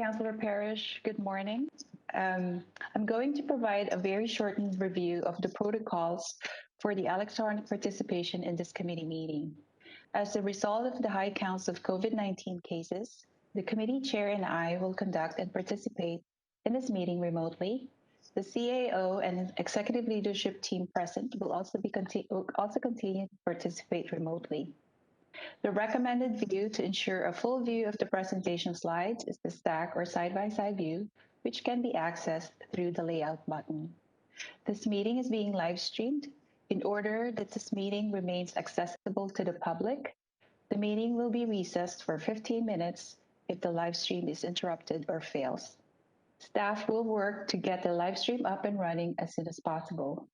Councillor Parrish. Good morning. Um, I'm going to provide a very shortened review of the protocols for the electronic participation in this committee meeting. As a result of the high counts of COVID-19 cases, the committee chair and I will conduct and participate in this meeting remotely. The CAO and executive leadership team present will also continue to participate remotely. The recommended view to ensure a full view of the presentation slides is the stack or side-by-side view, which can be accessed through the layout button. This meeting is being live streamed. In order that this meeting remains accessible to the public, the meeting will be recessed for 15 minutes if the live stream is interrupted or fails. Staff will work to get the live stream up and running as soon as possible.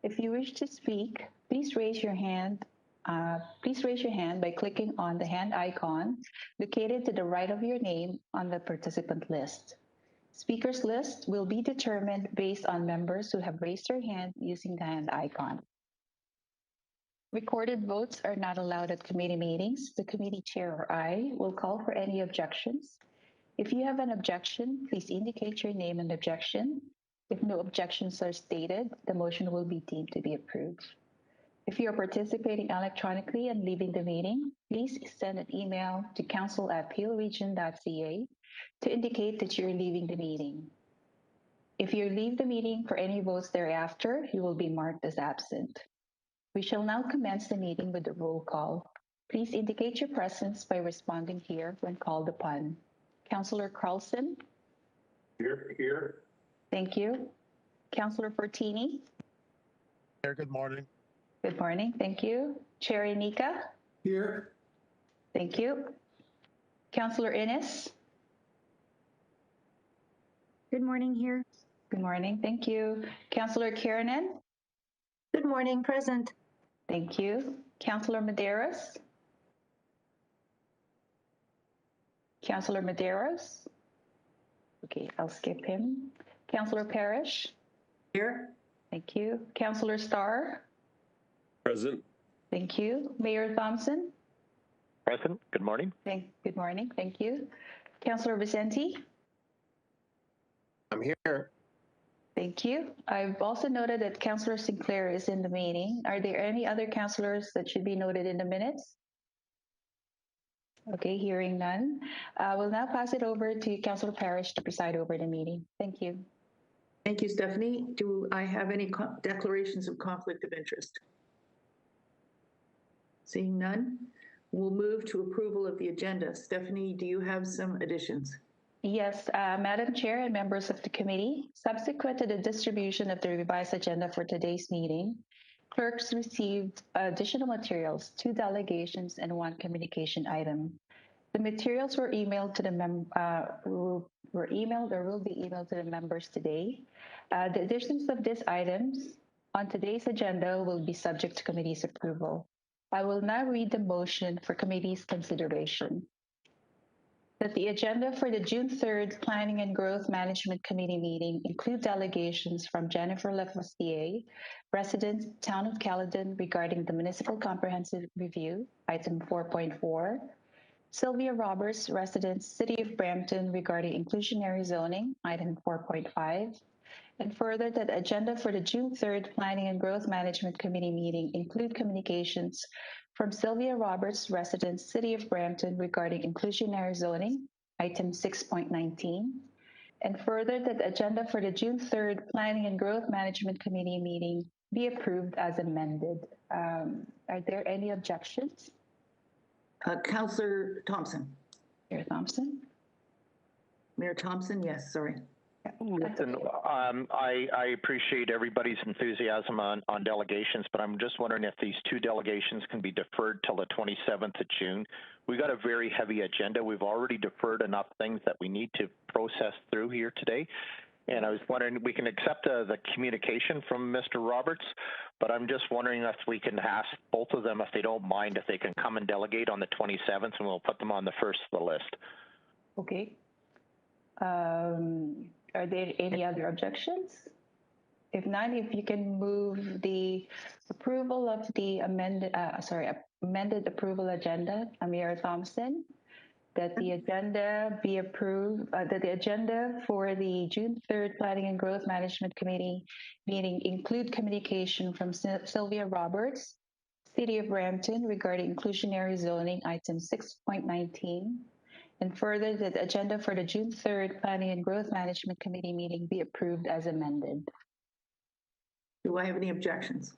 If you wish to speak, please raise your hand by clicking on the hand icon located to the right of your name on the participant list. Speakers list will be determined based on members who have raised their hand using the hand icon. Recorded votes are not allowed at committee meetings. The committee chair or I will call for any objections. If you have an objection, please indicate your name and objection. If no objections are stated, the motion will be deemed to be approved. If you are participating electronically and leaving the meeting, please send an email to council@peelregion.ca to indicate that you're leaving the meeting. If you leave the meeting for any votes thereafter, you will be marked as absent. We shall now commence the meeting with the roll call. Please indicate your presence by responding here when called upon. Councillor Carlson? Here. Thank you. Councillor Fortini? Here, good morning. Good morning, thank you. Chair Nika? Here. Thank you. Councillor Innes? Good morning, here. Good morning, thank you. Councillor Kiernan? Good morning, present. Thank you. Councillor Medeiros? Councillor Medeiros? Okay, I'll skip him. Councillor Parrish? Here. Thank you. Councillor Starr? Present. Thank you. Mayor Thompson? Present. Good morning. Good morning. Thank you. Councillor Vicente? I'm here. Thank you. I've also noted that Councillor Sinclair is in the meeting. Are there any other councillors that should be noted in the minutes? Okay, hearing none. We'll now pass it over to Councillor Parrish to preside over the meeting. Thank you. Thank you, Stephanie. Do I have any declarations of conflict of interest? Seeing none, we'll move to approval of the agenda. Stephanie, do you have some additions? Yes, Madam Chair and members of the committee, subsequent to the distribution of the revised agenda for today's meeting, clerks received additional materials, 2 delegations and 1 communication item. The materials were emailed to the will be emailed to the members today. The additions of these items on today's agenda will be subject to committee's approval. I will now read the motion for committee's consideration. That the agenda for the June 3rd Planning and Growth Management Committee meeting include delegations from Jennifer Lafostier, resident, Town of Caledon, regarding the Municipal Comprehensive Review, item 4.4, Sylvia Roberts, resident, City of Brampton, regarding inclusionary zoning, item 4.5, and further that the agenda for the June 3rd Planning and Growth Management Committee meeting include communications from Sylvia Roberts, resident, City of Brampton, regarding inclusionary zoning, item 6.19, and further that the agenda for the June 3rd Planning and Growth Management Committee meeting be approved as amended. Are there any objections? Councillor Thompson. Mayor Thompson? Mayor Thompson, yes, sorry. Listen, I appreciate everybody's enthusiasm on delegations, but I'm just wondering if these 2 delegations can be deferred till the 27th of June. We've got a very heavy agenda. We've already deferred enough things that we need to process through here today. And I was wondering, we can accept the communication from Mr. Roberts, but I'm just wondering if we can ask both of them, if they don't mind, if they can come and delegate on the 27th, and we'll put them on the first of the list. Okay. Are there any other objections? If not, if you can move the approval of the amended approval agenda, Mayor Thompson, that the agenda be approved, that the agenda for the June 3rd Planning and Growth Management Committee meeting include communication from Sylvia Roberts, City of Brampton, regarding inclusionary zoning item 6.19, and further that the agenda for the June 3rd Planning and Growth Management Committee meeting be approved as amended. Do I have any objections?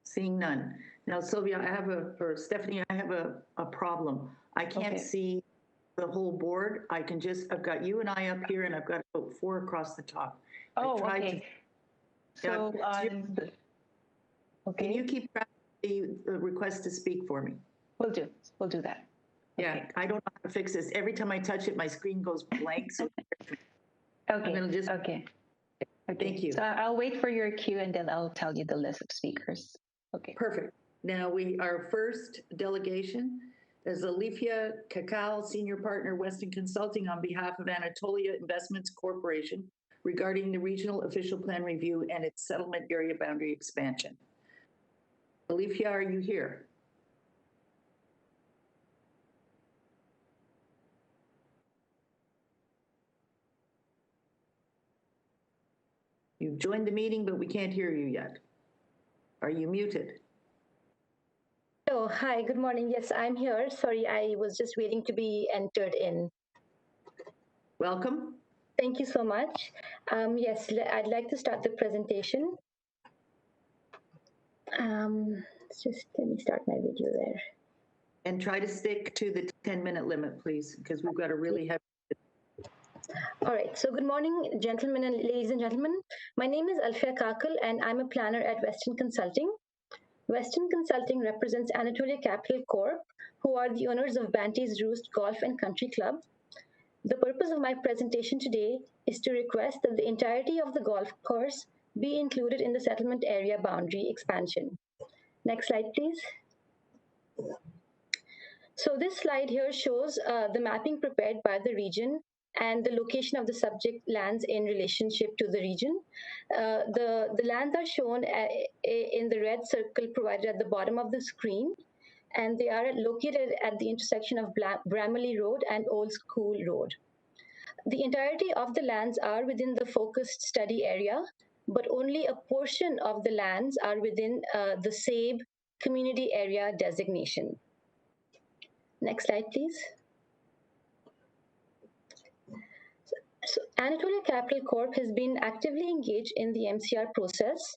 Seeing none. Now, Sylvia, or Stephanie, I have a problem. I can't Okay. see the whole board. I've got you and I up here, and I've got about 4 across the top. Oh, tried to- okay. So, Can you okay, keep track of the request to speak for me? we'll do that. Yeah, Okay. I don't know how to fix this. Every time I touch it, my screen goes blank. So Okay, gonna just- okay. Thank you. So I'll wait for your cue and then I'll tell you the list of speakers. Okay. Perfect. Now our first delegation is Alifia Cacao, Senior Partner, Weston Consulting, on behalf of Anatolia Investments Corporation regarding the Regional Official Plan Review and its settlement area boundary expansion. Alifia, are you here? You've joined the meeting, but we can't hear you yet. Are you muted? Oh, hi, good morning. Yes, I'm here. Sorry, I was just waiting to be entered in. Welcome. Thank you so much. Yes, I'd like to start the presentation. Just let me start my video there. And try to stick to the 10-minute limit, please, because we've got a really heavy. All right, so good morning, gentlemen and ladies and gentlemen. My name is Alfia Kakal, and I'm a planner at Weston Consulting. Weston Consulting represents Anatolia Capital Corp., who are the owners of Banty's Roost Golf and Country Club. The purpose of my presentation today is to request that the entirety of the golf course be included in the settlement area boundary expansion. Next slide, please. So this slide here shows the mapping prepared by the region and the location of the subject lands in relationship to the region. The lands are shown in the red circle provided at the bottom of the screen, and they are located at the intersection of Bramley Road and Old School Road. The entirety of the lands are within the focused study area, but only a portion of the lands are within the SABE community area designation. Next slide, please. So Anatolia Capital Corp has been actively engaged in the MCR process.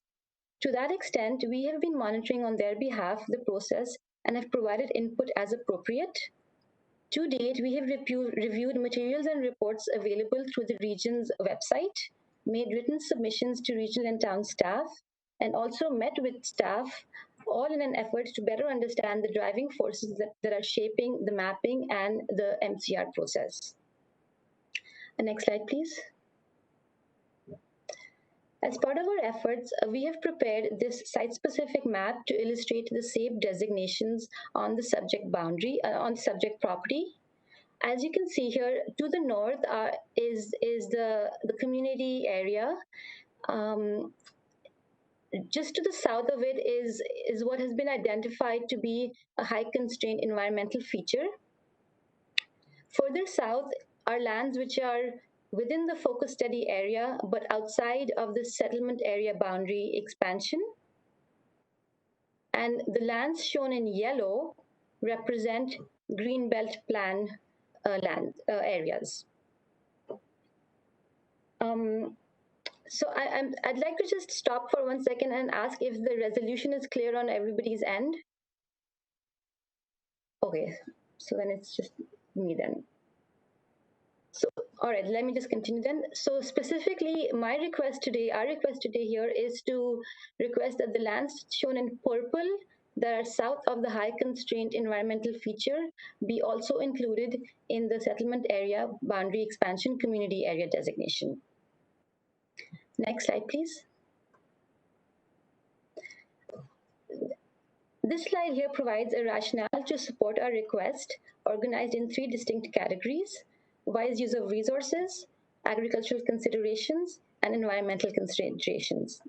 To that extent, we have been monitoring on their behalf the process and have provided input as appropriate. To date, we have reviewed materials and reports available through the region's website, made written submissions to regional and town staff, and also met with staff, all in an effort to better understand the driving forces that are shaping the mapping and the MCR process. Next slide, please. As part of our efforts, we have prepared this site-specific map to illustrate the SABE designations on the subject boundary, on the subject property. As you can see here, to the north is the community area. Just to the south of it is what has been identified to be a high constraint environmental feature. Further south are lands which are within the focus study area, but outside of the settlement area boundary expansion. And the lands shown in yellow represent Greenbelt Plan areas. So I'd like to just stop for 1 second and ask if the resolution is clear on everybody's end. Okay, so then it's just me then. So, all right, let me just continue then. So specifically, our request today here is to request that the lands shown in purple that are south of the high constraint environmental feature be also included in the settlement area boundary expansion community area designation. Next slide, please. This slide here provides a rationale to support our request, organized in 3 distinct categories: wise use of resources, agricultural considerations, and environmental considerations.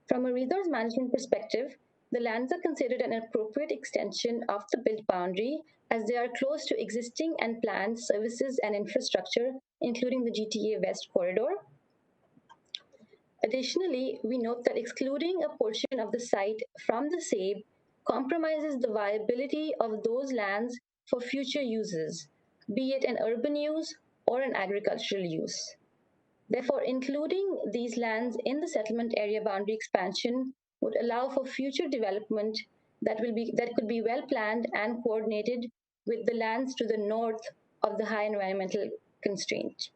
From a resource management perspective, the lands are considered an appropriate extension of the built boundary as they are close to existing and planned services and infrastructure, including the GTA West Corridor. Additionally, we note that excluding a portion of the site from the SABE compromises the viability of those lands for future uses, be it an urban use or an agricultural use. Therefore, including these lands in the settlement area boundary expansion would allow for future development that could be well planned and coordinated with the lands to the north of the high environmental constraint.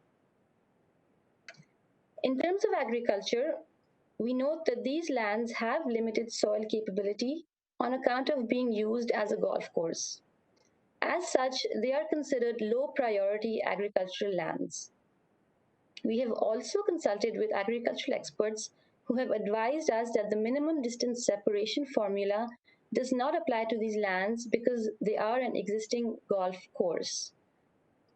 In terms of agriculture, we note that these lands have limited soil capability on account of being used as a golf course. As such, they are considered low priority agricultural lands. We have also consulted with agricultural experts who have advised us that the minimum distance separation formula does not apply to these lands because they are an existing golf course.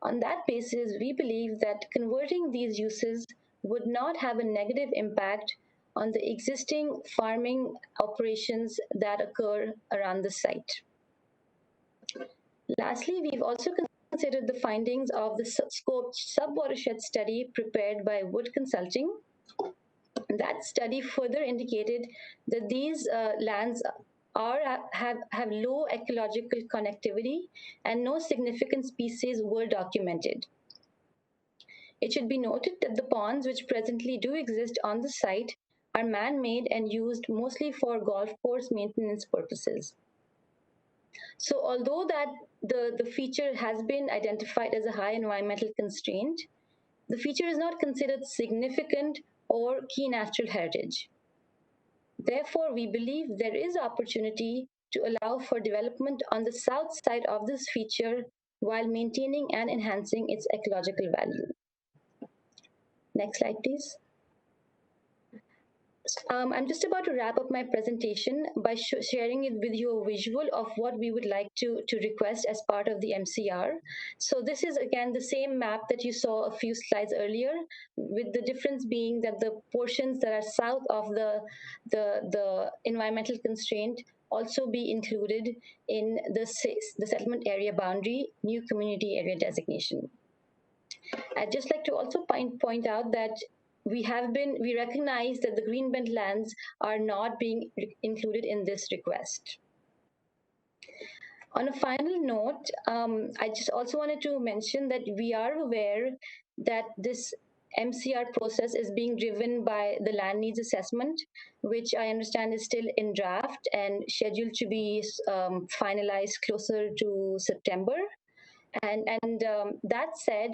On that basis, we believe that converting these uses would not have a negative impact on the existing farming operations that occur around the site. Lastly, we've also considered the findings of the scope sub-watershed study prepared by Wood Consulting. That study further indicated that these lands have low ecological connectivity and no significant species were documented. It should be noted that the ponds which presently do exist on the site are man-made and used mostly for golf course maintenance purposes. So although that the feature has been identified as a high environmental constraint, the feature is not considered significant or key natural heritage. Therefore, we believe there is opportunity to allow for development on the south side of this feature while maintaining and enhancing its ecological value. Next slide, please. I'm just about to wrap up my presentation by sharing it with you a visual of what we would like to request as part of the MCR. So this is again the same map that you saw a few slides earlier, with the difference being that the portions that are south of the environmental constraint also be included in the settlement area boundary new community area designation. I'd just like to also point out that we recognize that the greenbelt lands are not being included in this request. On a final note, I just also wanted to mention that we are aware that this MCR process is being driven by the land needs assessment, which I understand is still in draft and scheduled to be finalized closer to September. And that said,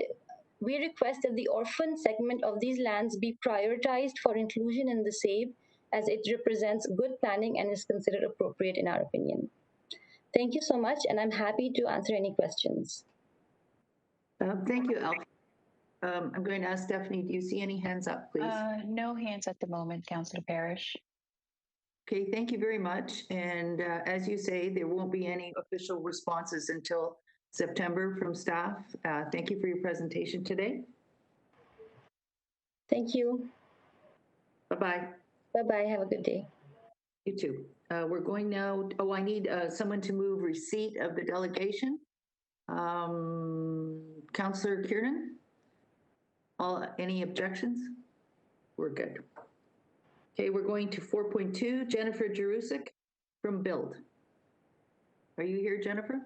we request that the orphan segment of these lands be prioritized for inclusion in the SABE, as it represents good planning and is considered appropriate in our opinion. Thank you so much, and I'm happy to answer any questions. Thank you, Alf. I'm going to ask Stephanie, do you see any hands up, please? No hands at the moment, Councillor Parrish. Okay, thank you very much. And as you say, there won't be any official responses until September from staff. Thank you for your presentation today. Thank you. Bye-bye. Bye-bye. Have a good day. You too. We're going now. Oh, I need someone to move receipt of the delegation. Councillor Kiernan? Any objections? We're good. Okay, we're going to 4.2, Jennifer Jerusik from Build. Are you here, Jennifer?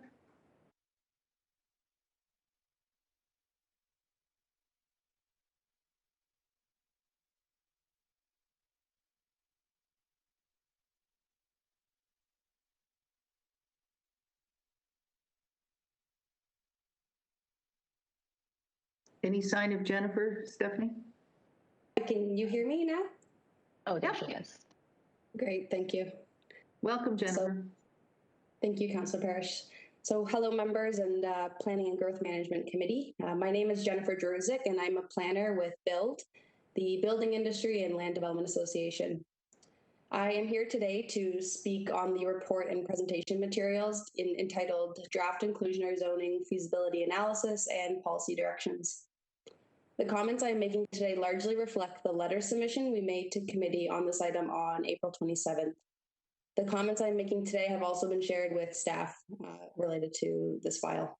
Any sign of Jennifer, Stephanie? Can you hear me now? Oh, there she is. Great, thank you. Welcome, Jennifer. Thank you, Councillor Parrish. So hello, members and Planning and Growth Management Committee. My name is Jennifer Druzik, and I'm a planner with BUILD, the Building Industry and Land Development Association. I am here today to speak on the report and presentation materials entitled Draft Inclusionary Zoning Feasibility Analysis and Policy Directions. The comments I'm making today largely reflect the letter submission we made to committee on this item on April 27th. The comments I'm making today have also been shared with staff related to this file.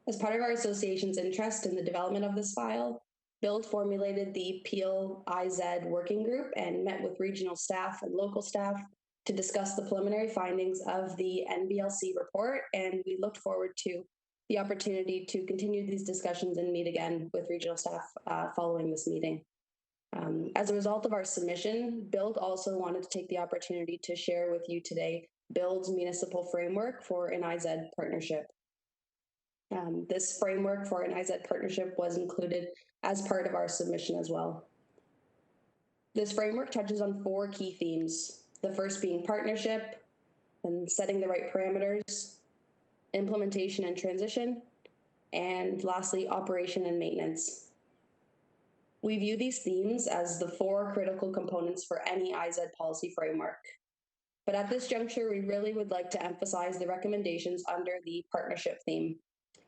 As part of our association's interest in the development of this file, Build formulated the Peel IZ working group and met with regional staff and local staff to discuss the preliminary findings of the NBLC report, and we looked forward to the opportunity to continue these discussions and meet again with regional staff following this meeting. As a result of our submission, Build also wanted to take the opportunity to share with you today Build's municipal framework for an IZ partnership. This framework for an IZ partnership was included as part of our submission as well. This framework touches on 4 key themes, the first being partnership, and setting the right parameters, implementation and transition, and lastly, operation and maintenance. We view these themes as the 4 critical components for any IZ policy framework. But at this juncture, we really would like to emphasize the recommendations under the partnership theme,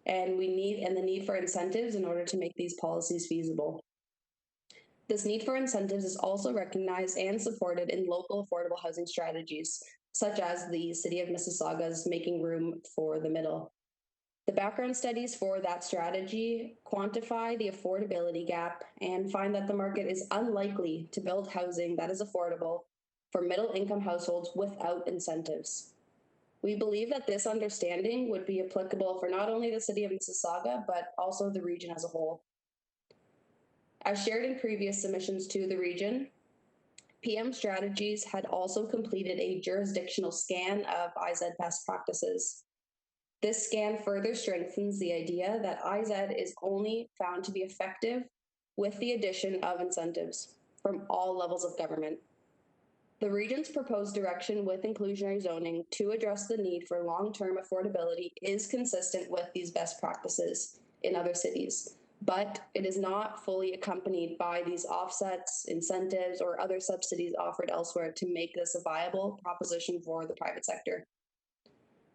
and the need for incentives in order to make these policies feasible. This need for incentives is also recognized and supported in local affordable housing strategies, such as the City of Mississauga's Making Room for the Middle. The background studies for that strategy quantify the affordability gap and find that the market is unlikely to build housing that is affordable for middle-income households without incentives. We believe that this understanding would be applicable for not only the City of Mississauga, but also the region as a whole. As shared in previous submissions to the region, PM Strategies had also completed a jurisdictional scan of IZ best practices. This scan further strengthens the idea that IZ is only found to be effective with the addition of incentives from all levels of government. The region's proposed direction with inclusionary zoning to address the need for long-term affordability is consistent with these best practices in other cities, but it is not fully accompanied by these offsets, incentives, or other subsidies offered elsewhere to make this a viable proposition for the private sector.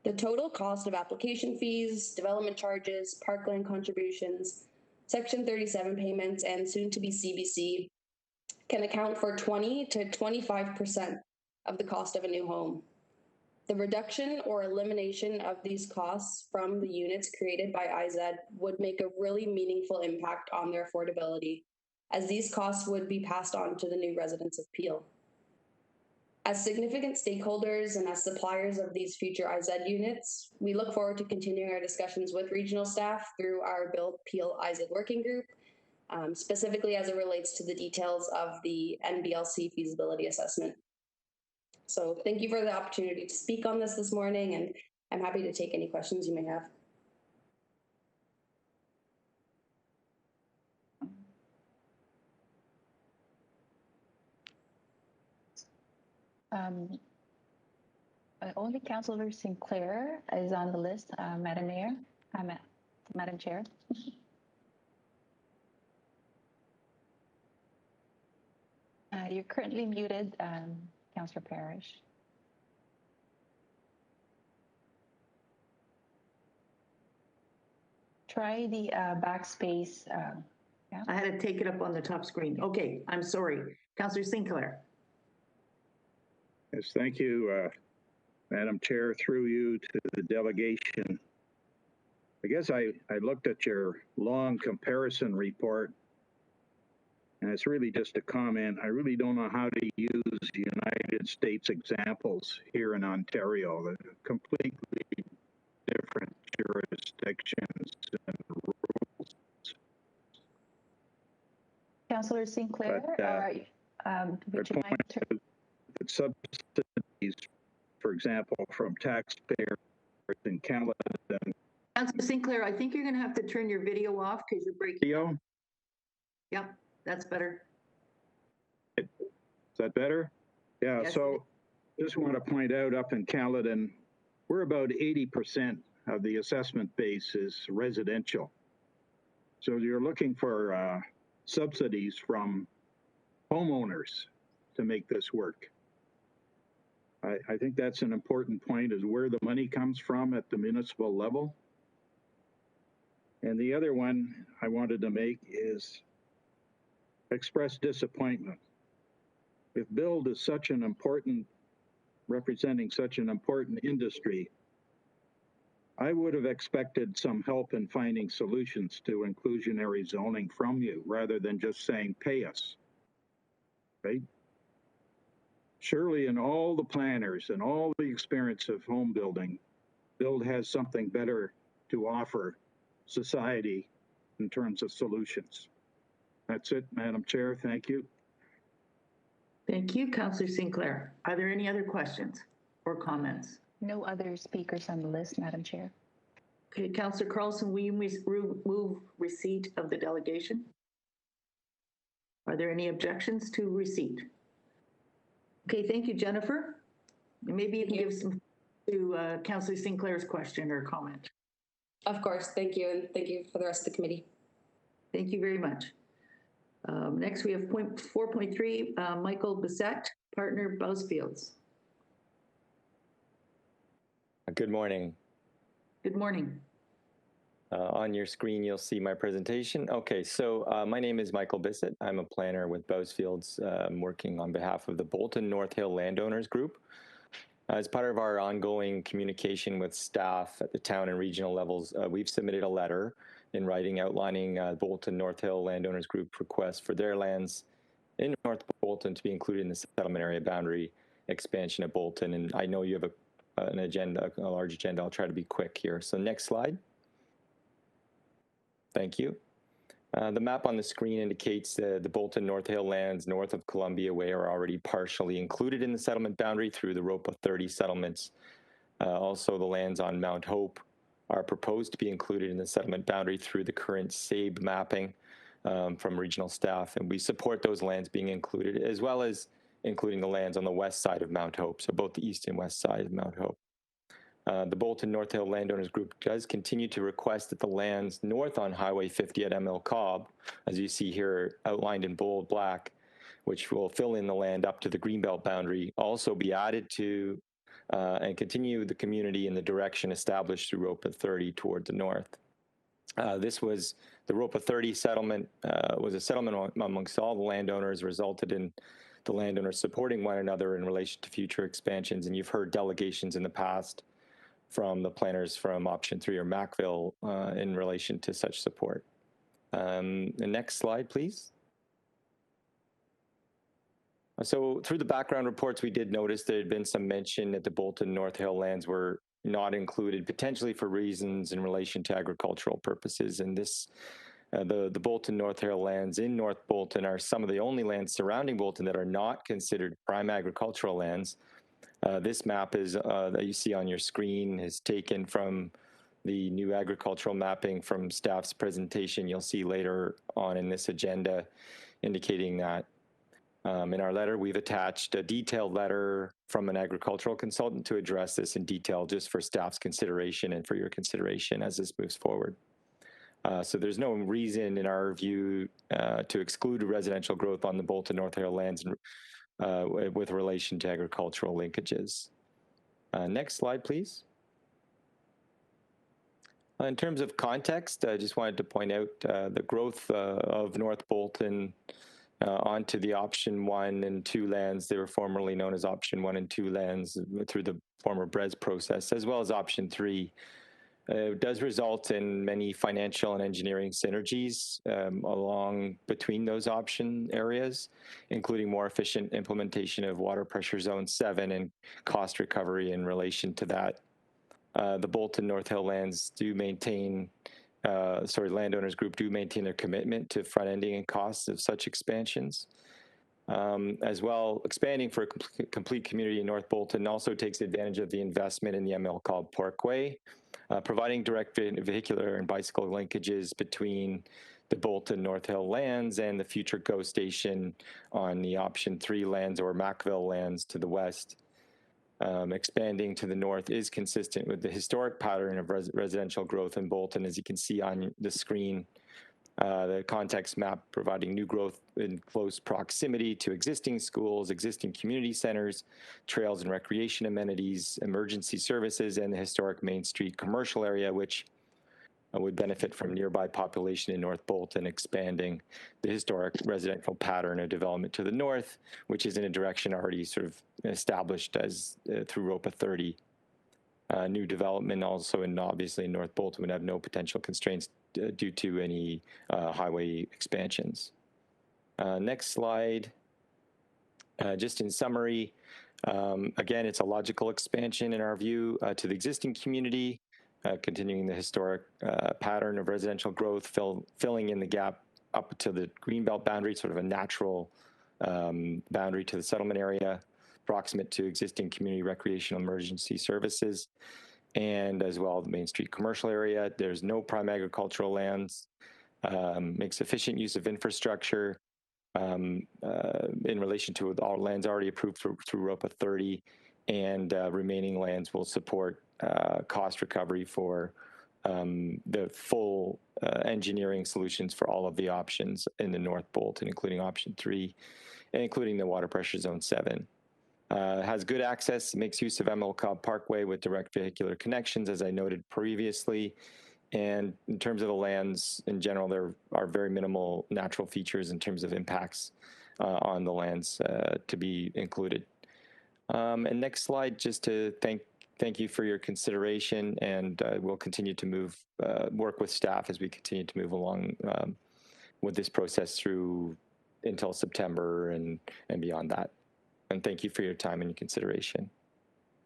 The total cost of application fees, development charges, parkland contributions, Section 37 payments, and soon-to-be CBC can account for 20 to 25% of the cost of a new home. The reduction or elimination of these costs from the units created by IZ would make a really meaningful impact on their affordability, as these costs would be passed on to the new residents of Peel. As significant stakeholders and as suppliers of these future IZ units, we look forward to continuing our discussions with regional staff through our Build Peel IZ working group, specifically as it relates to the details of the NBLC feasibility assessment. So thank you for the opportunity to speak on this morning, and I'm happy to take any questions you may have. Only Councillor Sinclair is on the list, Madam Mayor, Madam Chair. You're currently muted, Councillor Parrish. Try the backspace. Yeah. I had to take it up on the top screen. Okay, I'm sorry. Councillor Sinclair. Yes, thank you, Madam Chair, through you to the delegation. I guess I looked at your long comparison report, and it's really just a comment. I really don't know how to use United States examples here in Ontario. They're completely different jurisdictions and rules. Councillor Sinclair, would you mind to... subsidies, for example, from taxpayers in Canada. Councillor Sinclair, I think you're going to have to turn your video off because you're breaking. Video? Yep, that's better. Is that better? Yeah, Yes. So just want to point out up in Caledon, we're about 80% of the assessment base is residential. So you're looking for subsidies from homeowners to make this work. I think that's an important point, is where the money comes from at the municipal level. And the other one I wanted to make is express disappointment. If build is such an important representing such an important industry, I would have expected some help in finding solutions to inclusionary zoning from you rather than just saying pay us, right? Surely in all the planners and all the experience of home building, Build has something better to offer society in terms of solutions. That's it, Madam Chair. Thank you. Thank you, Councillor Sinclair. Are there any other questions or comments? No other speakers on the list, Madam Chair. Okay, Councillor Carlson, will you move receipt of the delegation? Are there any objections to receipt? Okay, thank you, Jennifer. And maybe you can give some to Councillor Sinclair's question or comment. Of course, thank you, and thank you for the rest of the committee. Thank you very much. Next, we have 4.3, Michael Bisset, partner, Bousfields. Good morning. Good morning. On your screen, you'll see my presentation. Okay, so my name is Michael Bisset. I'm a planner with Bousfields, working on behalf of the Bolton North Hill Landowners Group. As part of our ongoing communication with staff at the town and regional levels, we've submitted a letter in writing outlining Bolton North Hill Landowners Group request for their lands in North Bolton to be included in the settlement area boundary expansion of Bolton. And I know you have an agenda, a large agenda. I'll try to be quick here. So next slide. Thank you. The map on the screen indicates the Bolton North Hill lands north of Columbia Way are already partially included in the settlement boundary through the ROPA 30 settlements. Also, the lands on Mount Hope are proposed to be included in the settlement boundary through the current SABE mapping from regional staff, and we support those lands being included, as well as including the lands on the west side of Mount Hope, so both the east and west side of Mount Hope. The Bolton North Hill Landowners Group does continue to request that the lands north on Highway 50 at ML Cobb, as you see here outlined in bold black, which will fill in the land up to the Greenbelt boundary, also be added to and continue the community in the direction established through ROPA 30 toward the north. This was the ROPA 30 settlement, was a settlement amongst all the landowners, resulted in the landowners supporting one another in relation to future expansions. And you've heard delegations in the past from the planners from option 3 or Macville in relation to such support. The next slide, please. So through the background reports, we did notice there had been some mention that the Bolton North Hill lands were not included, potentially for reasons in relation to agricultural purposes. And this, the Bolton North Hill lands in North Bolton are some of the only lands surrounding Bolton that are not considered prime agricultural lands. This map is that you see on your screen is taken from the new agricultural mapping from staff's presentation you'll see later on in this agenda, indicating that in our letter, we've attached a detailed letter from an agricultural consultant to address this in detail, just for staff's consideration and for your consideration as this moves forward. So there's no reason, in our view, to exclude residential growth on the Bolton North Hill lands with relation to agricultural linkages. Next slide, please. In terms of context, I just wanted to point out the growth of North Bolton onto the option 1 and 2 lands. They were formerly known as option 1 and 2 lands through the former BREZ process, as well as option 3. It does result in many financial and engineering synergies along between those option areas, including more efficient implementation of water pressure zone 7 and cost recovery in relation to that. The Bolton North Hill lands do maintain landowners group do maintain their commitment to front-ending and costs of such expansions. As well, expanding for a complete community in North Bolton also takes advantage of the investment in the ML Cobb Parkway, providing direct vehicular and bicycle linkages between the Bolton North Hill lands and the future GO station on the option 3 lands or Macville lands to the west. Expanding to the north is consistent with the historic pattern of residential growth in Bolton, as you can see on the screen. The context map providing new growth in close proximity to existing schools, existing community centers, trails and recreation amenities, emergency services, and the historic Main Street commercial area, which would benefit from nearby population in North Bolton, expanding the historic residential pattern of development to the north, which is in a direction already sort of established as through ROPA 30. New development also, and obviously in North Bolton, would have no potential constraints due to any highway expansions. Next slide. Just in summary, again, it's a logical expansion in our view to the existing community, continuing the historic pattern of residential growth, filling in the gap up to the Greenbelt boundary, sort of a natural boundary to the settlement area, proximate to existing community recreational emergency services, and as well the Main Street commercial area. There's no prime agricultural lands, makes efficient use of infrastructure in relation to all lands already approved through ROPA 30, and remaining lands will support cost recovery for the full engineering solutions for all of the options in the North Bolton, including option 3, and including the water pressure zone 7. Has good access, makes use of Emerald Cobb Parkway with direct vehicular connections, as I noted previously. And in terms of the lands in general, there are very minimal natural features in terms of impacts on the lands to be included. And next slide, just to thank you for your consideration, and we'll continue to work with staff as we continue to move along with this process through until September and beyond that. And thank you for your time and your consideration.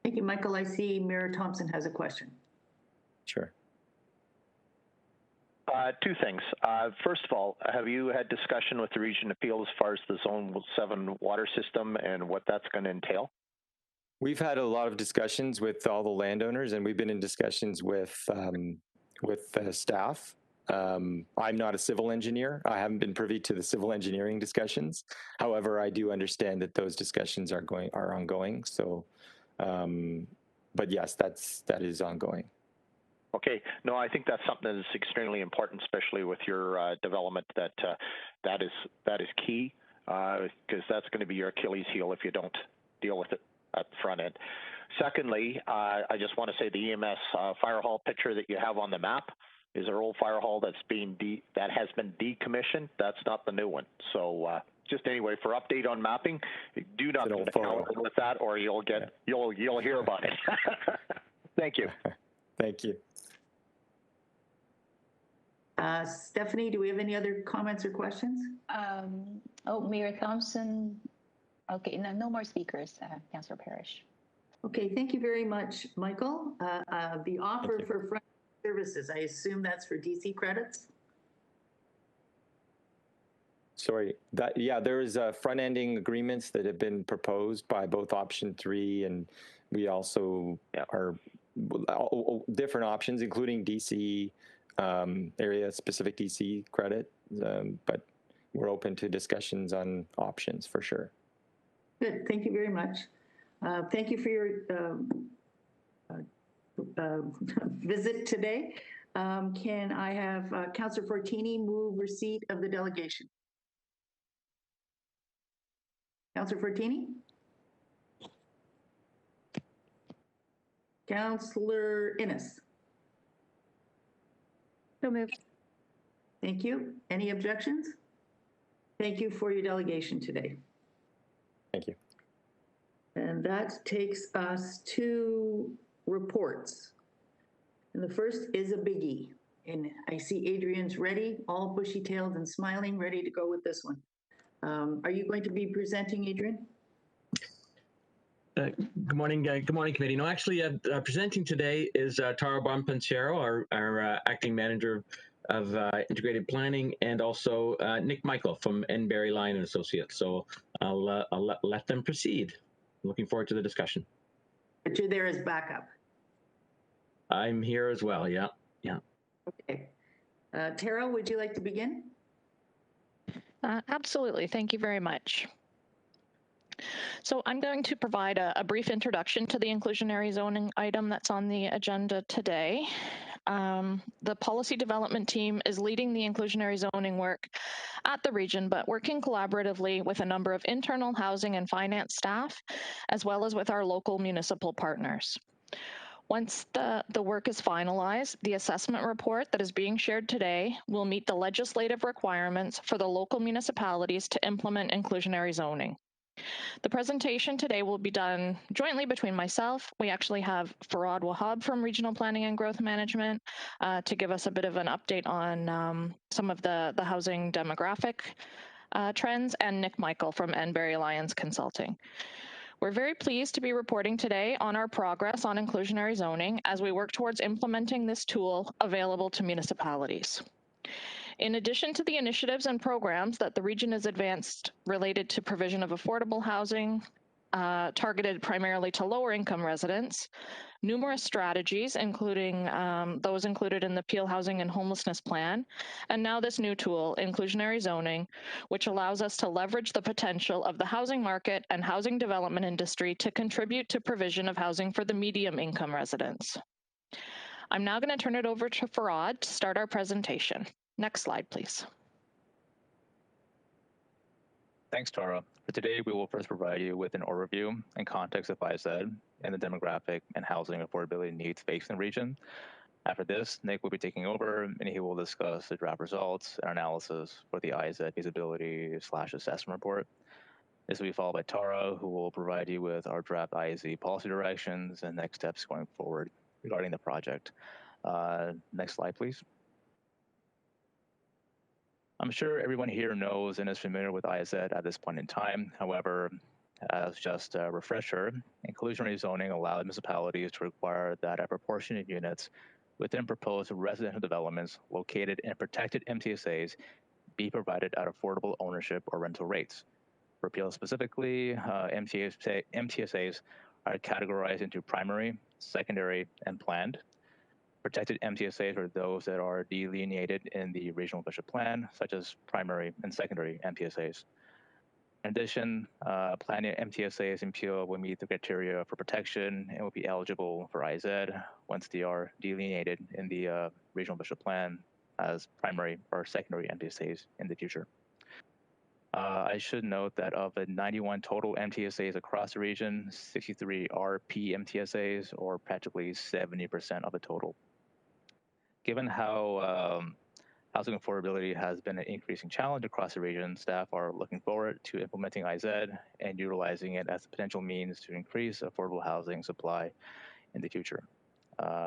Thank you, Michael. I see Mayor Thompson has a question. Sure. Two things. First of all, have you had discussion with the Region Appeal as far as the Zone 7 water system and what that's going to entail? We've had a lot of discussions with all the landowners, and we've been in discussions with staff. I'm not a civil engineer. I haven't been privy to the civil engineering discussions. However, I do understand that those discussions are ongoing. So, but yes, that is ongoing. Okay. No, I think that's something that is extremely important, especially with your development. That is key because that's going to be your Achilles heel if you don't deal with it at the front end. Secondly, I just want to say the EMS fire hall picture that you have on the map is our old fire hall that has been decommissioned. That's not the new one. So just anyway, for update on mapping, do not go with that, or you'll hear about it. Thank you. Thank you. Stephanie, do we have any other comments or questions? Mayor Thompson. Okay, no more speakers, Councillor Parrish. Okay, thank you very much, Michael. The offer for front services, I assume that's for DC credits? Sorry, there is front-ending agreements that have been proposed by both option 3, and we also are different options, including DC area-specific DC credit, but we're open to discussions on options for sure. Good, thank you very much. Thank you for your visit today. Can I have Councillor Fortini move receipt of the delegation? Councillor Fortini? Councillor Innes? So moved. Thank you. Any objections? Thank you for your delegation today. Thank you. And that takes us to reports. And the first is a biggie. And I see Adrian's ready, all bushy-tailed and smiling, ready to go with this one. Are you going to be presenting, Adrian? Good morning, committee. No, actually, presenting today is Tara Bonpanchero, our acting manager of integrated planning, and also Nick Michael from N. Berry Lyon and Associates. So I'll let them proceed. Looking forward to the discussion. But you're there as backup. I'm here as well. Yeah. Okay. Tara, would you like to begin? Absolutely. Thank you very much. So I'm going to provide a brief introduction to the inclusionary zoning item that's on the agenda today. The policy development team is leading the inclusionary zoning work at the region, but working collaboratively with a number of internal housing and finance staff, as well as with our local municipal partners. Once the work is finalized, the assessment report that is being shared today will meet the legislative requirements for the local municipalities to implement inclusionary zoning. The presentation today will be done jointly between myself. We actually have Farad Wahab from Regional Planning and Growth Management to give us a bit of an update on some of the housing demographic trends, and Nick Michael from Enberry Alliance Consulting. We're very pleased to be reporting today on our progress on inclusionary zoning as we work towards implementing this tool available to municipalities. In addition to the initiatives and programs that the region has advanced related to provision of affordable housing, targeted primarily to lower income residents, numerous strategies, including those included in the Peel Housing and Homelessness Plan, and now this new tool, inclusionary zoning, which allows us to leverage the potential of the housing market and housing development industry to contribute to provision of housing for the medium income residents. I'm now going to turn it over to Farad to start our presentation. Next slide, please. Thanks, Tara. For today, we will first provide you with an overview and context of IZ and the demographic and housing affordability needs facing the region. After this, Nick will be taking over, and he will discuss the draft results and analysis for the IZ feasibility/assessment report. This will be followed by Tara, who will provide you with our draft IZ policy directions and next steps going forward regarding the project. Next slide, please. I'm sure everyone here knows and is familiar with IZ at this point in time. However, as just a refresher, inclusionary zoning allows municipalities to require that a proportion of units within proposed residential developments located in protected MTSAs be provided at affordable ownership or rental rates. For Peel specifically, MTSAs are categorized into primary, secondary, and planned. Protected MTSAs are those that are delineated in the regional budget plan, such as primary and secondary MTSAs. In addition, planned MTSAs in Peel will meet the criteria for protection and will be eligible for IZ once they are delineated in the regional budget plan as primary or secondary MTSAs in the future. I should note that of the 91 total MTSAs across the region, 63 are PMTSAs, or practically 70% of the total. Given how housing affordability has been an increasing challenge across the region, staff are looking forward to implementing IZ and utilizing it as a potential means to increase affordable housing supply in the future.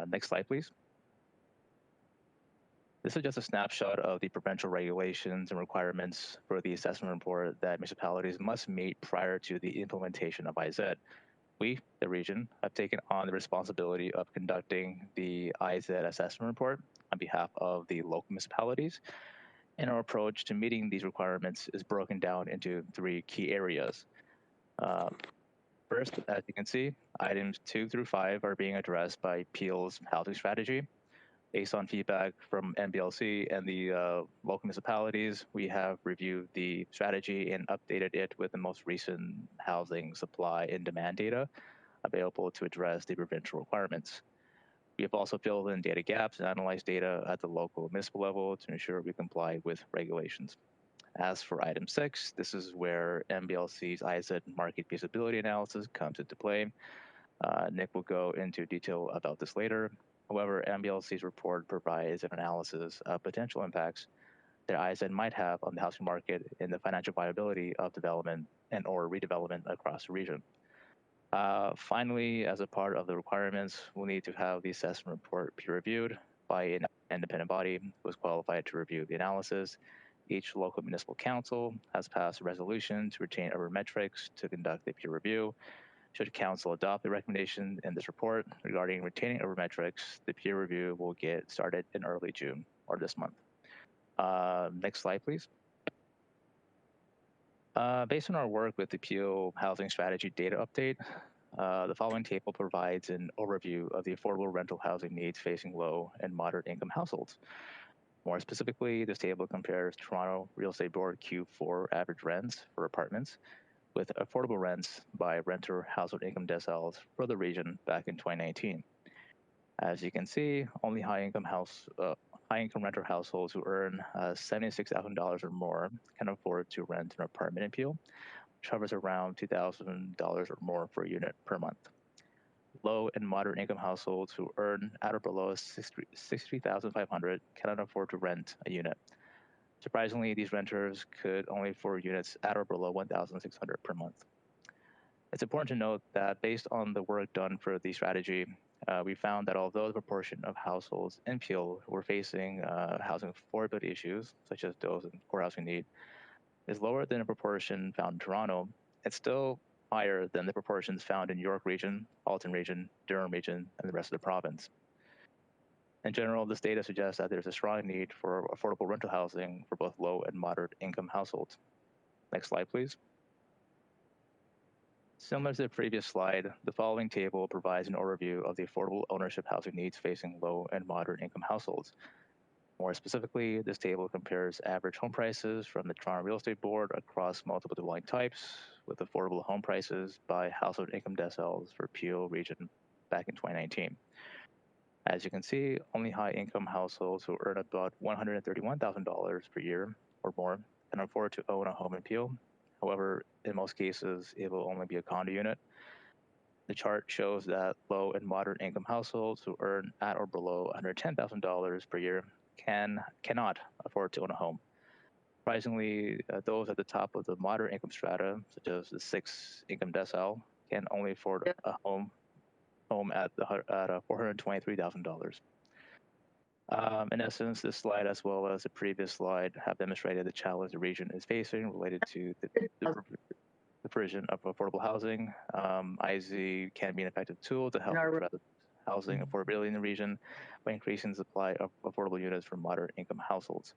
Next slide, please. This is just a snapshot of the provincial regulations and requirements for the assessment report that municipalities must meet prior to the implementation of IZ. We, the region, have taken on the responsibility of conducting the IZ assessment report on behalf of the local municipalities, and our approach to meeting these requirements is broken down into 3 key areas. First, as you can see, items 2 through 5 are being addressed by Peel's housing strategy. Based on feedback from MBLC and the local municipalities, we have reviewed the strategy and updated it with the most recent housing supply and demand data available to address the provincial requirements. We have also filled in data gaps and analyzed data at the local municipal level to ensure we comply with regulations. As for item 6, this is where MBLC's IZ market feasibility analysis comes into play. Nick will go into detail about this later. However, MBLC's report provides an analysis of potential impacts that IZ might have on the housing market and the financial viability of development and or redevelopment across the region. Finally, as a part of the requirements, we'll need to have the assessment report peer-reviewed by an independent body who is qualified to review the analysis. Each local municipal council has passed a resolution to retain urban metrics to conduct the peer review. Should council adopt the recommendation in this report regarding retaining urban metrics, the peer review will get started in early June or this month. Next slide, please. Based on our work with the Peel Housing Strategy Data Update, the following table provides an overview of the affordable rental housing needs facing low and moderate income households. More specifically, this table compares Toronto Real Estate Board Q4 average rents for apartments with affordable rents by renter household income deciles for the region back in 2019. As you can see, only high-income renter households who earn $76,000 or more can afford to rent an apartment in Peel, which hovers around $2,000 or more per unit per month. low and moderate income households who earn at or below $63,500 cannot afford to rent a unit. Surprisingly, these renters could only afford units at or below $1,600 per month. It's important to note that based on the work done for the strategy, we found that although the proportion of households in Peel who were facing housing affordability issues, such as those in poor housing need, is lower than the proportion found in Toronto, it's still higher than the proportions found in York Region, Halton Region, Durham Region, and the rest of the province. In general, this data suggests that there's a strong need for affordable rental housing for both low and moderate income households. Next slide, please. Similar to the previous slide, the following table provides an overview of the affordable ownership housing needs facing low and moderate income households. More specifically, this table compares average home prices from the Toronto Real Estate Board across multiple dwelling types with affordable home prices by household income deciles for Peel Region back in 2019. As you can see, only high-income households who earn about $131,000 per year or more can afford to own a home in Peel. However, in most cases, it will only be a condo unit. The chart shows that low and moderate income households who earn at or below $110,000 per year cannot afford to own a home. Surprisingly, those at the top of the moderate income strata, such as the 6th income decile, can only afford a home at $423,000. In essence, this slide, as well as the previous slide, have demonstrated the challenge the region is facing related to the provision of affordable housing. IZ can be an effective tool to help address housing affordability in the region by increasing the supply of affordable units for moderate income households.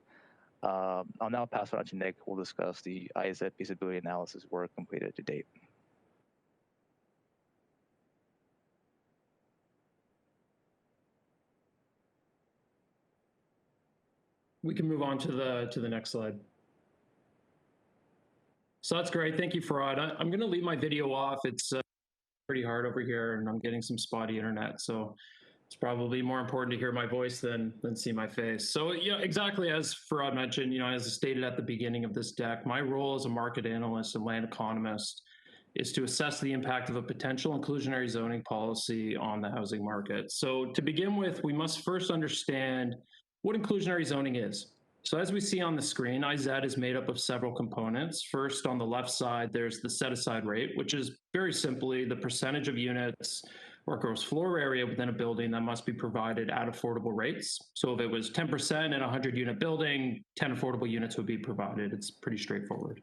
I'll now pass it on to Nick, who will discuss the IZ feasibility analysis work completed to date. We can move on to the next slide. So that's great. Thank you, Farad. I'm going to leave my video off. It's pretty hard over here, and I'm getting some spotty internet. So it's probably more important to hear my voice than see my face. So yeah, exactly as Farad mentioned, as stated at the beginning of this deck, my role as a market analyst and land economist is to assess the impact of a potential inclusionary zoning policy on the housing market. So to begin with, we must first understand what inclusionary zoning is. So as we see on the screen, IZ is made up of several components. First, on the left side, there's the set-aside rate, which is very simply the percentage of units or gross floor area within a building that must be provided at affordable rates. So if it was 10% in a 100-unit building, 10 affordable units would be provided. It's pretty straightforward.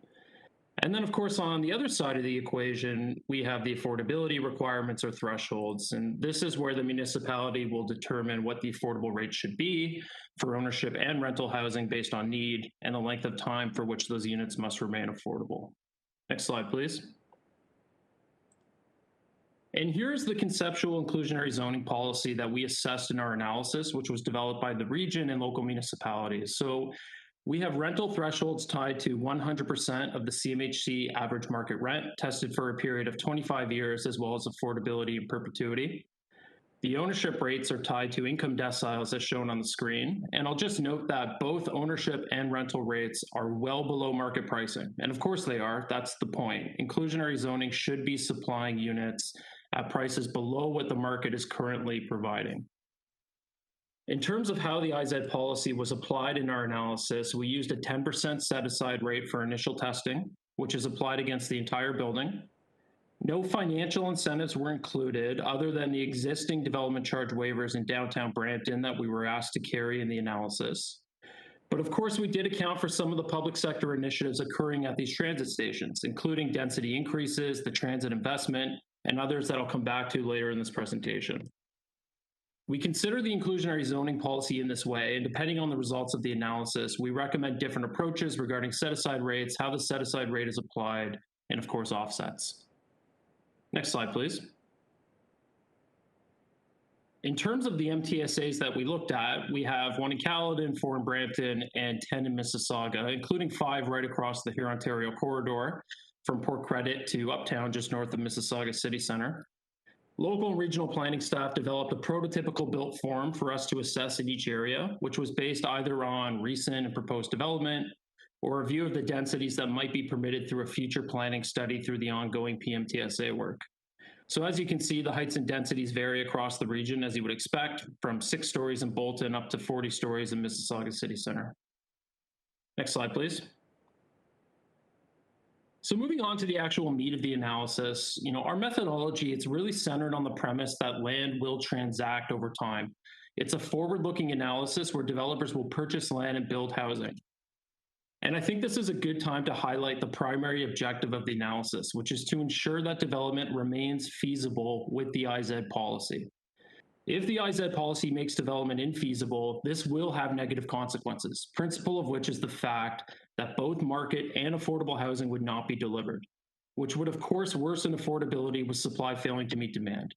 And then, of course, on the other side of the equation, we have the affordability requirements or thresholds. And this is where the municipality will determine what the affordable rate should be for ownership and rental housing based on need and the length of time for which those units must remain affordable. Next slide, please. And here's the conceptual inclusionary zoning policy that we assessed in our analysis, which was developed by the region and local municipalities. So we have rental thresholds tied to 100% of the CMHC average market rent, tested for a period of 25 years, as well as affordability and perpetuity. The ownership rates are tied to income deciles as shown on the screen. And I'll just note that both ownership and rental rates are well below market pricing. And of course they are, that's the point. Inclusionary zoning should be supplying units at prices below what the market is currently providing. In terms of how the IZ policy was applied in our analysis, we used a 10% set-aside rate for initial testing, which is applied against the entire building. No financial incentives were included other than the existing development charge waivers in downtown Brampton that we were asked to carry in the analysis. But of course, we did account for some of the public sector initiatives occurring at these transit stations, including density increases, the transit investment, and others that I'll come back to later in this presentation. We consider the inclusionary zoning policy in this way, and depending on the results of the analysis, we recommend different approaches regarding set-aside rates, how the set-aside rate is applied, and of course, offsets. Next slide, please. In terms of the MTSAs that we looked at, we have 1 in Caledon, 4 in Brampton, and 10 in Mississauga, including 5 right across the Huron-Ontario corridor from Port Credit to Uptown, just north of Mississauga City Centre. Local and regional planning staff developed a prototypical built form for us to assess in each area, which was based either on recent and proposed development or a view of the densities that might be permitted through a future planning study through the ongoing PMTSA work. So as you can see, the heights and densities vary across the region, as you would expect, from 6 stories in Bolton up to 40 stories in Mississauga City Centre. Next slide, please. So moving on to the actual meat of the analysis, our methodology, it's really centered on the premise that land will transact over time. It's a forward-looking analysis where developers will purchase land and build housing. And I think this is a good time to highlight the primary objective of the analysis, which is to ensure that development remains feasible with the IZ policy. If the IZ policy makes development infeasible, this will have negative consequences, principal of which is the fact that both market and affordable housing would not be delivered, which would of course worsen affordability with supply failing to meet demand.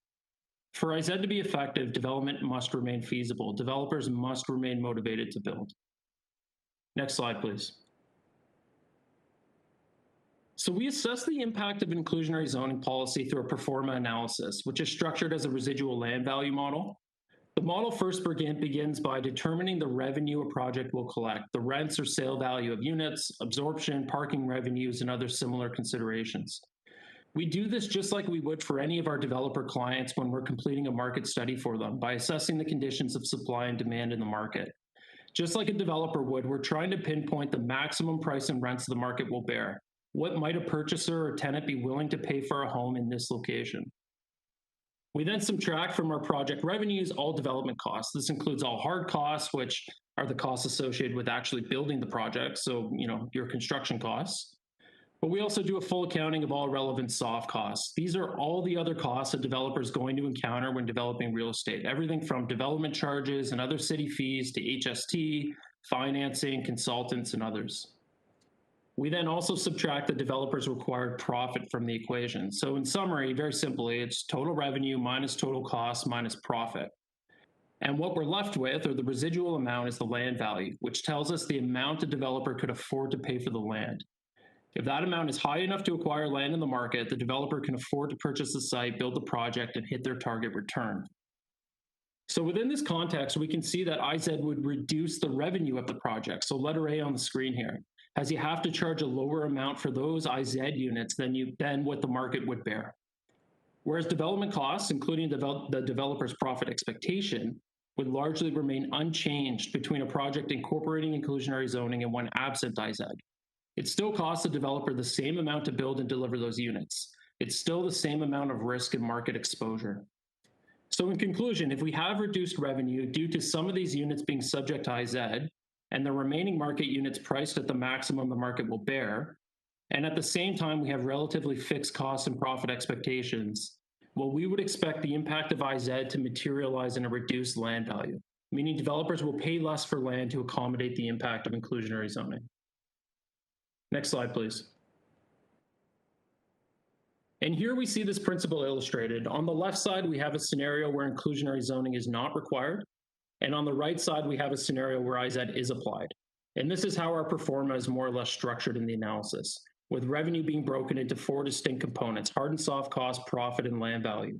For IZ to be effective, development must remain feasible. Developers must remain motivated to build. Next slide, please. So we assess the impact of inclusionary zoning policy through a pro forma analysis, which is structured as a residual land value model. The model first begins by determining the revenue a project will collect, the rents or sale value of units, absorption, parking revenues, and other similar considerations. We do this just like we would for any of our developer clients when we're completing a market study for them by assessing the conditions of supply and demand in the market. Just like a developer would, we're trying to pinpoint the maximum price and rents the market will bear. What might a purchaser or tenant be willing to pay for a home in this location? We then subtract from our project revenues all development costs. This includes all hard costs, which are the costs associated with actually building the project, so your construction costs. But we also do a full accounting of all relevant soft costs. These are all the other costs a developer is going to encounter when developing real estate, everything from development charges and other city fees to HST, financing, consultants, and others. We then also subtract the developer's required profit from the equation. So in summary, very simply, it's total revenue minus total cost minus profit. And what we're left with, or the residual amount, is the land value, which tells us the amount a developer could afford to pay for the land. If that amount is high enough to acquire land in the market, the developer can afford to purchase the site, build the project, and hit their target return. So within this context, we can see that IZ would reduce the revenue of the project. So letter A on the screen here, as you have to charge a lower amount for those IZ units than what the market would bear. Whereas development costs, including the developer's profit expectation, would largely remain unchanged between a project incorporating inclusionary zoning and one absent IZ. It still costs the developer the same amount to build and deliver those units. It's still the same amount of risk and market exposure. So in conclusion, if we have reduced revenue due to some of these units being subject to IZ, and the remaining market units priced at the maximum the market will bear, and at the same time we have relatively fixed costs and profit expectations, well, we would expect the impact of IZ to materialize in a reduced land value, meaning developers will pay less for land to accommodate the impact of inclusionary zoning. Next slide, please. And here we see this principle illustrated. On the left side, we have a scenario where inclusionary zoning is not required. And on the right side, we have a scenario where IZ is applied. And this is how our pro forma is more or less structured in the analysis, with revenue being broken into 4 distinct components: hard and soft cost, profit, and land value.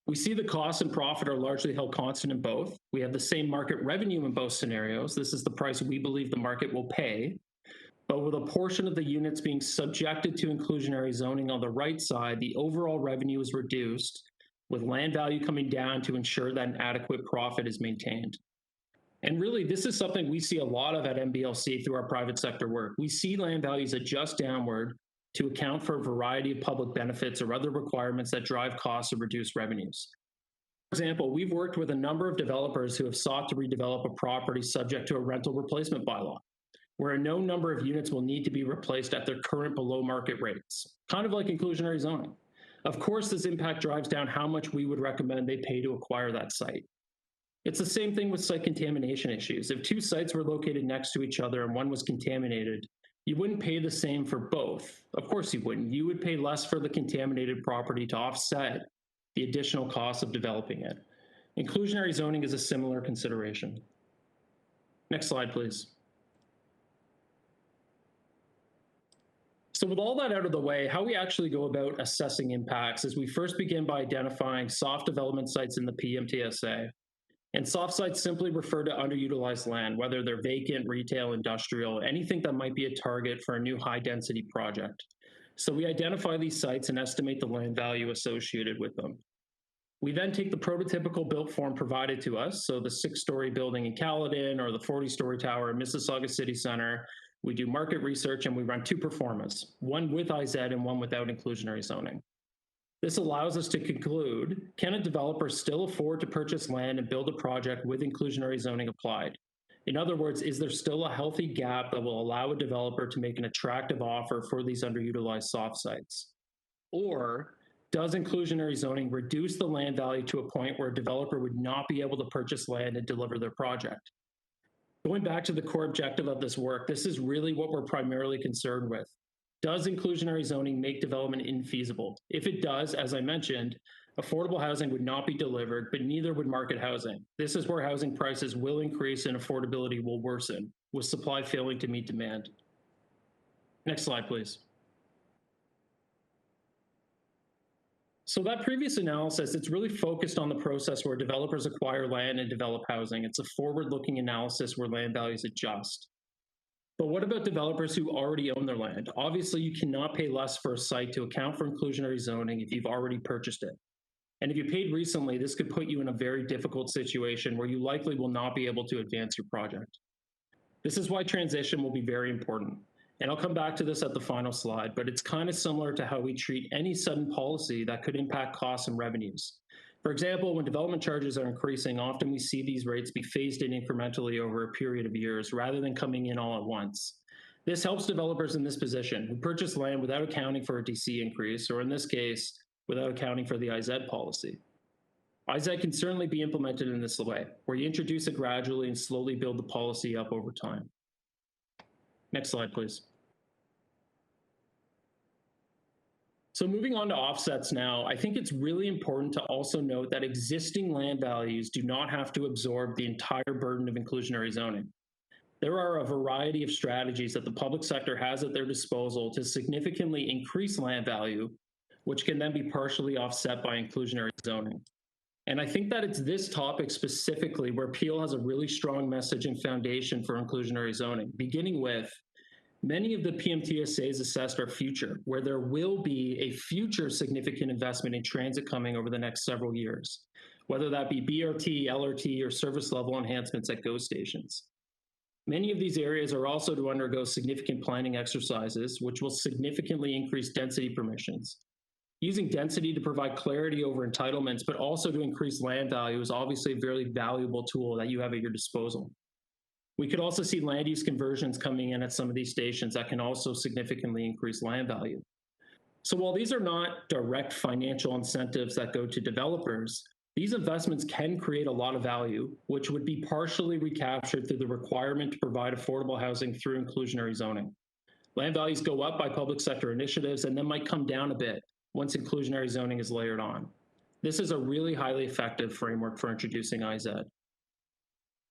We see the costs and profit are largely held constant in both. We have the same market revenue in both scenarios. This is the price we believe the market will pay. But with a portion of the units being subjected to inclusionary zoning on the right side, the overall revenue is reduced, with land value coming down to ensure that an adequate profit is maintained. And really, this is something we see a lot of at MBLC through our private sector work. We see land values adjust downward to account for a variety of public benefits or other requirements that drive costs or reduce revenues. For example, we've worked with a number of developers who have sought to redevelop a property subject to a rental replacement bylaw, where a known number of units will need to be replaced at their current below market rates, kind of like inclusionary zoning. Of course, this impact drives down how much we would recommend they pay to acquire that site. It's the same thing with site contamination issues. If 2 sites were located next to each other and one was contaminated, you wouldn't pay the same for both. Of course you wouldn't. You would pay less for the contaminated property to offset the additional cost of developing it. Inclusionary zoning is a similar consideration. Next slide, please. So with all that out of the way, how we actually go about assessing impacts is we first begin by identifying soft development sites in the PMTSA. And soft sites simply refer to underutilized land, whether they're vacant, retail, industrial, anything that might be a target for a new high-density project. So we identify these sites and estimate the land value associated with them. We then take the prototypical built form provided to us, so the 6-story building in Caledon or the 40-story tower in Mississauga City Center. We do market research and we run 2 performas, one with IZ and one without inclusionary zoning. This allows us to conclude, can a developer still afford to purchase land and build a project with inclusionary zoning applied? In other words, is there still a healthy gap that will allow a developer to make an attractive offer for these underutilized soft sites? Or does inclusionary zoning reduce the land value to a point where a developer would not be able to purchase land and deliver their project? Going back to the core objective of this work, this is really what we're primarily concerned with. Does inclusionary zoning make development infeasible? If it does, as I mentioned, affordable housing would not be delivered, but neither would market housing. This is where housing prices will increase and affordability will worsen, with supply failing to meet demand. Next slide, please. So that previous analysis, it's really focused on the process where developers acquire land and develop housing. It's a forward-looking analysis where land values adjust. But what about developers who already own their land? Obviously, you cannot pay less for a site to account for inclusionary zoning if you've already purchased it. And if you paid recently, this could put you in a very difficult situation where you likely will not be able to advance your project. This is why transition will be very important. And I'll come back to this at the final slide, but it's kind of similar to how we treat any sudden policy that could impact costs and revenues. For example, when development charges are increasing, often we see these rates be phased in incrementally over a period of years rather than coming in all at once. This helps developers in this position who purchase land without accounting for a DC increase, or in this case, without accounting for the IZ policy. IZ can certainly be implemented in this way, where you introduce it gradually and slowly build the policy up over time. Next slide, please. So moving on to offsets now, I think it's really important to also note that existing land values do not have to absorb the entire burden of inclusionary zoning. There are a variety of strategies that the public sector has at their disposal to significantly increase land value, which can then be partially offset by inclusionary zoning. And I think that it's this topic specifically where Peel has a really strong message and foundation for inclusionary zoning, beginning with many of the PMTSAs assessed our future, where there will be a future significant investment in transit coming over the next several years, whether that be BRT, LRT, or service level enhancements at GO stations. Many of these areas are also to undergo significant planning exercises, which will significantly increase density permissions. Using density to provide clarity over entitlements, but also to increase land value is obviously a very valuable tool that you have at your disposal. We could also see land use conversions coming in at some of these stations that can also significantly increase land value. So while these are not direct financial incentives that go to developers, these investments can create a lot of value, which would be partially recaptured through the requirement to provide affordable housing through inclusionary zoning. Land values go up by public sector initiatives and then might come down a bit once inclusionary zoning is layered on. This is a really highly effective framework for introducing IZ.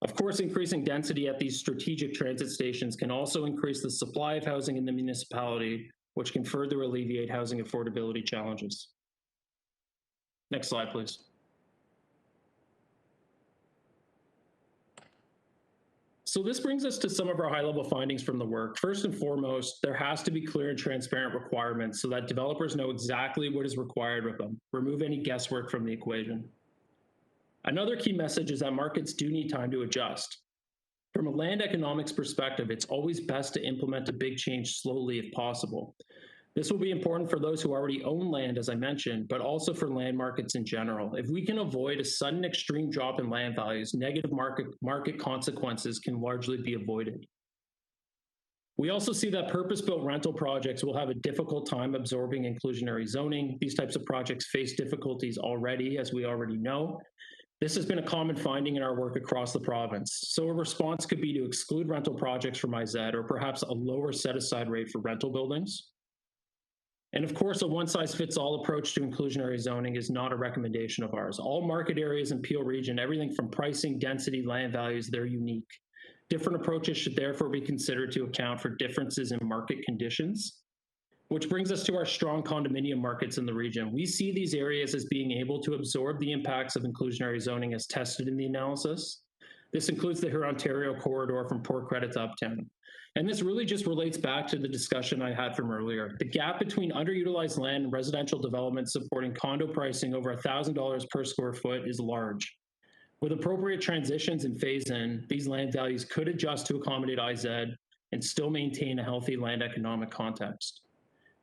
Of course, increasing density at these strategic transit stations can also increase the supply of housing in the municipality, which can further alleviate housing affordability challenges. Next slide, please. So this brings us to some of our high-level findings from the work. First and foremost, there has to be clear and transparent requirements so that developers know exactly what is required of them. Remove any guesswork from the equation. Another key message is that markets do need time to adjust. From a land economics perspective, it's always best to implement a big change slowly if possible. This will be important for those who already own land, as I mentioned, but also for land markets in general. If we can avoid a sudden extreme drop in land values, negative market consequences can largely be avoided. We also see that purpose-built rental projects will have a difficult time absorbing inclusionary zoning. These types of projects face difficulties already, as we already know. This has been a common finding in our work across the province. So a response could be to exclude rental projects from IZ, or perhaps a lower set-aside rate for rental buildings. And of course, a one-size-fits-all approach to inclusionary zoning is not a recommendation of ours. All market areas in Peel region, everything from pricing, density, land values, they're unique. Different approaches should therefore be considered to account for differences in market conditions. Which brings us to our strong condominium markets in the region. We see these areas as being able to absorb the impacts of inclusionary zoning as tested in the analysis. This includes the Hurontario corridor from Port Credit to Uptown. And this really just relates back to the discussion I had from earlier. The gap between underutilized land and residential development supporting condo pricing over $1,000 per square foot is large. With appropriate transitions and phase-in, these land values could adjust to accommodate IZ and still maintain a healthy land economic context.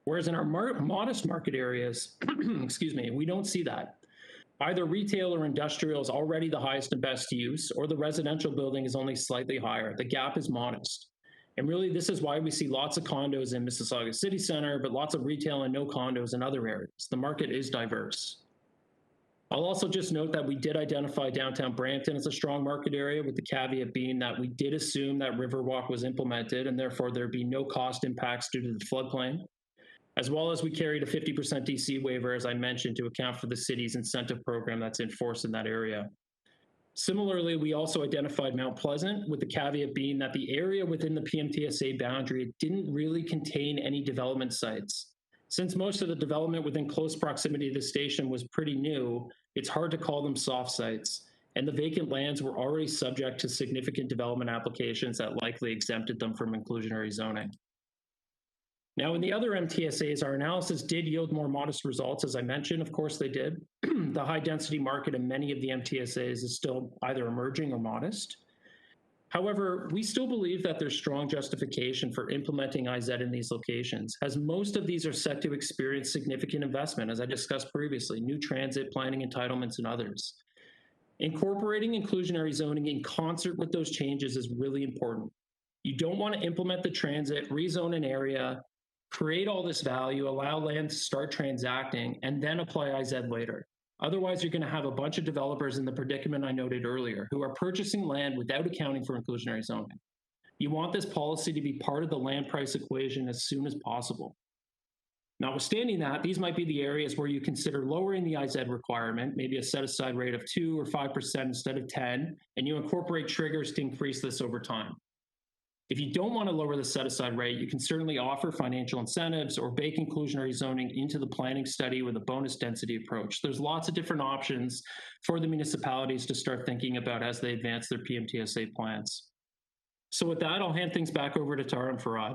Whereas in our modest market areas, excuse me, we don't see that. Either retail or industrial is already the highest and best use, or the residential building is only slightly higher. The gap is modest. And really, this is why we see lots of condos in Mississauga City Centre, but lots of retail and no condos in other areas. The market is diverse. I'll also just note that we did identify downtown Brampton as a strong market area, with the caveat being that we did assume that Riverwalk was implemented and therefore there'd be no cost impacts due to the floodplain, as well as we carried a 50% DC waiver, as I mentioned, to account for the city's incentive program that's in force in that area. Similarly, we also identified Mount Pleasant, with the caveat being that the area within the PMTSA boundary didn't really contain any development sites. Since most of the development within close proximity to the station was pretty new, it's hard to call them soft sites, and the vacant lands were already subject to significant development applications that likely exempted them from inclusionary zoning. Now, in the other MTSAs, our analysis did yield more modest results, as I mentioned. Of course, they did. The high density market in many of the MTSAs is still either emerging or modest. However, we still believe that there's strong justification for implementing IZ in these locations, as most of these are set to experience significant investment, as I discussed previously, new transit, planning entitlements, and others. Incorporating inclusionary zoning in concert with those changes is really important. You don't want to implement the transit, rezone an area, create all this value, allow land to start transacting, and then apply IZ later. Otherwise, you're going to have a bunch of developers in the predicament I noted earlier who are purchasing land without accounting for inclusionary zoning. You want this policy to be part of the land price equation as soon as possible. Notwithstanding that, these might be the areas where you consider lowering the IZ requirement, maybe a set-aside rate of 2 or 5% instead of 10, and you incorporate triggers to increase this over time. If you don't want to lower the set-aside rate, you can certainly offer financial incentives or bake inclusionary zoning into the planning study with a bonus density approach. There's lots of different options for the municipalities to start thinking about as they advance their PMTSA plans. So with that, I'll hand things back over to Tara and Farad.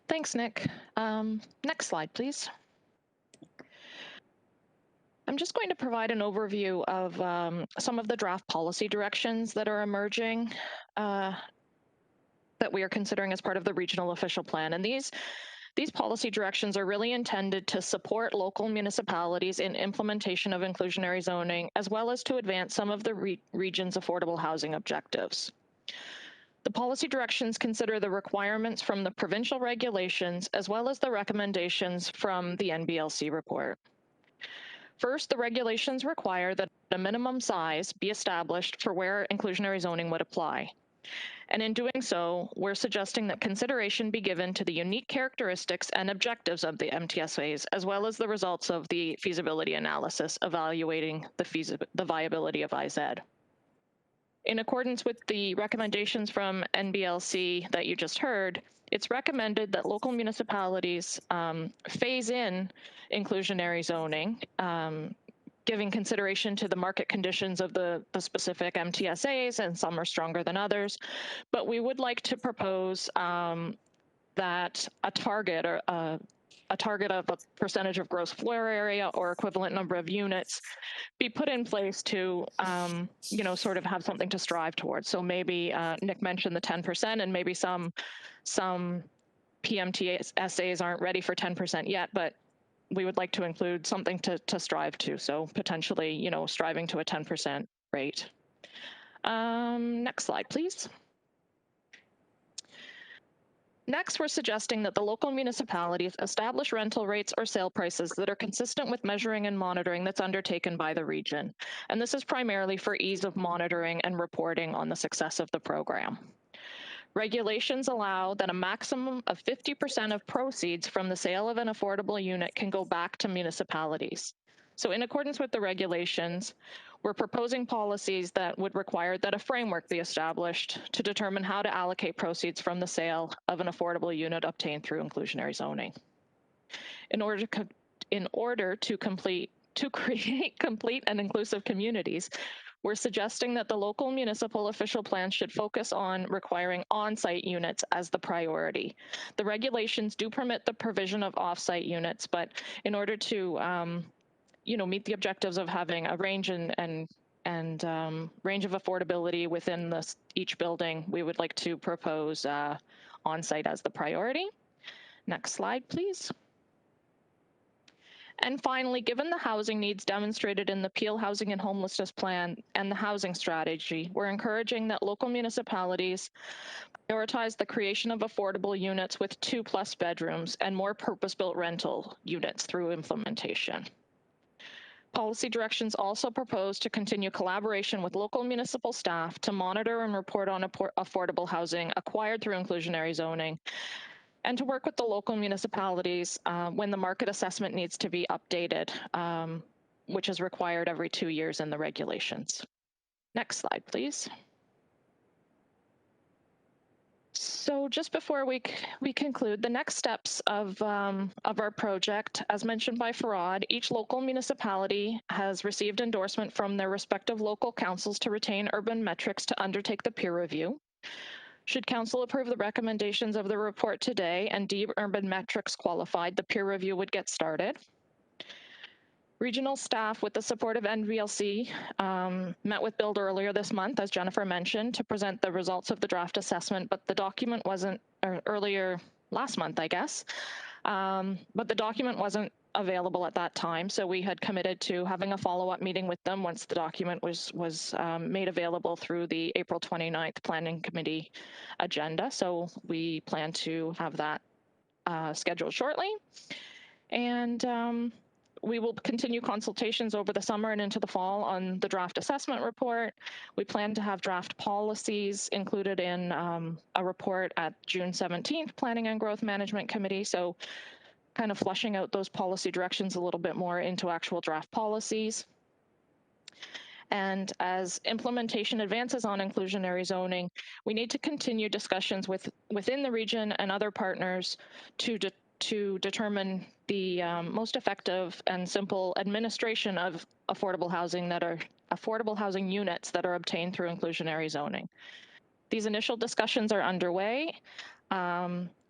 Thanks, Nick. Next slide, please. I'm just going to provide an overview of some of the draft policy directions that are emerging that we are considering as part of the regional official plan. And these policy directions are really intended to support local municipalities in implementation of inclusionary zoning, as well as to advance some of the region's affordable housing objectives. The policy directions consider the requirements from the provincial regulations, as well as the recommendations from the NBLC report. First, the regulations require that a minimum size be established for where inclusionary zoning would apply. And in doing so, we're suggesting that consideration be given to the unique characteristics and objectives of the MTSAs, as well as the results of the feasibility analysis evaluating the viability of IZ. In accordance with the recommendations from NBLC that you just heard, it's recommended that local municipalities phase in inclusionary zoning, giving consideration to the market conditions of the specific MTSAs, and some are stronger than others. But we would like to propose that a target of a percentage of gross floor area or equivalent number of units be put in place to, sort of have something to strive towards. So maybe Nick mentioned the 10%, and maybe some PMTSAs aren't ready for 10% yet, but we would like to include something to strive to. So potentially, striving to a 10% rate. Next slide, please. Next, we're suggesting that the local municipalities establish rental rates or sale prices that are consistent with measuring and monitoring that's undertaken by the region. And this is primarily for ease of monitoring and reporting on the success of the program. Regulations allow that a maximum of 50% of proceeds from the sale of an affordable unit can go back to municipalities. So in accordance with the regulations, we're proposing policies that would require that a framework be established to determine how to allocate proceeds from the sale of an affordable unit obtained through inclusionary zoning. In order to create complete and inclusive communities, we're suggesting that the local municipal official plan should focus on requiring on-site units as the priority. The regulations do permit the provision of off-site units, but in order to meet the objectives of having a range and range of affordability within each building, we would like to propose on-site as the priority. Next slide, please. And finally, given the housing needs demonstrated in the Peel Housing and Homelessness Plan and the housing strategy, we're encouraging that local municipalities prioritize the creation of affordable units with 2+ bedrooms and more purpose-built rental units through implementation. Policy directions also propose to continue collaboration with local municipal staff to monitor and report on affordable housing acquired through inclusionary zoning, and to work with the local municipalities when the market assessment needs to be updated, which is required every 2 years in the regulations. Next slide, please. So just before we conclude, the next steps of our project, as mentioned by Farad, each local municipality has received endorsement from their respective local councils to retain urban metrics to undertake the peer review. Should council approve the recommendations of the report today and deem urban metrics qualified, the peer review would get started. Regional staff, with the support of NVLC, met with Build earlier this month, as Jennifer mentioned, to present the results of the draft assessment, but the document wasn't, or earlier last month, I guess, but the document wasn't available at that time, so we had committed to having a follow-up meeting with them once the document was made available through the April 29th Planning Committee agenda. So we plan to have that scheduled shortly. And we will continue consultations over the summer and into the fall on the draft assessment report. We plan to have draft policies included in a report at June 17th Planning and Growth Management Committee. So kind of fleshing out those policy directions a little bit more into actual draft policies. And as implementation advances on inclusionary zoning, we need to continue discussions within the region and other partners to determine the most effective and simple administration of affordable housing units that are obtained through inclusionary zoning. These initial discussions are underway.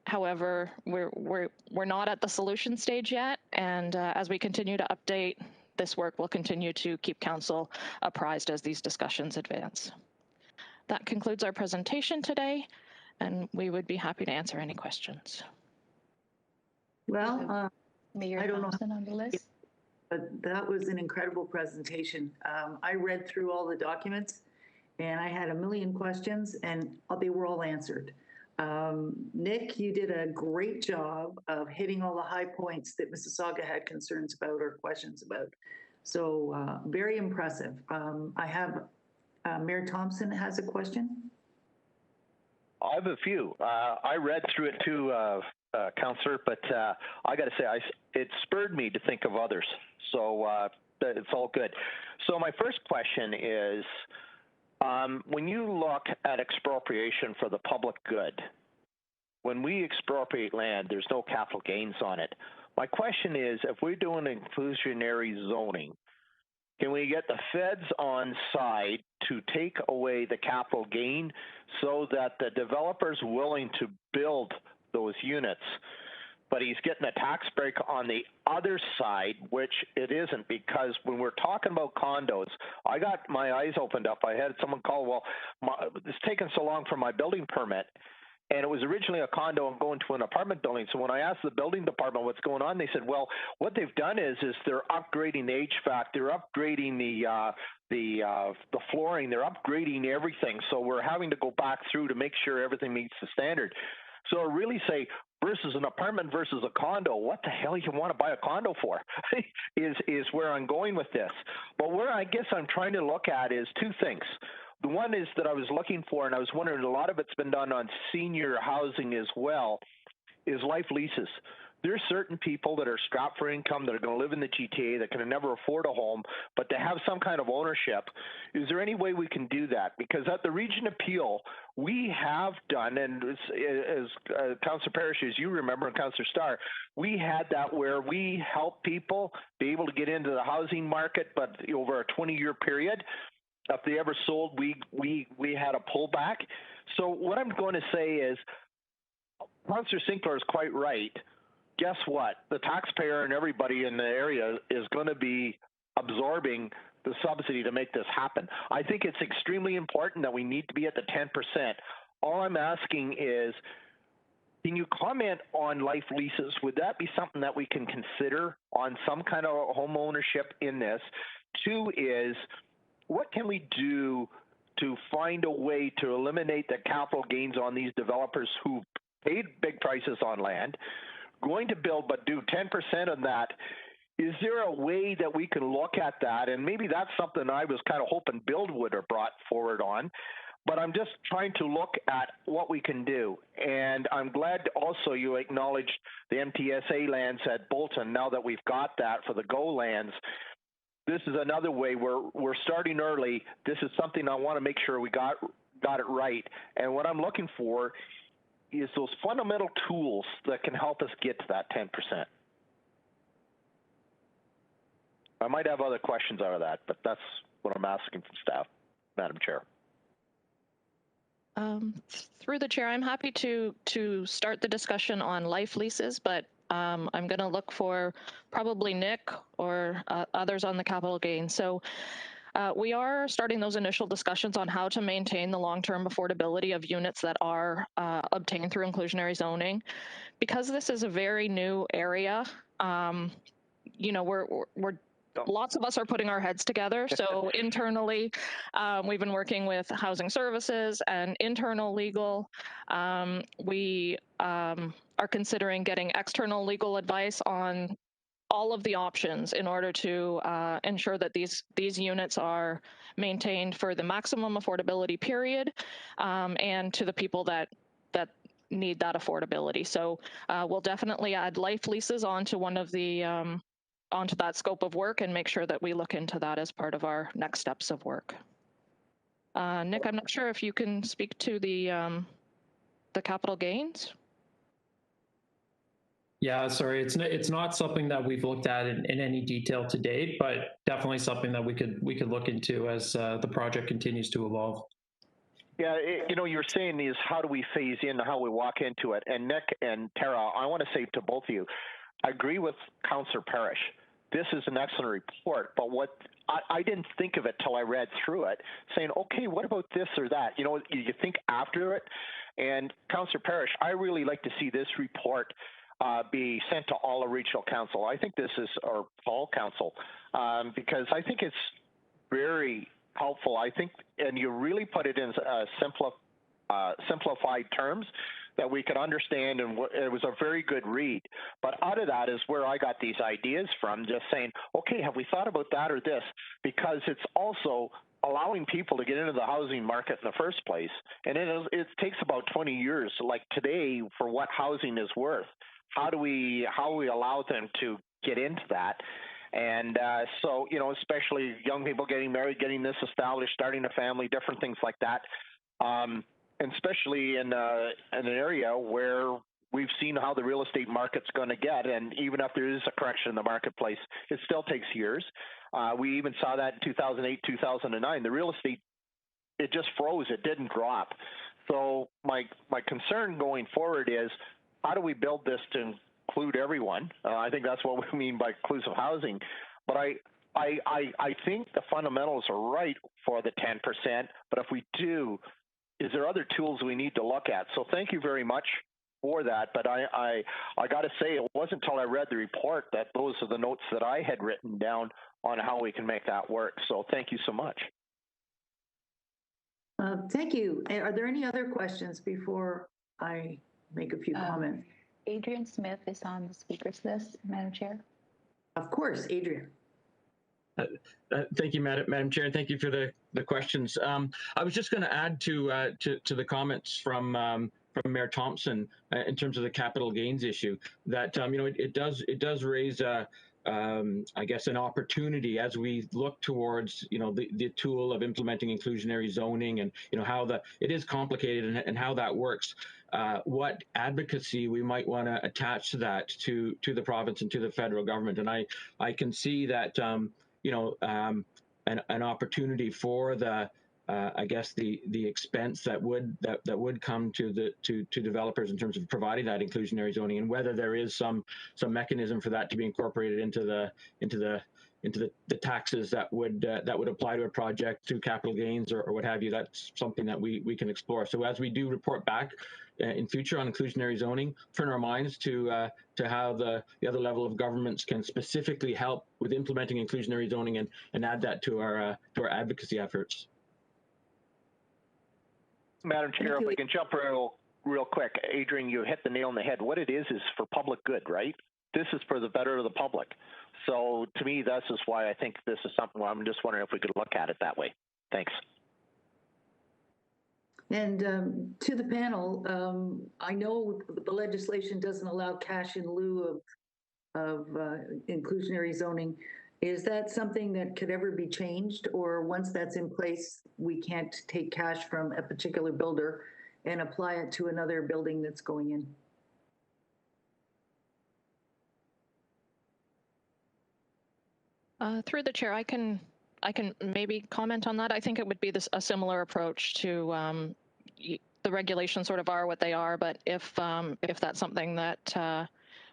However, we're not at the solution stage yet, and as we continue to update this work, we'll continue to keep council apprised as these discussions advance. That concludes our presentation today, and we would be happy to answer any questions. Well, Mayor I don't know. Thompson on the list. But that was an incredible presentation. I read through all the documents, and I had a million questions, and they were all answered. Nick, you did a great job of hitting all the high points that Mississauga had concerns about or questions about. So very impressive. I have Mayor Thompson has a question. I have a few. I read through it too, Councillor, but I got to say, it spurred me to think of others. So it's all good. So my first question is, when you look at expropriation for the public good, when we expropriate land, there's no capital gains on it. My question is, if we're doing inclusionary zoning, can we get the feds on side to take away the capital gain so that the developer's willing to build those units, but he's getting a tax break on the other side, which it isn't, because when we're talking about condos, I got my eyes opened up. I had someone call, well, it's taken so long for my building permit, and it was originally a condo and going to an apartment building. So when I asked the building department what's going on, they said, well, what they've done is they're upgrading the HVAC, they're upgrading the flooring, they're upgrading everything. So we're having to go back through to make sure everything meets the standard. So I really say, versus an apartment versus a condo, what the hell you want to buy a condo for is where I'm going with this. But where I guess I'm trying to look at is two things. The one is that I was looking for, and I was wondering, a lot of it's been done on senior housing as well, is life leases. There's certain people that are strapped for income that are going to live in the GTA that can never afford a home, but to have some kind of ownership. Is there any way we can do that? Because at the Region Appeal, we have done, and as Councillor Parrish, as you remember, and Councillor Starr, we had that where we help people be able to get into the housing market, but over a 20-year period. If they ever sold, we had a pullback. So what I'm going to say is, Councillor Sinclair is quite right. Guess what? The taxpayer and everybody in the area is going to be absorbing the subsidy to make this happen. I think it's extremely important that we need to be at the 10%. All I'm asking is, can you comment on life leases? Would that be something that we can consider on some kind of home ownership in this? Two is, what can we do to find a way to eliminate the capital gains on these developers who paid big prices on land, going to build but do 10% of that? Is there a way that we can look at that? And maybe that's something I was kind of hoping Build would have brought forward on. But I'm just trying to look at what we can do. And I'm glad also you acknowledged the MTSA lands at Bolton. Now that we've got that for the GO lands, this is another way we're starting early. This is something I want to make sure we got it right. And what I'm looking for is those fundamental tools that can help us get to that 10%. I might have other questions out of that, but that's what I'm asking from staff, Madam Chair. Through the chair, I'm happy to start the discussion on life leases, but I'm going to look for probably Nick or others on the capital gain. So we are starting those initial discussions on how to maintain the long-term affordability of units that are obtained through inclusionary zoning. Because this is a very new area, you know, we're lots of us are putting our heads together. So internally, we've been working with housing services and internal legal. We are considering getting external legal advice on all of the options in order to ensure that these units are maintained for the maximum affordability period and to the people that need that affordability. So we'll definitely add life leases onto one of the onto that scope of work and make sure that we look into that as part of our next steps of work. Nick, I'm not sure if you can speak to the capital gains. Yeah, sorry, it's not something that we've looked at in any detail to date, but definitely something that we could look into as the project continues to evolve. Yeah, you know, you're saying is how do we phase in, how we walk into it. And Nick and Tara, I want to say to both of you, I agree with Councillor Parrish. This is an excellent report, but what I didn't think of it till I read through it, saying, okay, what about this or that? You know, you think after it. And Councillor Parrish, I really like to see this report be sent to all the regional council. I think this is, or all council, because I think it's very helpful. I think, and you really put it in simplified terms that we could understand, and it was a very good read. But out of that is where I got these ideas from, just saying, okay, have we thought about that or this? Because it's also allowing people to get into the housing market in the first place. And it takes about 20 years, like today, for what housing is worth. How we allow them to get into that? And so, you know, especially young people getting married, getting this established, starting a family, different things like that. And especially in an area where we've seen how the real estate market's going to get, and even if there is a correction in the marketplace, it still takes years. We even saw that in 2008, 2009. The real estate, it just froze. It didn't drop. So my concern going forward is, how do we build this to include everyone? I think that's what we mean by inclusive housing. But I think the fundamentals are right for the 10%. But if we do, is there other tools we need to look at? So thank you very much for that. But I got to say, it wasn't until I read the report that those are the notes that I had written down on how we can make that work. So thank you so much. Thank you. Are there any other questions before I make a few comments? Adrian Smith is on the speakers list, Madam Chair. Of course, Adrian. Thank you, Madam Chair, and thank you for the questions. I was just going to add to the comments from Mayor Thompson in terms of the capital gains issue. That you know, it does raise I guess an opportunity as we look towards, you know, the tool of implementing inclusionary zoning, and you know how it is complicated and how that works. What advocacy we might want to attach to that to the province and to the federal government. And I can see that you know, an opportunity for the I guess the expense that would come to developers in terms of providing that inclusionary zoning, and whether there is some mechanism for that to be incorporated into the taxes that would apply to a project through capital gains or what have you. That's something that we can explore. So as we do report back in future on inclusionary zoning, turn our minds to how the other level of governments can specifically help with implementing inclusionary zoning and add that to our advocacy efforts. Madam Chair, if we can jump real quick. Adrian, you hit the nail on the head. What it is for public good, right? This is for the better of the public. So to me, this is why I think this is something where I'm just wondering if we could look at it that way. Thanks. And to the panel, I know the legislation doesn't allow cash in lieu of inclusionary zoning. Is that something that could ever be changed, or once that's in place, we can't take cash from a particular builder and apply it to another building that's going in? Through the chair, I can maybe comment on that. I think it would be a similar approach to the regulations sort of are what they are, but if that's something that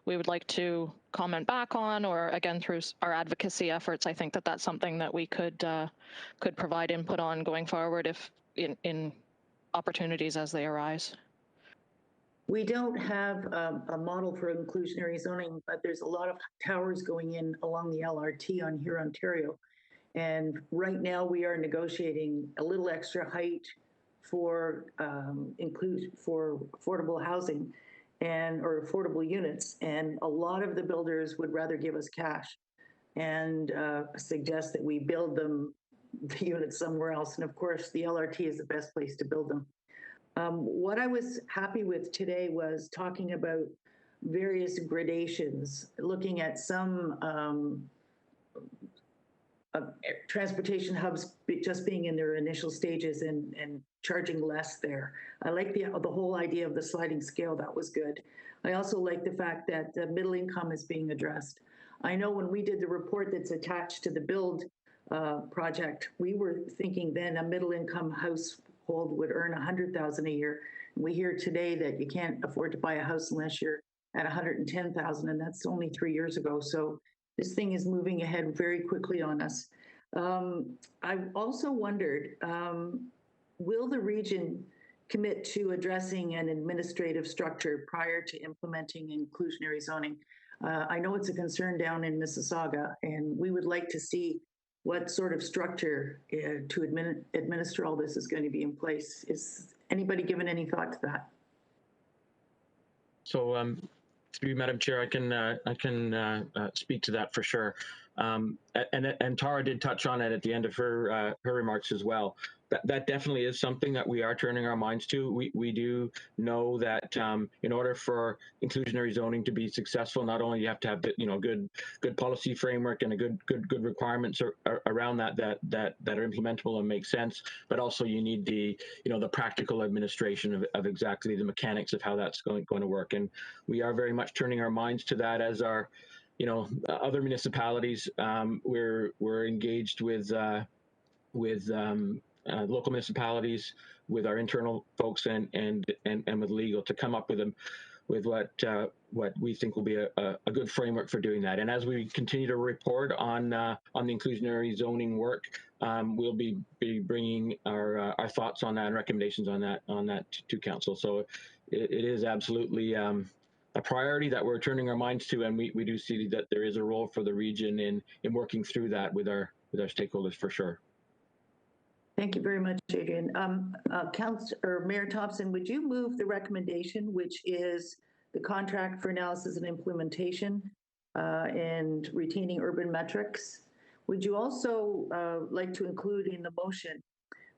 we would like to comment back on, or again through our advocacy efforts, I think that's something that we could provide input on going forward if in opportunities as they arise. We don't have a model for inclusionary zoning, but there's a lot of towers going in along the LRT on here, Ontario. And right now we are negotiating a little extra height for affordable housing or affordable units. And a lot of the builders would rather give us cash and suggest that we build the units somewhere else. And of course, the LRT is the best place to build them. What I was happy with today was talking about various gradations, looking at some transportation hubs just being in their initial stages and charging less there. I like the whole idea of the sliding scale. That was good. I also like the fact that the middle income is being addressed. I know when we did the report that's attached to the build project, we were thinking then a middle income household would earn $100,000 a year. And we hear today that you can't afford to buy a house unless you're at $110,000, and that's only 3 years ago. So this thing is moving ahead very quickly on us. I've also wondered, will the region commit to addressing an administrative structure prior to implementing inclusionary zoning? I know it's a concern down in Mississauga, and we would like to see what sort of structure to administer all this is going to be in place. Is anybody given any thought to that? So, through you, Madam Chair, I can speak to that for sure. And Tara did touch on it at the end of her remarks as well. That definitely is something that we are turning our minds to. We do know that in order for inclusionary zoning to be successful, not only you have to have good policy framework and a good requirements around that are implementable and make sense, but also you need the practical administration of exactly the mechanics of how that's going to work. And we are very much turning our minds to that as our other municipalities. We're engaged with local municipalities, with our internal folks, and with legal to come up with what we think will be a good framework for doing that. And as we continue to report on the inclusionary zoning work, we'll be bringing our thoughts on that and recommendations on that to council. So it is absolutely a priority that we're turning our minds to, and we do see that there is a role for the region in working through that with our stakeholders for sure. Thank you very much, Adrian. Mayor Thompson, would you move the recommendation, which is the contract for analysis and implementation and retaining urban metrics? Would you also like to include in the motion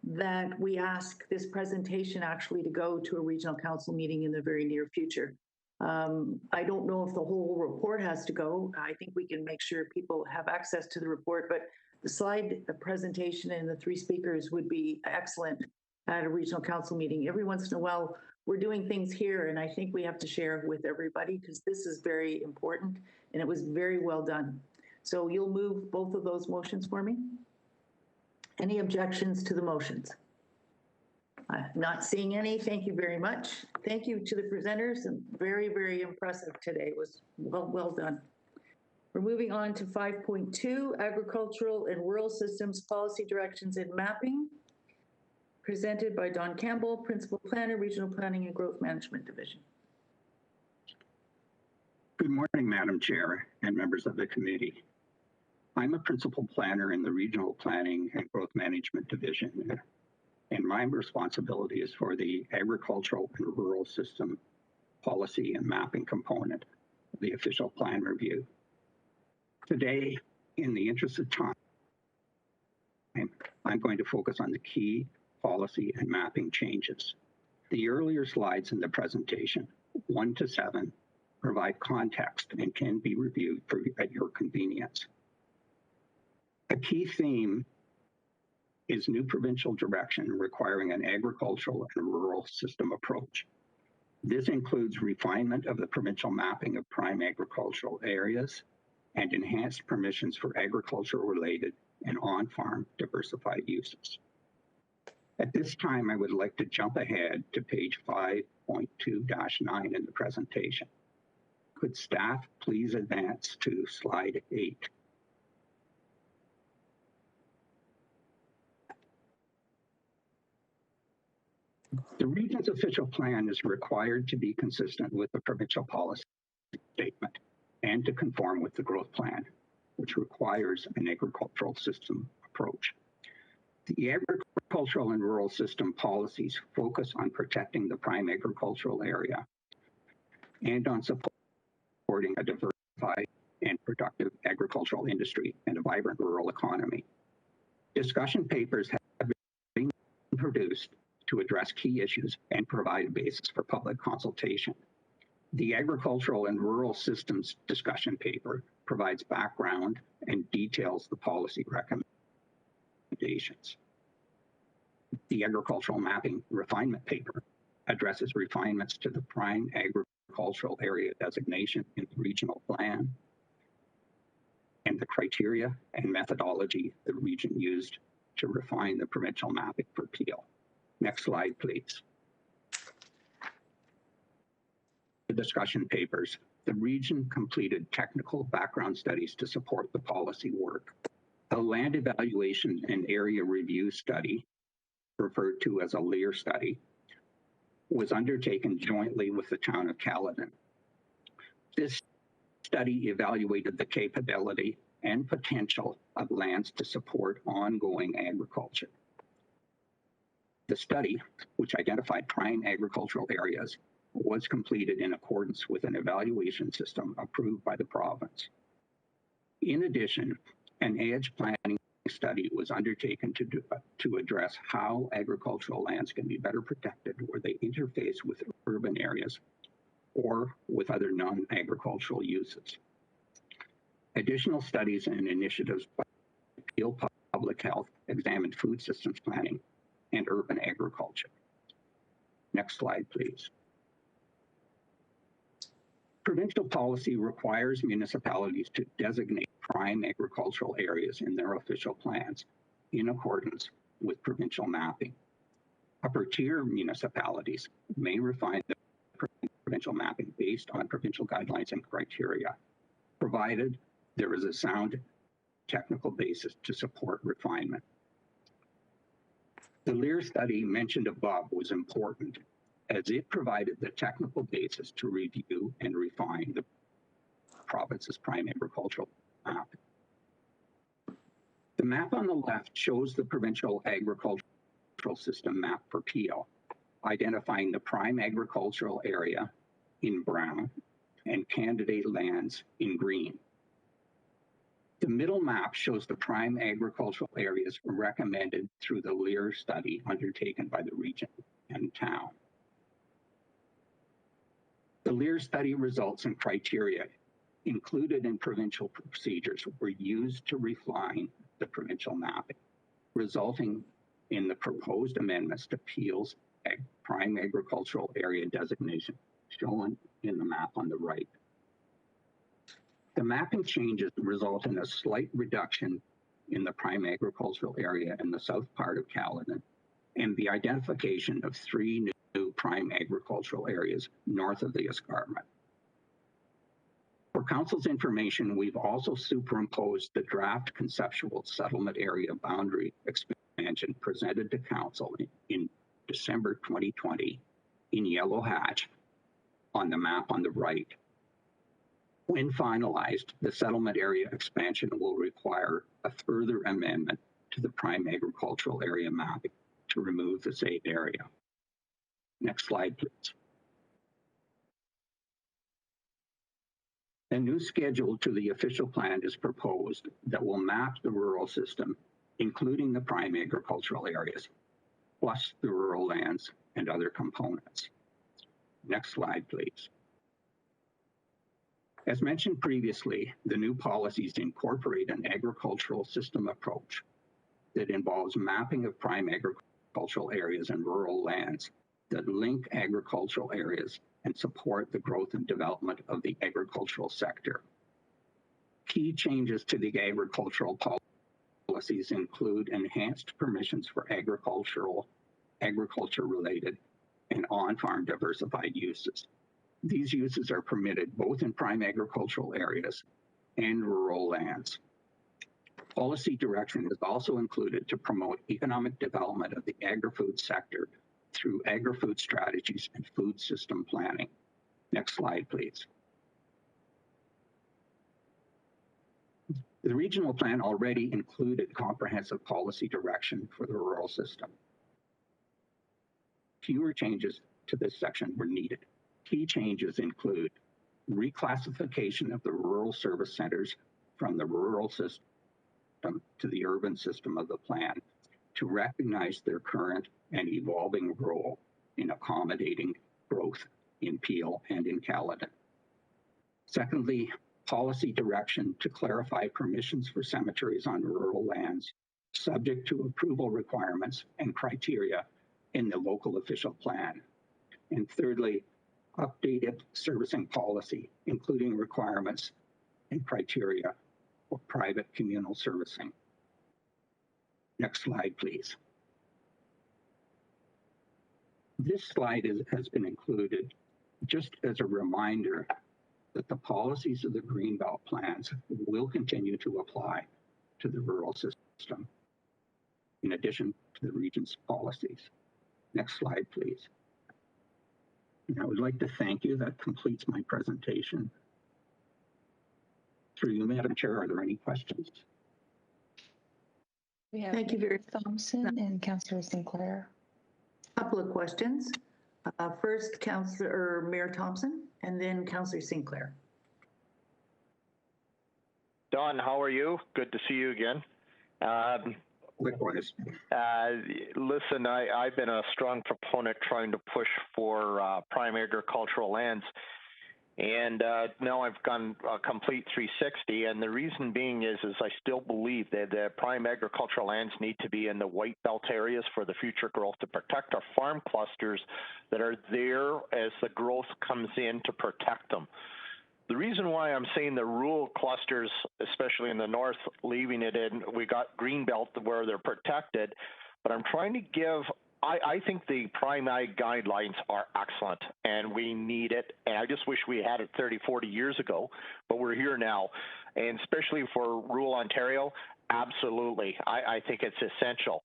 that we ask this presentation actually to go to a regional council meeting in the very near future? I don't know if the whole report has to go. I think we can make sure people have access to the report, but the slide presentation and the 3 speakers would be excellent at a regional council meeting. Every once in a while, we're doing things here, and I think we have to share with everybody because this is very important, and it was very well done. So you'll move both of those motions for me? Any objections to the motions? Not seeing any. Thank you very much. Thank you to the presenters, and very, very impressive today. It was well done. We're moving on to 5.2, Agricultural and Rural Systems Policy Directions and Mapping, presented by Don Campbell, Principal Planner, Regional Planning and Growth Management Division. Good morning, Madam Chair and members of the committee. I'm a Principal Planner in the Regional Planning and Growth Management Division, and my responsibility is for the Agricultural and Rural System Policy and Mapping component of the official plan review. Today, in the interest of time, I'm going to focus on the key policy and mapping changes. The earlier slides in the presentation, 1 to 7, provide context and can be reviewed at your convenience. A key theme is new provincial direction requiring an agricultural and rural system approach. This includes refinement of the provincial mapping of prime agricultural areas and enhanced permissions for agriculture-related and on-farm diversified uses. At this time, I would like to jump ahead to page 5.2-9 in the presentation. Could staff please advance to slide 8? The region's official plan is required to be consistent with the provincial policy statement and to conform with the growth plan, which requires an agricultural system approach. The agricultural and rural system policies focus on protecting the prime agricultural area and on supporting a diversified and productive agricultural industry and a vibrant rural economy. Discussion papers have been produced to address key issues and provide a basis for public consultation. The Agricultural and Rural Systems discussion paper provides background and details the policy recommendations. The Agricultural Mapping Refinement paper addresses refinements to the prime agricultural area designation in the regional plan and the criteria and methodology the region used to refine the provincial mapping for Peel. Next slide, please. The discussion papers. The region completed technical background studies to support the policy work. A land evaluation and area review study, referred to as a LEAR study, was undertaken jointly with the town of Caledon. This study evaluated the capability and potential of lands to support ongoing agriculture. The study, which identified prime agricultural areas, was completed in accordance with an evaluation system approved by the province. In addition, an edge planning study was undertaken to address how agricultural lands can be better protected where they interface with urban areas or with other non-agricultural uses. Additional studies and initiatives by Peel Public Health examined food systems planning and urban agriculture. Next slide, please. Provincial policy requires municipalities to designate prime agricultural areas in their official plans in accordance with provincial mapping. Upper-tier municipalities may refine the provincial mapping based on provincial guidelines and criteria, provided there is a sound technical basis to support refinement. The LEAR study mentioned above was important as it provided the technical basis to review and refine the province's prime agricultural map. The map on the left shows the provincial agricultural system map for Peel, identifying the prime agricultural area in brown and candidate lands in green. The middle map shows the prime agricultural areas recommended through the LEAR study undertaken by the region and town. The LEAR study results and criteria included in provincial procedures were used to refine the provincial mapping, resulting in the proposed amendments to Peel's prime agricultural area designation shown in the map on the right. The mapping changes result in a slight reduction in the prime agricultural area in the south part of Caledon, and the identification of 3 new prime agricultural areas north of the escarpment. For Council's information, we've also superimposed the draft conceptual settlement area boundary expansion presented to Council in December 2020 in yellow hatch on the map on the right. When finalized, the settlement area expansion will require a further amendment to the prime agricultural area map to remove the saved area. Next slide, please. A new schedule to the official plan is proposed that will map the rural system, including the prime agricultural areas, plus the rural lands and other components. Next slide, please. As mentioned previously, the new policies incorporate an agricultural system approach that involves mapping of prime agricultural areas and rural lands that link agricultural areas and support the growth and development of the agricultural sector. Key changes to the agricultural policies include enhanced permissions for agriculture-related, and on-farm diversified uses. These uses are permitted both in prime agricultural areas and rural lands. Policy direction is also included to promote economic development of the agri-food sector through agri-food strategies and food system planning. Next slide, please. The regional plan already included comprehensive policy direction for the rural system. Fewer changes to this section were needed. Key changes include reclassification of the rural service centers from the rural system to the urban system of the plan to recognize their current and evolving role in accommodating growth in Peel and in Caledon. Secondly, policy direction to clarify permissions for cemeteries on rural lands, subject to approval requirements and criteria in the local official plan. And thirdly, updated servicing policy, including requirements and criteria for private communal servicing. Next slide, please. This slide has been included just as a reminder that the policies of the Greenbelt plans will continue to apply to the rural system, in addition to the region's policies. Next slide, please. And I would like to thank you. That completes my presentation. Through you, Madam Chair, are there any questions? We have Thank you very much. Thompson and Councillor Sinclair. Couple of questions. First, Councillor Mayor Thompson, and then Councillor Sinclair. Don, how are you? Good to see you again. Likewise. Listen, I've been a strong proponent trying to push for prime agricultural lands. And now I've gone a complete 360, and the reason being is I still believe that the prime agricultural lands need to be in the white belt areas for the future growth to protect our farm clusters that are there as the growth comes in to protect them. The reason why I'm saying the rural clusters, especially in the north, leaving it in, we got green belt where they're protected, but I'm trying to give I think the prime ag guidelines are excellent, and we need it. And I just wish we had it 30, 40 years ago, but we're here now. And especially for rural Ontario, absolutely. I think it's essential.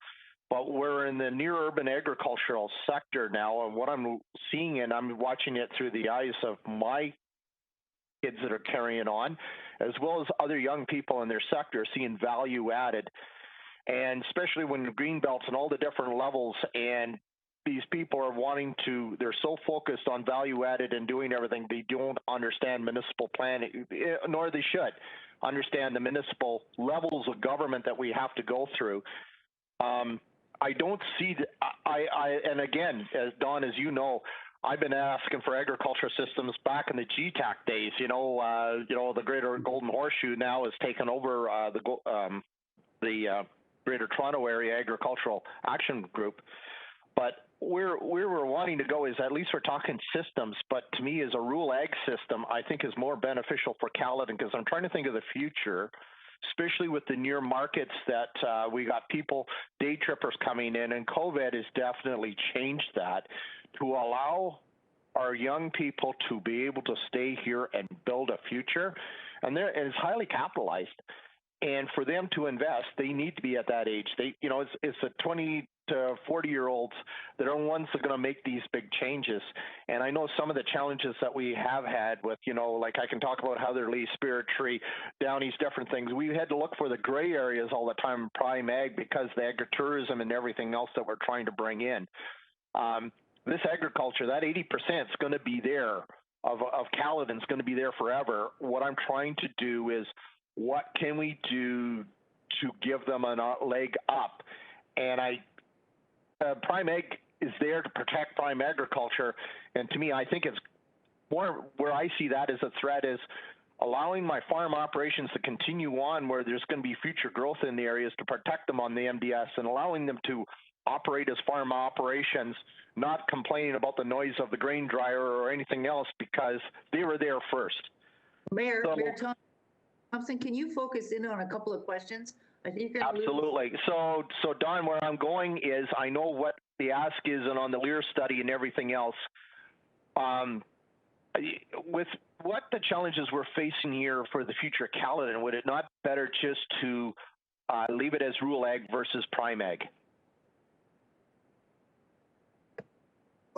But we're in the near urban agricultural sector now, and what I'm seeing, and I'm watching it through the eyes of my kids that are carrying on, as well as other young people in their sector seeing value added. And especially when the green belts and all the different levels, and these people are they're so focused on value added and doing everything, they don't understand municipal planning, nor they should understand the municipal levels of government that we have to go through. I don't see and again, as Don, as you know, I've been asking for agriculture systems back in the GTAC days. The Greater Golden Horseshoe now has taken over the Greater Toronto Area Agricultural Action Group. But where we're wanting to go is, at least we're talking systems, but to me as a rural ag system, I think is more beneficial for Caledon, because I'm trying to think of the future. especially with the near markets that we got people, day trippers coming in, and COVID has definitely changed that to allow our young people to be able to stay here and build a future. And it's highly capitalized. And for them to invest, they need to be at that age. It's the 20 to 40-year-olds that are the ones that are going to make these big changes. And I know some of the challenges that we have had with, like I can talk about Heatherly, Spirit Tree, Downey's, different things. We had to look for the gray areas all the time in prime ag because the agritourism and everything else that we're trying to bring in. This agriculture, that 80% is going to be there of Caledon's going to be there forever. What I'm trying to do is, what can we do to give them a leg up? And prime ag is there to protect prime agriculture. And to me, I think it's more where I see that as a threat is allowing my farm operations to continue on where there's going to be future growth in the areas to protect them on the MDS and allowing them to operate as farm operations, not complaining about the noise of the grain dryer or anything else because they were there first. Mayor Thompson, can you focus in on a couple of questions? I think you're absolutely. So Don, where I'm going is I know what the ask is and on the Lear study and everything else. With what the challenges we're facing here for the future of Caledon, would it not better just to leave it as rural ag versus prime ag?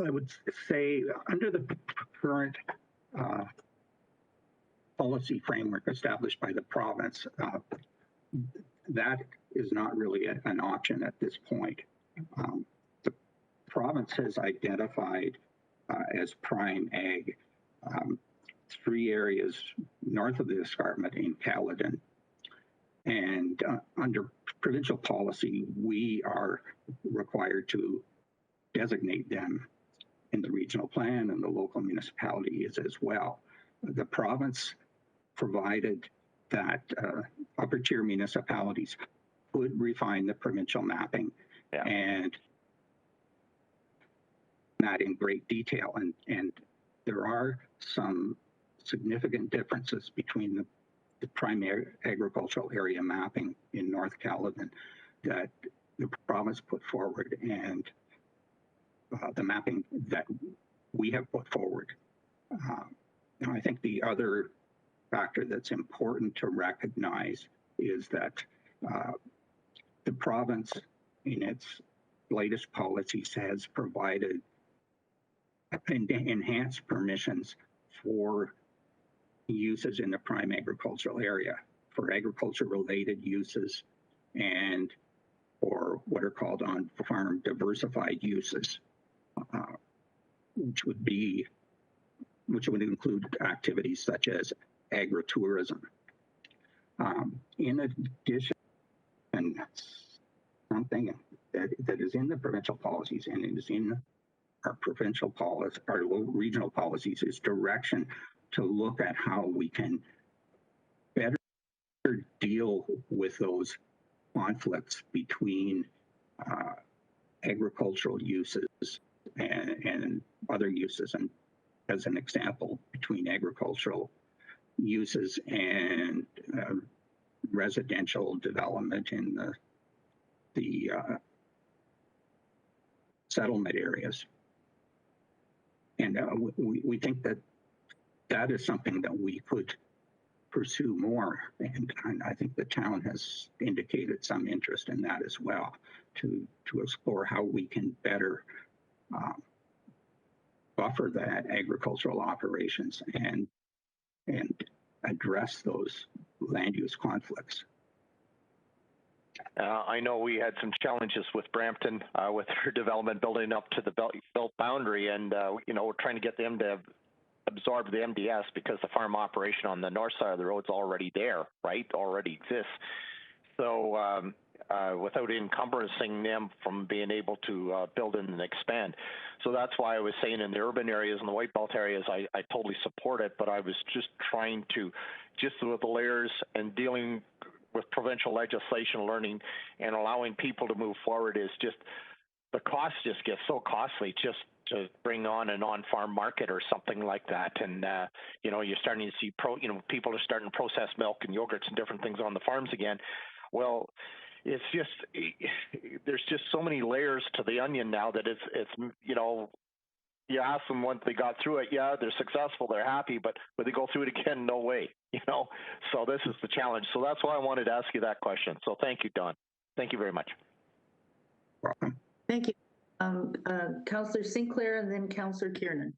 I would say under the current policy framework established by the province, that is not really an option at this point. The province has identified as prime ag 3 areas north of the escarpment in Caledon. And under provincial policy, we are required to designate them in the regional plan, and the local municipality is as well. The province provided that upper tier municipalities could refine the provincial mapping and that in great detail. And there are some significant differences between the primary agricultural area mapping in North Caledon that the province put forward and the mapping that we have put forward. And I think the other factor that's important to recognize is that the province, in its latest policies, has provided enhanced permissions for uses in the prime agricultural area, for agriculture-related uses and or what are called on-farm diversified uses, which would include activities such as agritourism. In addition, something that is in the provincial policies and it is in our provincial policy, our regional policies, is direction to look at how we can better deal with those conflicts between agricultural uses and other uses. And as an example, between agricultural uses and residential development in the settlement areas. And we think that that is something that we could pursue more. And I think the town has indicated some interest in that as well, to explore how we can better buffer that agricultural operations and address those land use conflicts. I know we had some challenges with Brampton with their development building up to the belt boundary, and we're trying to get them to absorb the MDS because the farm operation on the north side of the road is already there, right? Already exists. So without encumbering them from being able to build in and expand. So that's why I was saying in the urban areas and the white belt areas, I totally support it, but I was just trying to, just with the layers and dealing with provincial legislation, learning and allowing people to move forward is just the cost just gets so costly just to bring on an on-farm market or something like that. And, you're starting to see people are starting to process milk and yogurts and different things on the farms again. Well, it's just, there's just so many layers to the onion now that it's you ask them once they got through it, yeah, they're successful, they're happy, but would they go through it again? No way, So this is the challenge. So that's why I wanted to ask you that question. So thank you, Don. Thank you very much. Welcome. Thank you. Councillor Sinclair and then Councillor Kiernan.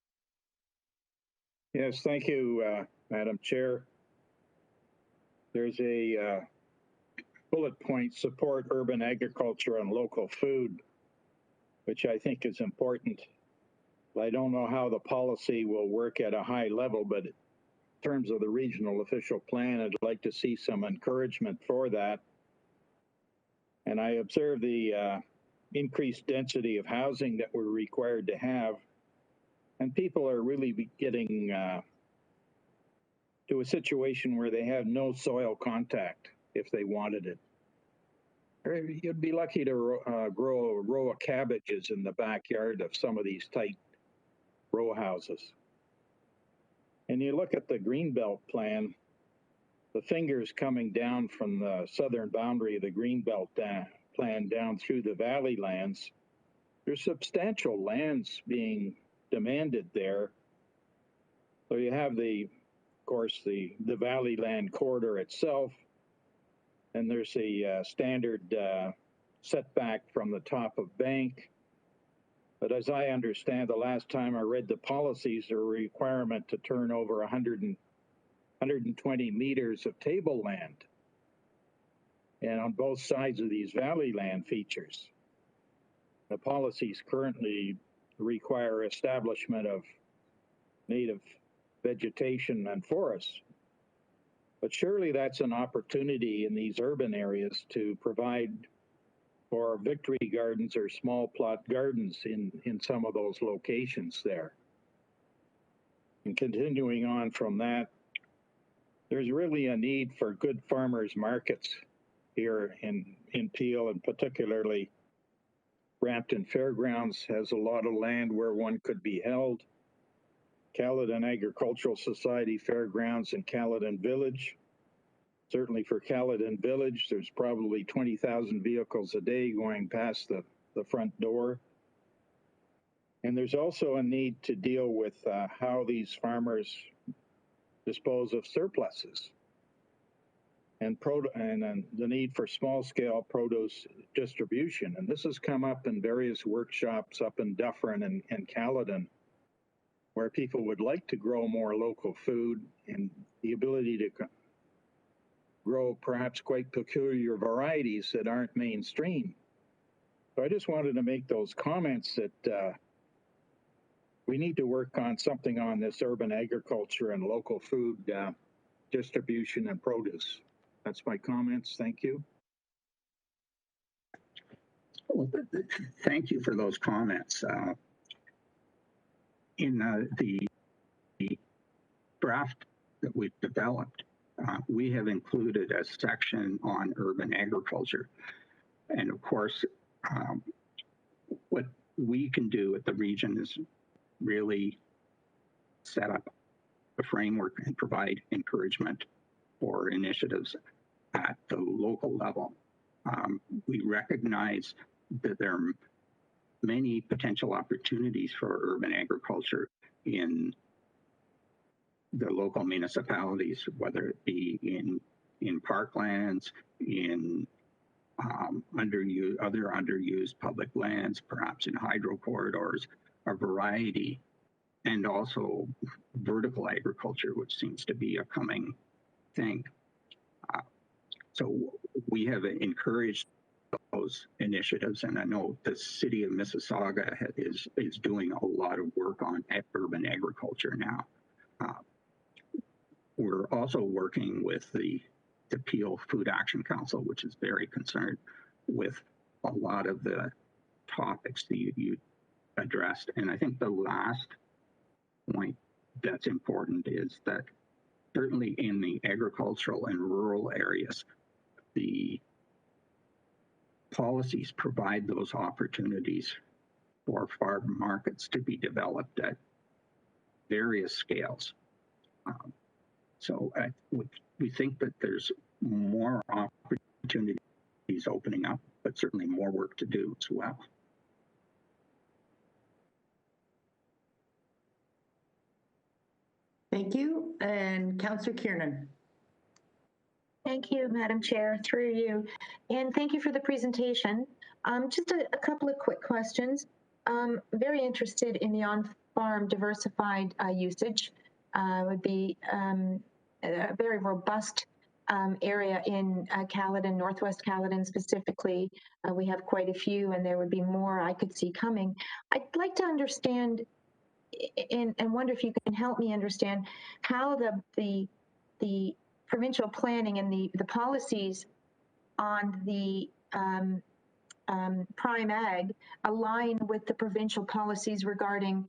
Yes, thank you, Madam Chair. There's a bullet point, support urban agriculture and local food, which I think is important. I don't know how the policy will work at a high level, but in terms of the regional official plan, I'd like to see some encouragement for that. And I observe the increased density of housing that we're required to have, and people are really getting to a situation where they have no soil contact if they wanted it. Or you'd be lucky to grow a row of cabbages in the backyard of some of these tight row houses. And you look at the Greenbelt plan, the fingers coming down from the southern boundary of the Greenbelt plan down through the valley lands. There's substantial lands being demanded there. So you have of course, the valley land corridor itself, and there's a standard setback from the top of bank. But as I understand, the last time I read the policies, there are a requirement to turn over 120 meters of tableland, and on both sides of these valley land features. The policies currently require establishment of native vegetation and forests. But surely that's an opportunity in these urban areas to provide for victory gardens or small plot gardens in some of those locations there. And continuing on from that, there's really a need for good farmers markets here in Peel, and particularly Brampton Fairgrounds has a lot of land where one could be held. Caledon Agricultural Society Fairgrounds in Caledon Village. Certainly for Caledon Village, there's probably 20,000 vehicles a day going past the front door. And there's also a need to deal with how these farmers dispose of surpluses and the need for small-scale produce distribution. And this has come up in various workshops up in Dufferin and Caledon, where people would like to grow more local food and the ability to grow perhaps quite peculiar varieties that aren't mainstream. So I just wanted to make those comments that we need to work on something on this urban agriculture and local food distribution and produce. That's my comments. Thank you. Well, thank you for those comments. In the draft that we've developed, we have included a section on urban agriculture. And of course, what we can do at the region is really set up a framework and provide encouragement for initiatives at the local level. We recognize that there are many potential opportunities for urban agriculture in the local municipalities, whether it be in parklands, in other underused public lands, perhaps in hydro corridors, a variety, and also vertical agriculture, which seems to be a coming thing. So we have encouraged those initiatives, and I know the city of Mississauga is doing a lot of work on urban agriculture now. We're also working with the Peel Food Action Council, which is very concerned with a lot of the topics that you addressed. And I think the last point that's important is that certainly in the agricultural and rural areas, the policies provide those opportunities for farm markets to be developed at various scales. So we think that there's more opportunities opening up, but certainly more work to do as well. Thank you. And Councillor Kiernan. Thank you, Madam Chair, through you. And thank you for the presentation. Just a couple of quick questions. Very interested in the on-farm diversified usage. Would be a very robust area in Caledon, Northwest Caledon specifically. We have quite a few, and there would be more I could see coming. I'd like to understand and wonder if you can help me understand how the provincial planning and the policies on the prime ag align with the provincial policies regarding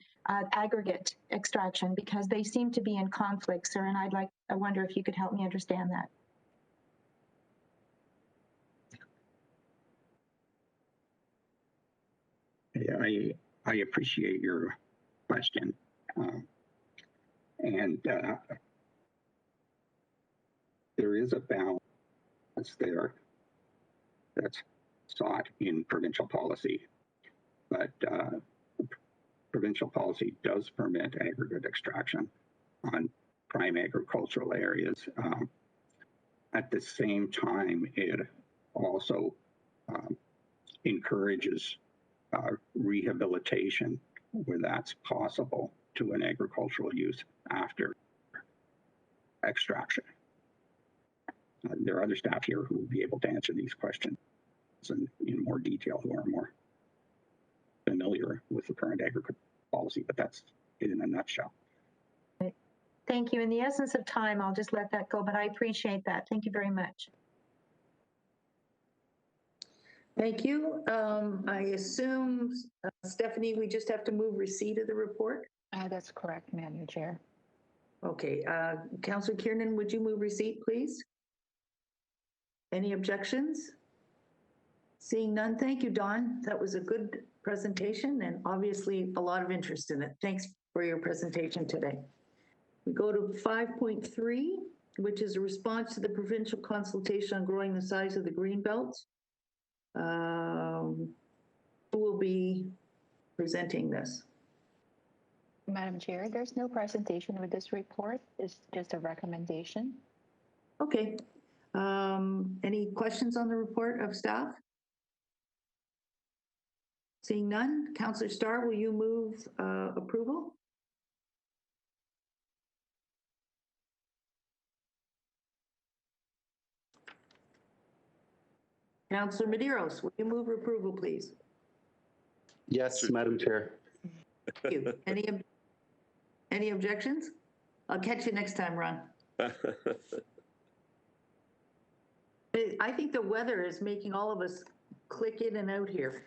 aggregate extraction, because they seem to be in conflict, sir, and I wonder if you could help me understand that. Yeah, I appreciate your question. There is a balance there that's sought in provincial policy, but provincial policy does permit aggregate extraction on prime agricultural areas. At the same time, it also encourages rehabilitation where that's possible to an agricultural use after extraction. There are other staff here who will be able to answer these questions in more detail, who are more familiar with the current agricultural policy, but that's it in a nutshell. Thank you. In the essence of time, I'll just let that go, but I appreciate that. Thank you very much. Thank you. I assume, Stephanie, we just have to move receipt of the report? That's correct, Madam Chair. Okay. Councillor Kiernan, would you move receipt, please? Any objections? Seeing none, thank you, Dawn. That was a good presentation and obviously a lot of interest in it. Thanks for your presentation today. We go to 5.3, which is a response to the provincial consultation on growing the size of the greenbelt. Who will be presenting this? Madam Chair, there's no presentation with this report. It's just a recommendation. Okay. Any questions on the report of staff? Seeing none, Councillor Starr, will you move approval? Councillor Medeiros, will you move approval, please? Yes, Madam Chair. Thank you. Any objections? I'll catch you next time, Ron. I think the weather is making all of us click in and out here.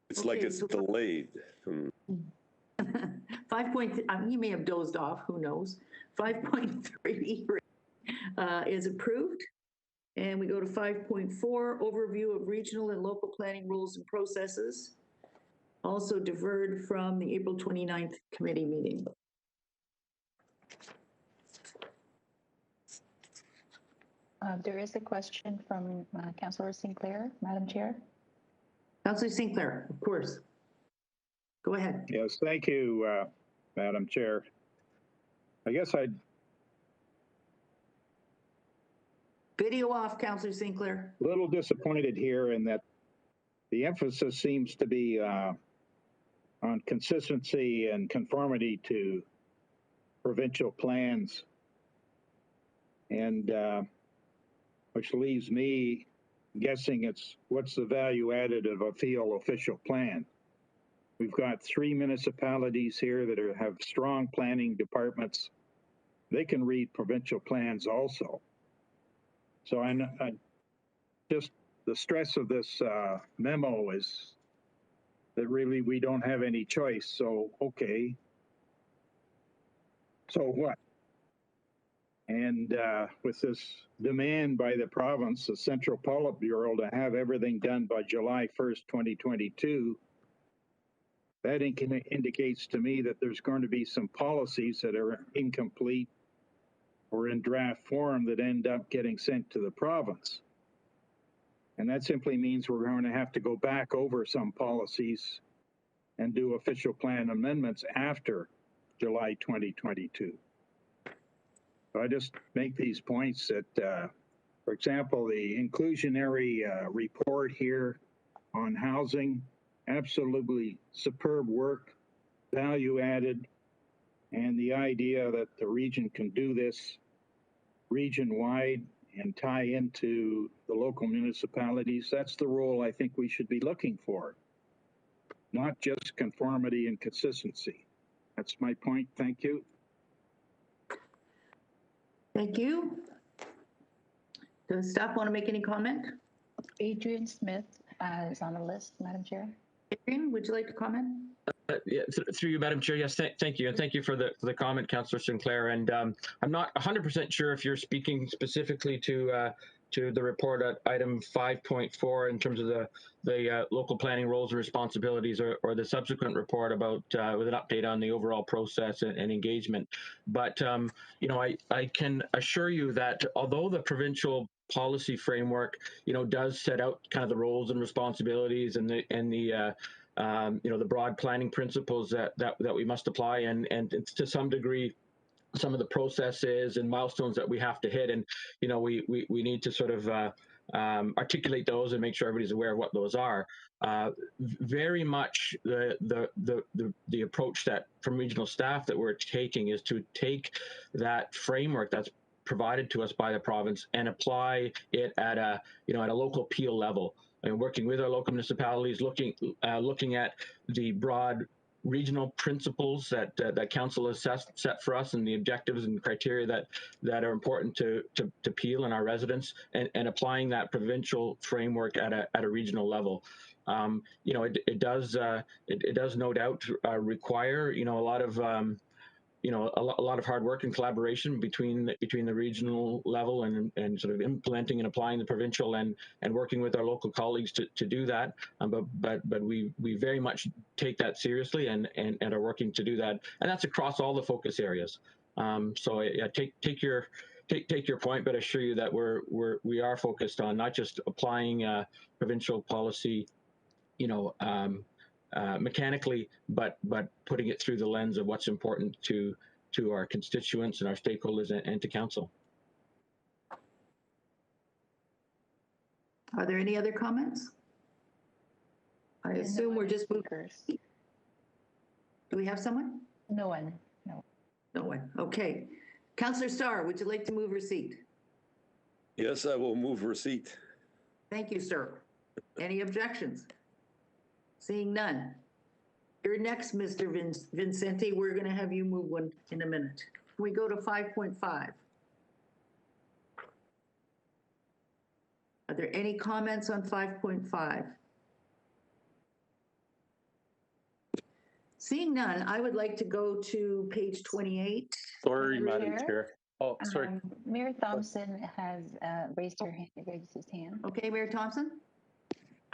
It's okay, like it's so delayed. 5 point, you may have dozed off, who knows. 5.3 is approved. And we go to 5.4, overview of regional and local planning rules and processes. Also diverted from the April 29th committee meeting. There is a question from Councillor Sinclair, Madam Chair. Councillor Sinclair, of course. Go ahead. Yes, thank you, Madam Chair. I guess I'd... Video off, Councillor Sinclair. A little disappointed here in that the emphasis seems to be on consistency and conformity to provincial plans, and which leaves me guessing it's what's the value added of a field official plan. We've got 3 municipalities here that have strong planning departments. They can read provincial plans also. So I just the stress of this memo is that really we don't have any choice. So, okay. So what? And with this demand by the province, the Central Politburo, to have everything done by July 1st, 2022, that indicates to me that there's going to be some policies that are incomplete or in draft form that end up getting sent to the province. And that simply means we're going to have to go back over some policies and do official plan amendments after July 2022. So I just make these points that, for example, the inclusionary report here on housing, absolutely superb work, value added, and the idea that the region can do this region-wide and tie into the local municipalities, that's the role I think we should be looking for, not just conformity and consistency. That's my point. Thank you. Thank you. Does staff want to make any comment? Adrian Smith is on the list, Madam Chair. Adrian, would you like to comment? Yeah, through you, Madam Chair. Yes, thank you, and thank you for the comment, Councillor Sinclair. And I'm not 100% sure if you're speaking specifically to the report at item 5.4 in terms of the local planning roles and responsibilities, or the subsequent report about with an update on the overall process and engagement. But you know, I can assure you that although the provincial policy framework, you know, does set out kind of the roles and responsibilities and the you know, the broad planning principles that we must apply, and to some degree, some of the processes and milestones that we have to hit, and you know, we need to sort of articulate those and make sure everybody's aware of what those are. Very much the approach that from regional staff that we're taking is to take that framework that's provided to us by the province and apply it at a, you know, at a local peel level, and working with our local municipalities, looking at the broad regional principles that council has set for us, and the objectives and criteria that are important to Peel and our residents, and applying that provincial framework at a regional level. You know, it does no doubt require, you know, a lot of you know, a lot of hard work and collaboration between the regional level and sort of implementing and applying the provincial, and working with our local colleagues to do that. But we very much take that seriously and are working to do that, and that's across all the focus areas. So yeah, take your point, but assure you that we are focused on not just applying provincial policy, you know, mechanically, but putting it through the lens of what's important to our constituents and our stakeholders and to council. Are there any other comments? I assume we're just moving. Do we have someone? No one. No. No one. Okay. Councillor Starr, would you like to move receipt? Yes, I will move receipt. Thank you, sir. Any objections? Seeing none. You're next, Mr. Vincenti. We're going to have you move one in a minute. Can we go to 5.5? Are there any comments on 5.5? Seeing none, I would like to go to page 28. Sorry, Madam Chair. Oh, sorry. Mayor Thompson has raised his hand. Okay, Mayor Thompson?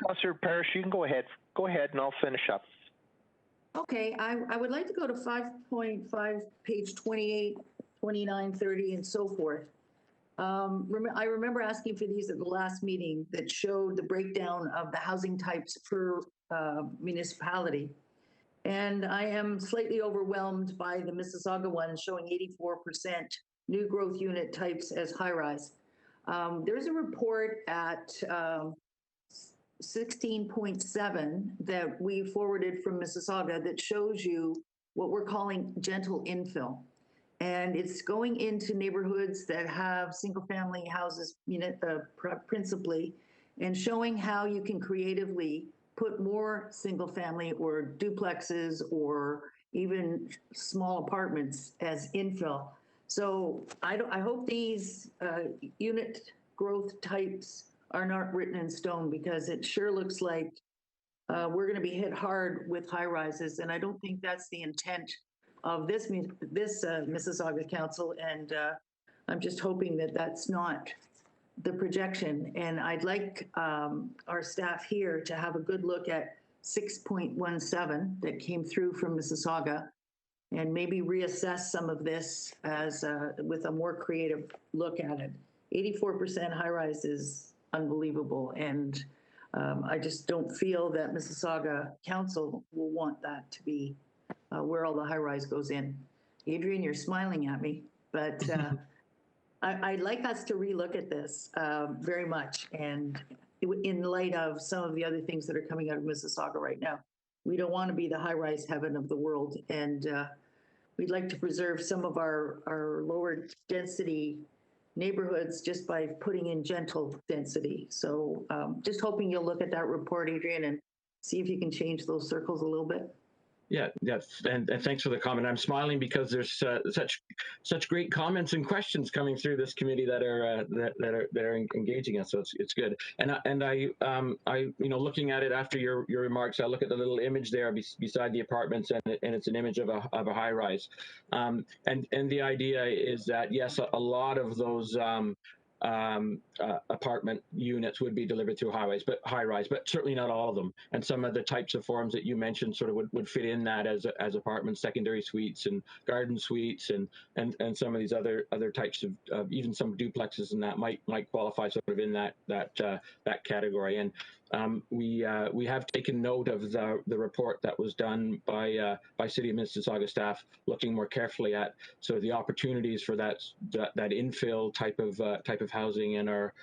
Councillor Parrish, you can go ahead. Go ahead, and I'll finish up. Okay, I would like to go to 5.5, page 28, 29, 30, and so forth. I remember asking for these at the last meeting that showed the breakdown of the housing types per municipality. And I am slightly overwhelmed by the Mississauga one showing 84% new growth unit types as high-rise. There's a report at 16.7 that we forwarded from Mississauga that shows you what we're calling gentle infill. And it's going into neighborhoods that have single-family houses principally, and showing how you can creatively put more single-family or duplexes or even small apartments as infill. So I hope these unit growth types are not written in stone, because it sure looks like we're going to be hit hard with high rises, and I don't think that's the intent of this Mississauga Council. And I'm just hoping that that's not the projection. And I'd like our staff here to have a good look at 6.17 that came through from Mississauga, and maybe reassess some of this as with a more creative look at it. 84% high rise is unbelievable, and I just don't feel that Mississauga Council will want that to be where all the high rise goes in. Adrian, you're smiling at me, but I'd like us to relook at this very much, and in light of some of the other things that are coming out of Mississauga right now. We don't want to be the high-rise heaven of the world, and we'd like to preserve some of our lower density neighborhoods just by putting in gentle density. So just hoping you'll look at that report, Adrian, and see if you can change those circles a little bit. Yeah, and thanks for the comment. I'm smiling because there's such great comments and questions coming through this committee that are engaging us. So it's good. And I looking at it after your remarks, I look at the little image there beside the apartments, and it's an image of a high rise. And the idea is that yes, a lot of those apartment units would be delivered through high rise, but certainly not all of them. And some of the types of forms that you mentioned sort of would fit in that as apartments, secondary suites and garden suites, and some of these other types of even some duplexes and that might qualify sort of in that category. And we have taken note of the report that was done by City of Mississauga staff, looking more carefully at sort of the opportunities for that infill type of housing, and are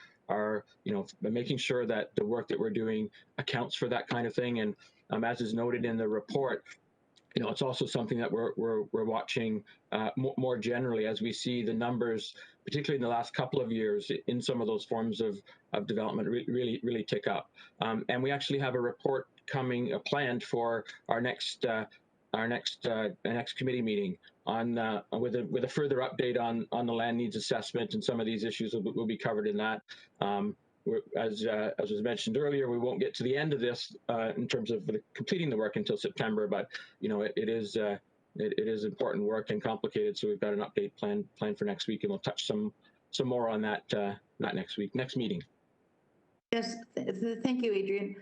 making sure that the work that we're doing accounts for that kind of thing. And as is noted in the report, it's also something that we're watching more generally as we see the numbers, particularly in the last couple of years, in some of those forms of development really tick up. And we actually have a report planned for our next committee meeting on with a further update on the land needs assessment, and some of these issues will be covered in that. As was mentioned earlier, we won't get to the end of this in terms of completing the work until September, but it is important work and complicated. So we've got an update planned for next week, and we'll touch some more on that not next week, next meeting. Yes, thank you, Adrian.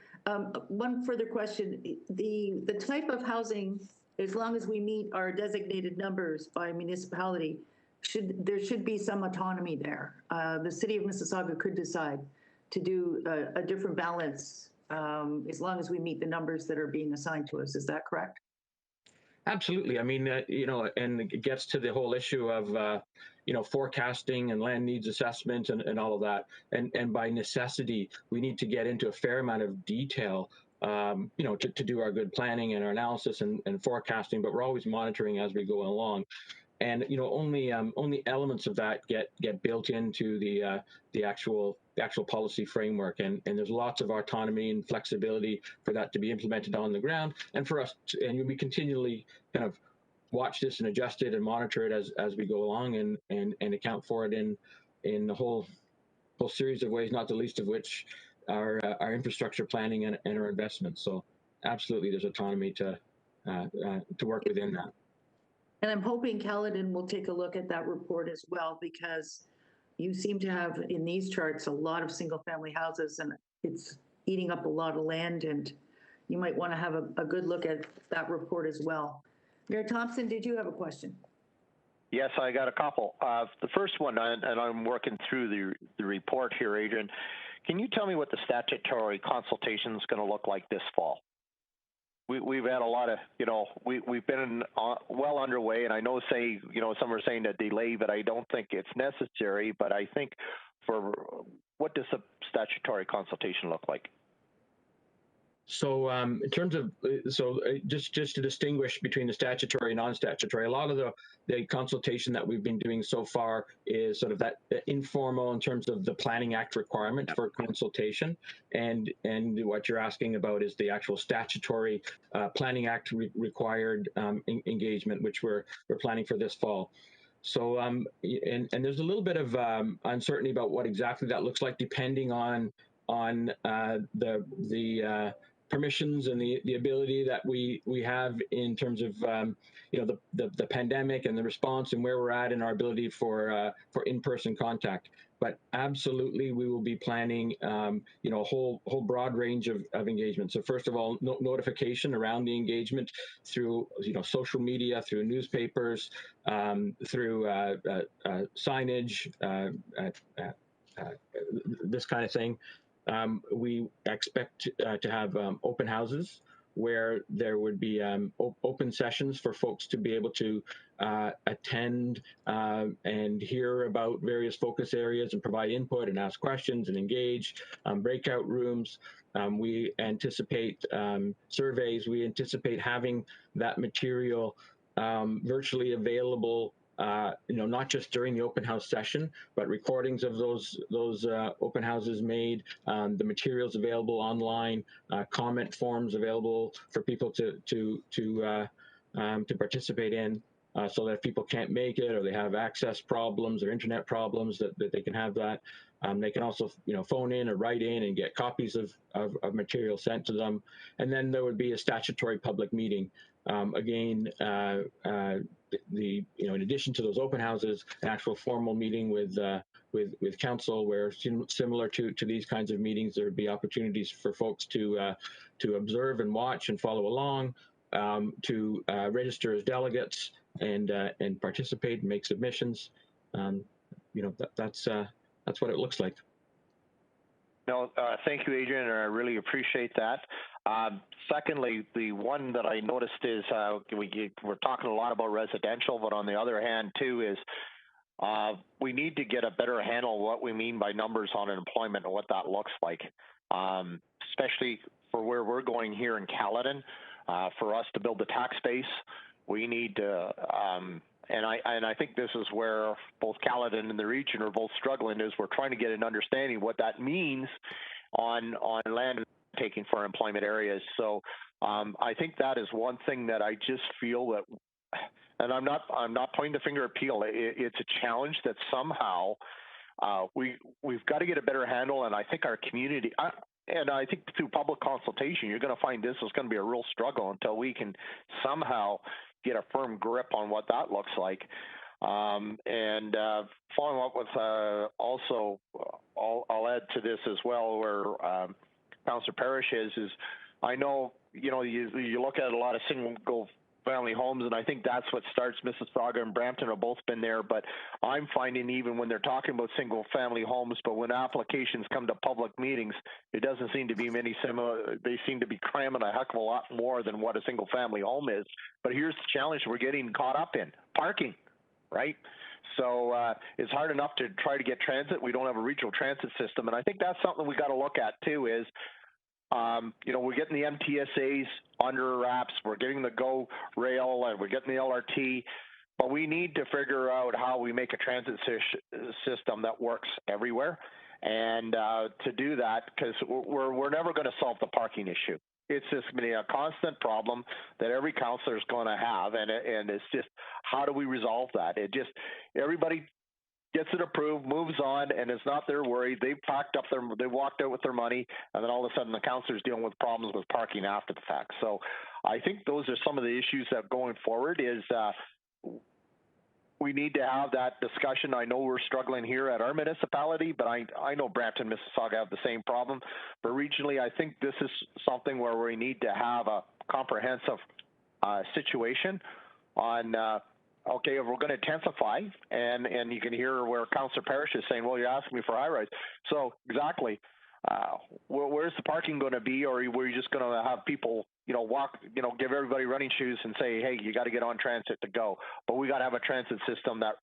One further question: the type of housing, as long as we meet our designated numbers by municipality, there should be some autonomy there. The City of Mississauga could decide to do a different balance as long as we meet the numbers that are being assigned to us. Is that correct? Absolutely. I mean, and it gets to the whole issue of, forecasting and land needs assessment and all of that. And by necessity, we need to get into a fair amount of detail, to do our good planning and our analysis and forecasting, but we're always monitoring as we go along. And only elements of that get built into the actual policy framework, and there's lots of autonomy and flexibility for that to be implemented on the ground, and for us and we continually kind of watch this and adjust it and monitor it as we go along, and account for it in the whole series of ways, not the least of which our infrastructure planning and our investments. So absolutely, there's autonomy to work within that. And I'm hoping Caledon will take a look at that report as well, because you seem to have in these charts a lot of single family houses, and it's eating up a lot of land, and you might want to have a good look at that report as well. Mayor Thompson, did you have a question? Yes, I got a couple. The first one, and I'm working through the report here, Adrian. Can you tell me what the statutory consultation is going to look like this fall? We've had a lot of, we've been well underway, and I know some are saying a delay, but I don't think it's necessary. But I think what does the statutory consultation look like? So in terms of, just to distinguish between the statutory and non-statutory, a lot of the consultation that we've been doing so far is sort of that informal in terms of the Planning Act requirement for consultation, and what you're asking about is the actual statutory Planning Act required engagement, which we're planning for this fall. So and there's a little bit of uncertainty about what exactly that looks like, depending on the permissions and the ability that we have in terms of the pandemic and the response and where we're at in our ability for in-person contact. But absolutely, we will be planning a whole broad range of engagement. So first of all, notification around the engagement through social media, through newspapers, through signage, this kind of thing. We expect to have open houses where there would be open sessions for folks to be able to attend and hear about various focus areas and provide input and ask questions and engage. Breakout rooms. We anticipate surveys. We anticipate having that material virtually available, not just during the open house session, but recordings of those open houses made, the materials available online, comment forms available for people to participate in, so that if people can't make it or they have access problems or internet problems, that they can have that. They can also, phone in or write in and get copies of material sent to them. And then there would be a statutory public meeting. Again, in addition to those open houses, an actual formal meeting with council, where similar to these kinds of meetings, there would be opportunities for folks to observe and watch and follow along, to register as delegates and participate and make submissions. That's what it looks like. No, thank you, Adrian, and I really appreciate that. Secondly, the one that I noticed is we're talking a lot about residential, but on the other hand, too, is we need to get a better handle on what we mean by numbers on employment and what that looks like, especially for where we're going here in Caledon. For us to build the tax base, we need to, and I think this is where both Caledon and the region are both struggling, is we're trying to get an understanding of what that means on land taking for employment areas. So I think that is one thing that I just feel that, and I'm not pointing the finger at Peel. It's a challenge that somehow we've got to get a better handle, and I think our community. And I think through public consultation, you're going to find this is going to be a real struggle until we can somehow get a firm grip on what that looks like. And following up with also, I'll add to this as well, where Councillor Parrish is I know, you look at a lot of single family homes, and I think that's what starts. Mississauga and Brampton have both been there, but I'm finding even when they're talking about single family homes, but when applications come to public meetings, it doesn't seem to be many similar. They seem to be cramming a heck of a lot more than what a single family home is. But here's the challenge we're getting caught up in: parking, right? So it's hard enough to try to get transit. We don't have a regional transit system, and I think that's something we got to look at too. Is we're getting the MTSAs under wraps, we're getting the GO rail, and we're getting the LRT, but we need to figure out how we make a transit system that works everywhere. And to do that, because we're never going to solve the parking issue. It's just going to be a constant problem that every councillor is going to have, and it's just, how do we resolve that? Everybody gets it approved, moves on, and it's not their worry. They've they walked out with their money, and then all of a sudden the councillor's dealing with problems with parking after the fact. So I think those are some of the issues that going forward is we need to have that discussion. I know we're struggling here at our municipality, but I know Brampton, Mississauga have the same problem. But regionally, I think this is something where we need to have a comprehensive situation on okay, if we're going to intensify, and you can hear where Councillor Parrish is saying, well, you're asking me for high rise. So exactly, where's the parking going to be, or were you just going to have people, walk, give everybody running shoes and say, hey, you got to get on transit to go. But we got to have a transit system that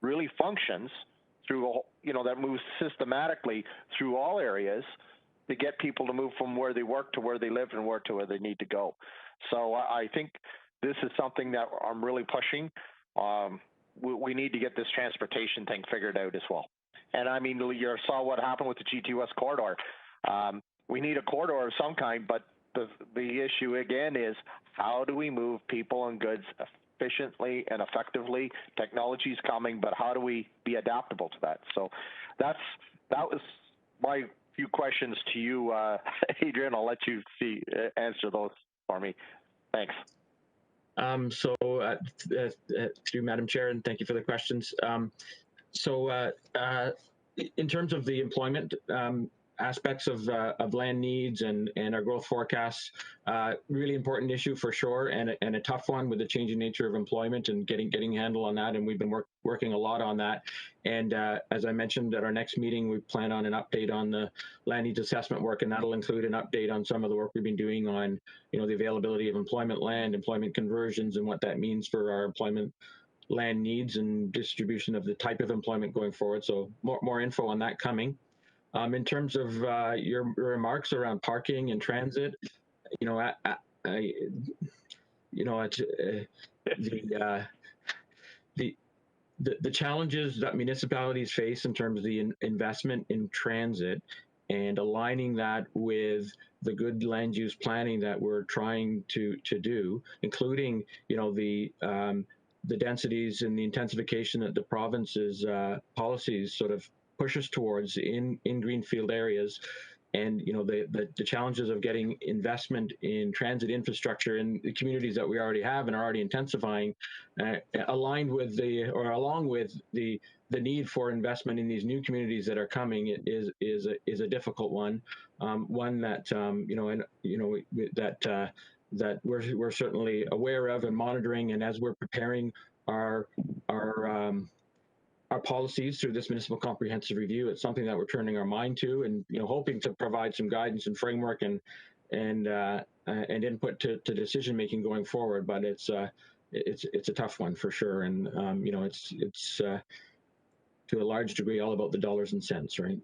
really functions through, that moves systematically through all areas to get people to move from where they work to where they live and to where they need to go. So I think this is something that I'm really pushing. We need to get this transportation thing figured out as well. And I mean, you saw what happened with the GT West corridor. We need a corridor of some kind, but the issue again is, how do we move people and goods efficiently and effectively? Technology is coming, but how do we be adaptable to that? So that was my few questions to you, Adrian. I'll let you answer those for me. Thanks. Through Madam Chair, and thank you for the questions. In terms of the employment aspects of land needs and our growth forecasts, really important issue for sure, and a tough one with the changing nature of employment and getting a handle on that. And we've been working a lot on that. And as I mentioned at our next meeting, we plan on an update on the land needs assessment work, and that'll include an update on some of the work we've been doing on, the availability of employment land, employment conversions, and what that means for our employment land needs and distribution of the type of employment going forward. So more info on that coming. In terms of your remarks around parking and transit, the challenges that municipalities face in terms of the investment in transit and aligning that with the good land use planning that we're trying to do, including the densities and the intensification that the province's policies sort of push us towards in greenfield areas, and the challenges of getting investment in transit infrastructure in the communities that we already have and are already intensifying, along with the need for investment in these new communities that are coming is a difficult one, one that that we're certainly aware of and monitoring, and as we're preparing our policies through this municipal comprehensive review, it's something that we're turning our mind to, and hoping to provide some guidance and framework and input to decision making going forward. But it's a tough one for sure, and it's to a large degree all about the dollars and cents, right?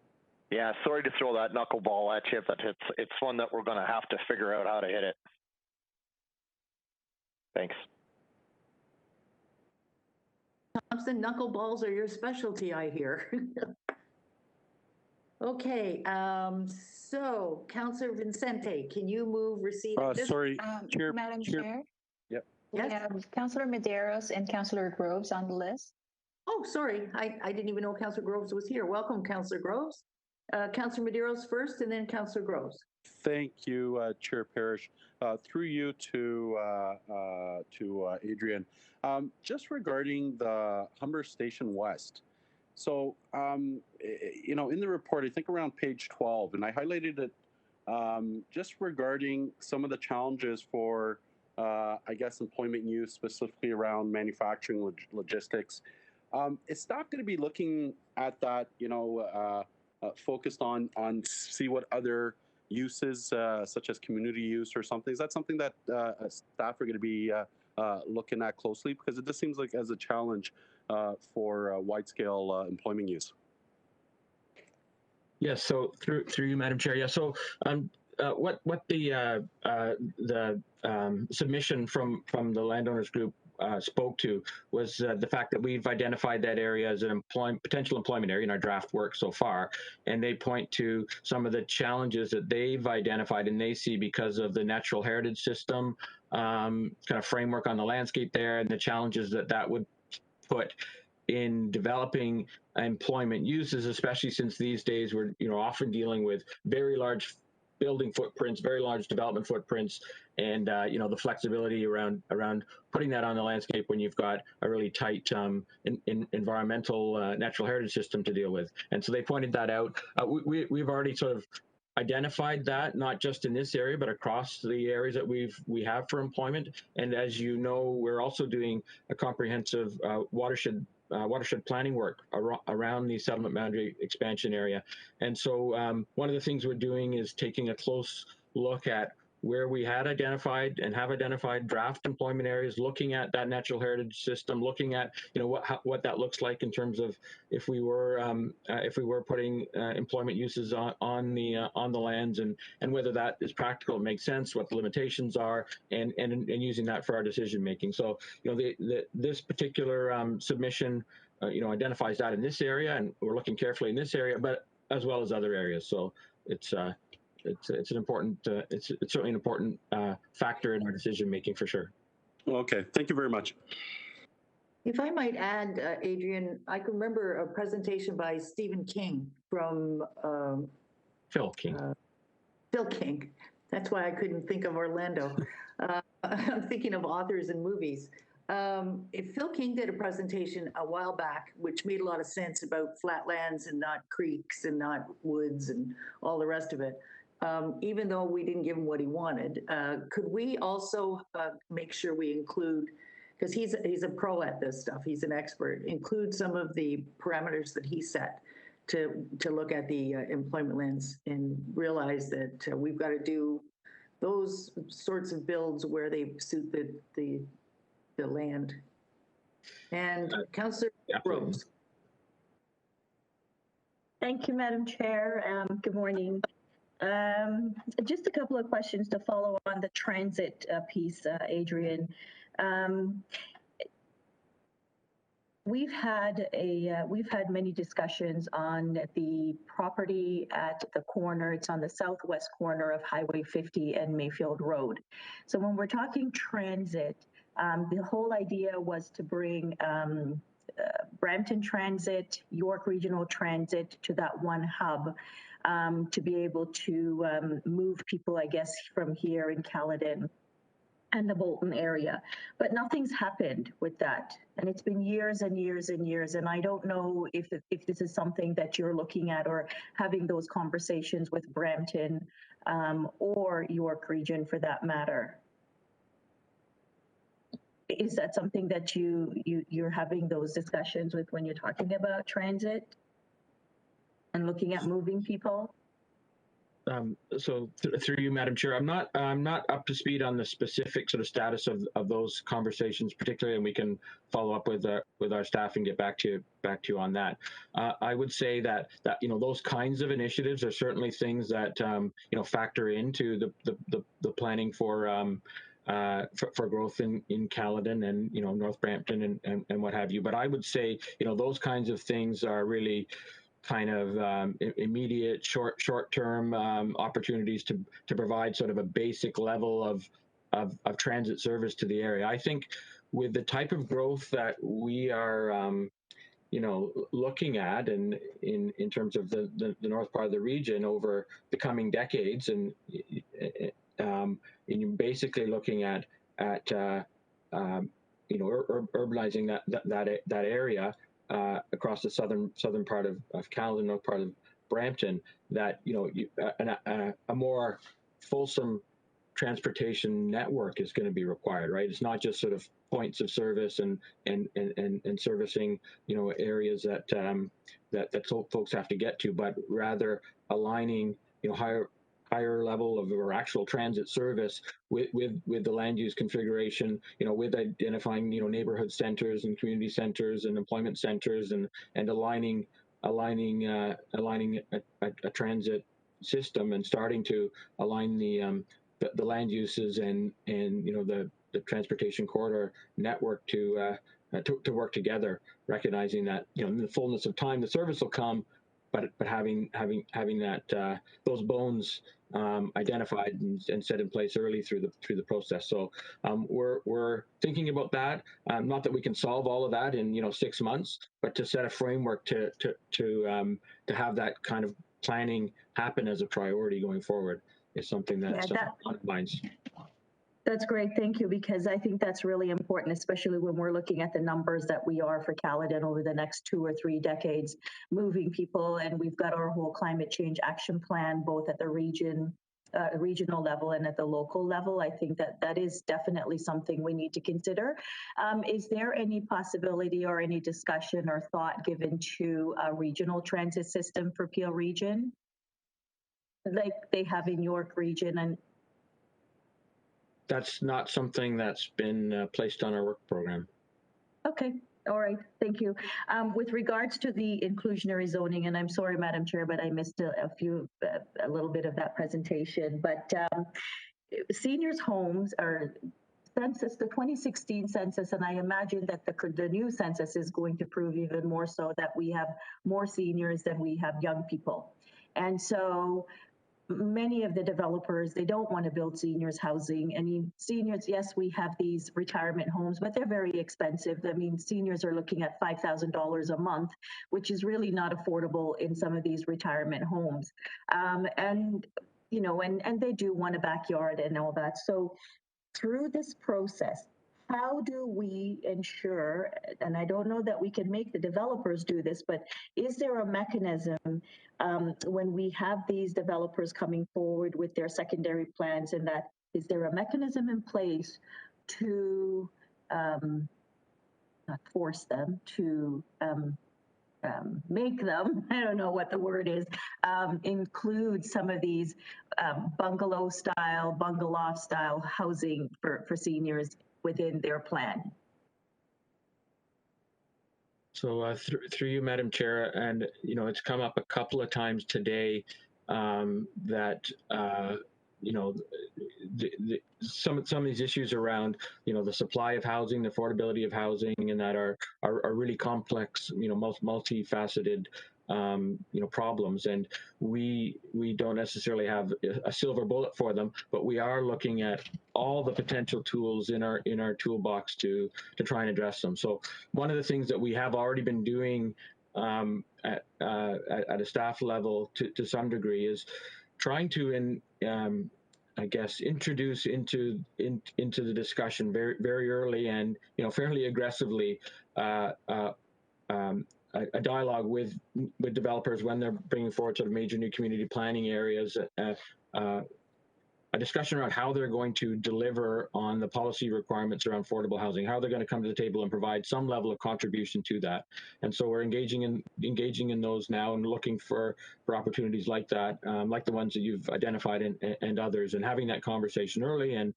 Yeah, sorry to throw that knuckleball at you, but it's one that we're going to have to figure out how to hit it. Thanks. Thompson, knuckleballs are your specialty, I hear. Okay, so Councillor Vicente, can you move receipt of this? Sorry, Chair. Madam Chair? Yep. We have Councillor Medeiros and Councillor Groves on the list. Oh, sorry, I didn't even know Councillor Groves was here. Welcome, Councillor Groves. Councillor Medeiros first, and then Councillor Groves. Thank you, Chair Parrish. Through you to Adrian. Just regarding the Humber Station West. So, in the report, I think around page 12, and I highlighted it just regarding some of the challenges for, I guess, employment use, specifically around manufacturing logistics. Is staff going to be looking at that, focused on see what other uses, such as community use or something? Is that something that staff are going to be looking at closely? Because it just seems like as a challenge for wide-scale employment use. Yes. So through you, Madam Chair. Yeah. So what the submission from the landowners group spoke to was the fact that we've identified that area as an potential employment area in our draft work so far, and they point to some of the challenges that they've identified and they see because of the natural heritage system kind of framework on the landscape there, and the challenges that would put in developing employment uses, especially since these days we're often dealing with very large building footprints, very large development footprints, and the flexibility around putting that on the landscape when you've got a really tight environmental natural heritage system to deal with. And so they pointed that out. We've already sort of identified that, not just in this area, but across the areas that we have for employment. And as you know, we're also doing a comprehensive watershed planning work around the settlement boundary expansion area. And so one of the things we're doing is taking a close look at where we had identified and have identified draft employment areas, looking at that natural heritage system, looking at what that looks like in terms of if we were putting employment uses on the lands, and whether that is practical, it makes sense, what the limitations are, and using that for our decision making. So this particular submission identifies that in this area, and we're looking carefully in this area, but as well as other areas. So it's an important it's certainly an important factor in our decision making for sure. Okay, thank you very much. If I might add, Adrian, I can remember a presentation by Stephen King from Phil King. Phil King. That's why I couldn't think of Orlando. I'm thinking of authors and movies. If Phil King did a presentation a while back, which made a lot of sense about flatlands and not creeks and not woods and all the rest of it, even though we didn't give him what he wanted, could we also make sure we include, because he's a pro at this stuff, he's an expert, include some of the parameters that he set to look at the employment lands and realize that we've got to do those sorts of builds where they suit the land. And Councillor Rose. Thank you, Madam Chair. Good morning. Just a couple of questions to follow on the transit piece, Adrian. We've had many discussions on the property at the corner. It's on the southwest corner of Highway 50 and Mayfield Road. So when we're talking transit, the whole idea was to bring Brampton Transit, York Regional Transit to that one hub to be able to move people, I guess, from here in Caledon and the Bolton area. But nothing's happened with that. And it's been years and years and years. And I don't know if this is something that you're looking at or having those conversations with Brampton or York Region for that matter. Is that something that you're having those discussions with when you're talking about transit and looking at moving people? So through you, Madam Chair, I'm not up to speed on the specific sort of status of those conversations, particularly, and we can follow up with our staff and get back to you on that. I would say that those kinds of initiatives are certainly things that factor into the planning for growth in Caledon and North Brampton and what have you. But I would say those kinds of things are really kind of immediate short-term opportunities to provide sort of a basic level of transit service to the area. I think with the type of growth that we are looking at and in terms of the north part of the region over the coming decades, and you're basically looking at urbanizing that area across the southern part of Caledon, north part of Brampton, that a more fulsome transportation network is going to be required, right? It's not just sort of points of service and servicing areas that folks have to get to, but rather aligning higher level of or actual transit service with the land use configuration, with identifying neighborhood centers and community centers and employment centers, and aligning a transit system and starting to align the land uses and the transportation corridor network to work together, recognizing that in the fullness of time the service will come, but having that those bones identified and set in place early through the process. So we're thinking about that. Not that we can solve all of that in 6 months, but to set a framework to have that kind of planning happen as a priority going forward is something that's on our minds. That's great, thank you, because I think that's really important, especially when we're looking at the numbers that we are for Caledon over the next 2 or 3 decades, moving people, and we've got our whole climate change action plan, both at the regional level and at the local level. I think that is definitely something we need to consider. Is there any possibility or any discussion or thought given to a regional transit system for Peel Region, like they have in York Region? And that's not something that's been placed on our work program. Okay, all right, thank you. With regards to the inclusionary zoning, and I'm sorry, Madam Chair, but I missed a little bit of that presentation, but seniors' homes are census, the 2016 census, and I imagine that the new census is going to prove even more so that we have more seniors than we have young people. And so many of the developers, they don't want to build seniors housing. I mean, seniors, yes, we have these retirement homes, but they're very expensive. I mean, seniors are looking at $5,000 a month, which is really not affordable in some of these retirement homes. And, you know, and they do want a backyard and all that. So through this process, how do we ensure, and I don't know that we can make the developers do this, but is there a mechanism when we have these developers coming forward with their secondary plans, and that is there a mechanism in place to not force them to make them, I don't know what the word is, include some of these bungalow style housing for seniors within their plan? So through you, Madam Chair, and you know, it's come up a couple of times today that you know, some of these issues around, you know, the supply of housing, the affordability of housing, and that are really complex, you know, multifaceted, you know, problems, and we don't necessarily have a silver bullet for them, but we are looking at all the potential tools in our toolbox to try and address them. So one of the things that we have already been doing at a staff level to some degree is trying to I guess introduce into the discussion very early and, you know, fairly aggressively a dialogue with developers when they're bringing forward sort of major new community planning areas, a discussion around how they're going to deliver on the policy requirements around affordable housing, how they're going to come to the table and provide some level of contribution to that. And so we're engaging in those now and looking for opportunities like that, like the ones that you've identified and others, and having that conversation early and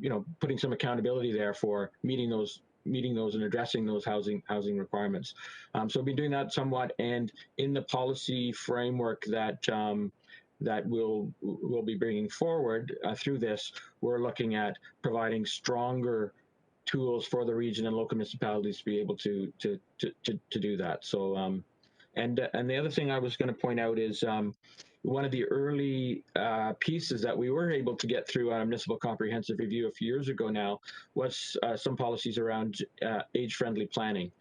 you know, putting some accountability there for meeting those and addressing those housing requirements. So we've been doing that somewhat, and in the policy framework that we'll be bringing forward through this, we're looking at providing stronger tools for the region and local municipalities to be able to do that. So, and the other thing I was going to point out is one of the early pieces that we were able to get through on a municipal comprehensive review a few years ago now was some policies around age-friendly planning.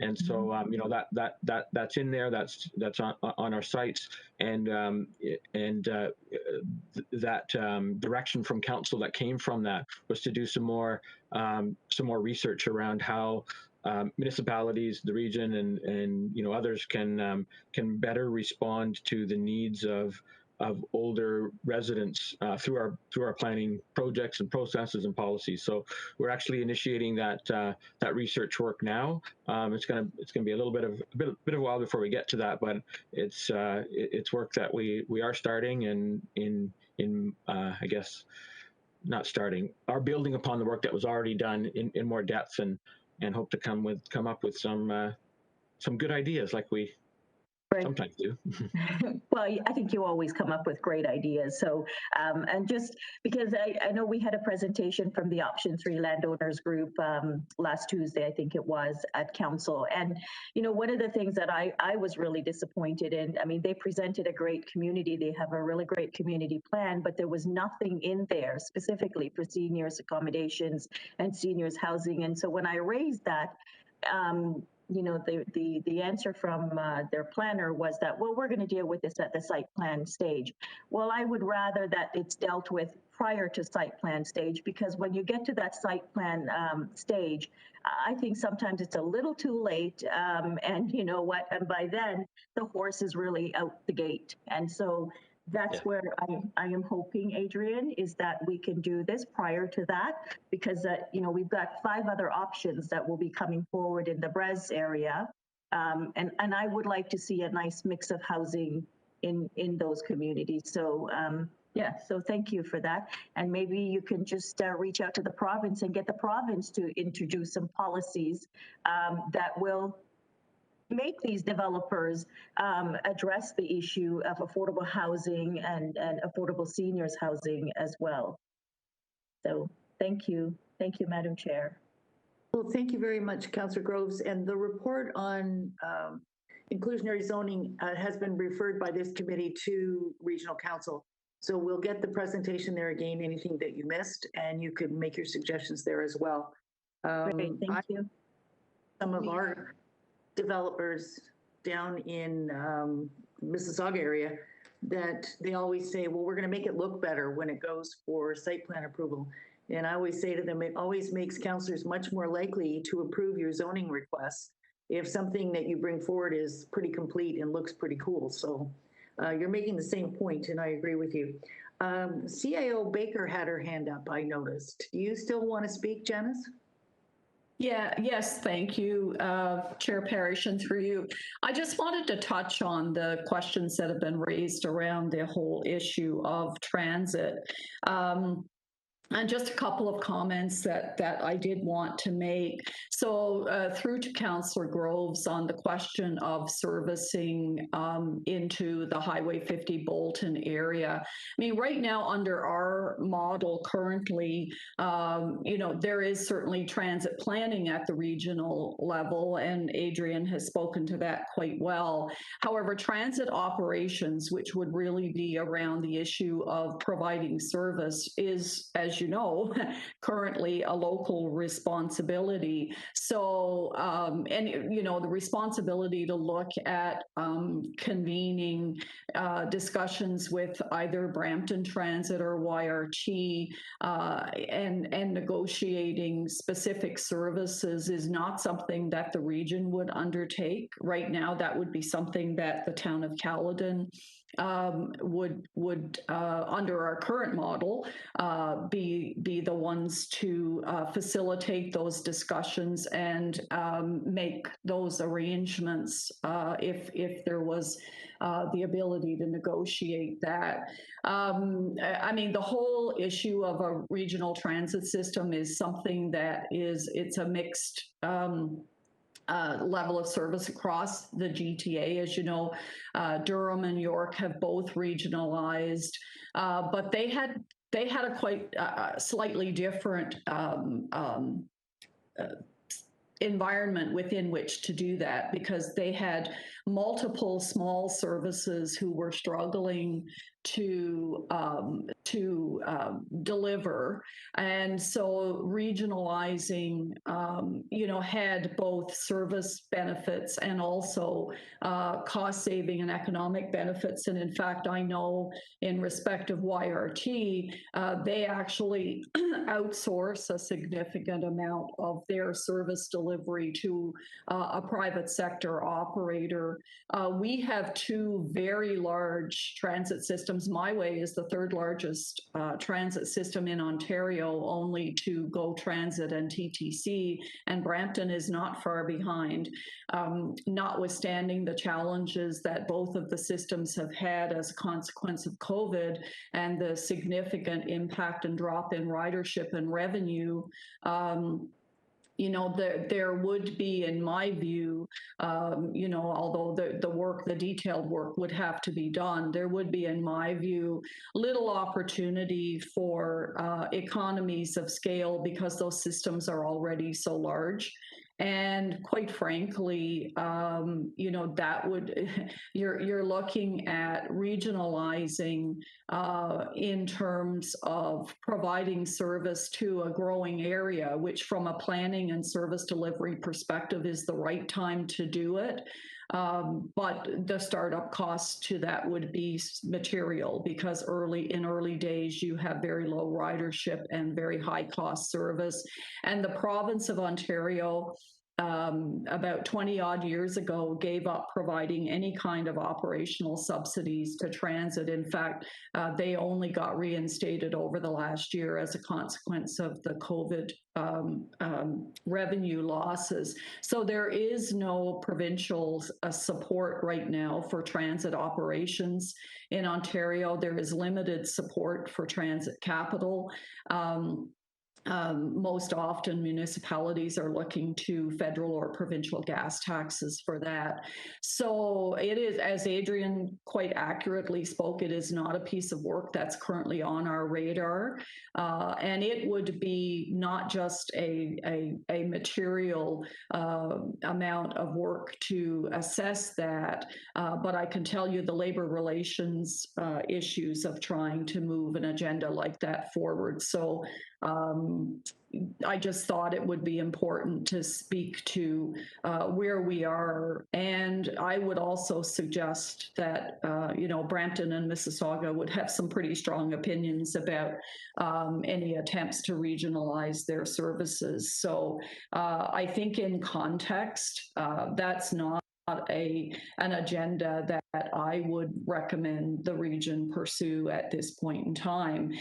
And so, you know, that's in there. That's on our sites, and that direction from council that came from that was to do some more research around how municipalities, the region, and you know, others can better respond to the needs of older residents through our planning projects and processes and policies. So we're actually initiating that research work now. It's gonna be a bit of a while before we get to that, but it's work that we are starting and in I guess not starting, are building upon the work that was already done in more depth, and hope to come up with some good ideas like we sometimes do. Well, I think you always come up with great ideas. So, and just because I know we had a presentation from the Option 3 landowners group last Tuesday, I think it was, at council. And, you know, one of the things that I was really disappointed in, I mean, they presented a great community. They have a really great community plan, but there was nothing in there specifically for seniors accommodations and seniors housing. And so when I raised that, you know, the answer from their planner was that, well, we're going to deal with this at the site plan stage. Well, I would rather that it's dealt with prior to site plan stage, because when you get to that site plan stage, I think sometimes it's a little too late. And you know what? And by then, the horse is really out the gate. And so that's where I am hoping, Adrian, is that we can do this prior to that, because you know, we've got 5 other options that will be coming forward in the Brez area, and I would like to see a nice mix of housing in those communities. So yeah, so thank you for that, and maybe you can just reach out to the province and get the province to introduce some policies that will make these developers address the issue of affordable housing and affordable seniors housing as well. So thank you, Madam Chair. Well, thank you very much, Councillor Groves. And the report on inclusionary zoning has been referred by this committee to regional council. So we'll get the presentation there again, anything that you missed, and you could make your suggestions there as well. Great, thank you. Some of our developers down in Mississauga area, that they always say, well, we're going to make it look better when it goes for site plan approval. And I always say to them, it always makes councillors much more likely to approve your zoning requests if something that you bring forward is pretty complete and looks pretty cool. So you're making the same point, and I agree with you. CIO Baker had her hand up, I noticed. Do you still want to speak, Janice? Yes, thank you, Chair Parrish, and through you. I just wanted to touch on the questions that have been raised around the whole issue of transit. And just a couple of comments that I did want to make. So through to Councillor Groves on the question of servicing into the Highway 50 Bolton area. I mean, right now under our model currently, there is certainly transit planning at the regional level, and Adrian has spoken to that quite well. However, transit operations, which would really be around the issue of providing service, is, as you know, currently a local responsibility. So, the responsibility to look at convening discussions with either Brampton Transit or YRT and negotiating specific services is not something that the region would undertake. Right now, that would be something that the town of Caledon would under our current model be the ones to facilitate those discussions and make those arrangements if there was the ability to negotiate that. I mean, the whole issue of a regional transit system is something that it's a mixed level of service across the GTA. As you know, Durham and York have both regionalized, but they had a quite slightly different environment within which to do that, because they had multiple small services who were struggling to deliver, and so regionalizing had both service benefits and also cost saving and economic benefits. And in fact, I know in respect of YRT, they actually outsource a significant amount of their service delivery to a private sector operator. We have two very large transit systems. My Way is the third largest transit system in Ontario, only to GO Transit and TTC, and Brampton is not far behind, notwithstanding the challenges that both of the systems have had as a consequence of COVID and the significant impact and drop in ridership and revenue. There would be, in my view, although the detailed work would have to be done, there would be, in my view, little opportunity for economies of scale because those systems are already so large. And quite frankly, that would, you're looking at regionalizing in terms of providing service to a growing area, which from a planning and service delivery perspective is the right time to do it. But the startup costs to that would be material, because in early days you have very low ridership and very high cost service. And the province of Ontario, about 20 odd years ago, gave up providing any kind of operational subsidies to transit. In fact, they only got reinstated over the last year as a consequence of the COVID revenue losses. So there is no provincial support right now for transit operations in Ontario. There is limited support for transit capital. most often municipalities are looking to federal or provincial gas taxes for that. So it is, as Adrian quite accurately spoke, it is not a piece of work that's currently on our radar. And it would be not just a material amount of work to assess that, but I can tell you the labor relations issues of trying to move an agenda like that forward. So I just thought it would be important to speak to where we are. And I would also suggest that, Brampton and Mississauga would have some pretty strong opinions about any attempts to regionalize their services. So I think in context, that's not an agenda that I would recommend the region pursue at this point in time.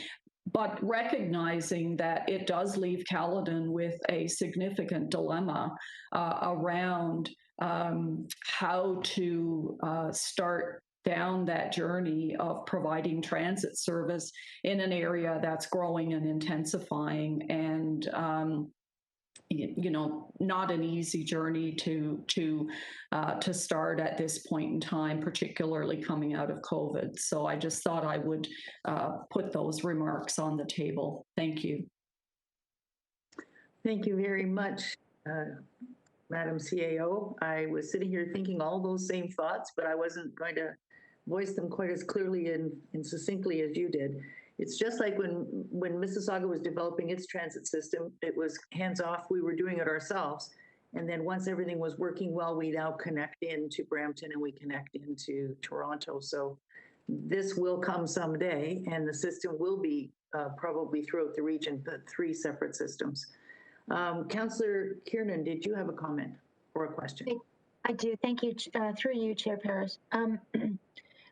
But recognizing that it does leave Caledon with a significant dilemma around how to start down that journey of providing transit service in an area that's growing and intensifying, and not an easy journey to start at this point in time, particularly coming out of COVID. So I just thought I would put those remarks on the table. Thank you. Thank you very much, Madam CAO. I was sitting here thinking all those same thoughts, but I wasn't going to voice them quite as clearly and succinctly as you did. It's just like when Mississauga was developing its transit system, it was hands off, we were doing it ourselves. And then once everything was working well, we now connect into Brampton and we connect into Toronto. So this will come someday, and the system will be probably throughout the region, but 3 separate systems. Councillor Kiernan, did you have a comment or a question? I do. Thank you. Through you, Chair Parrish.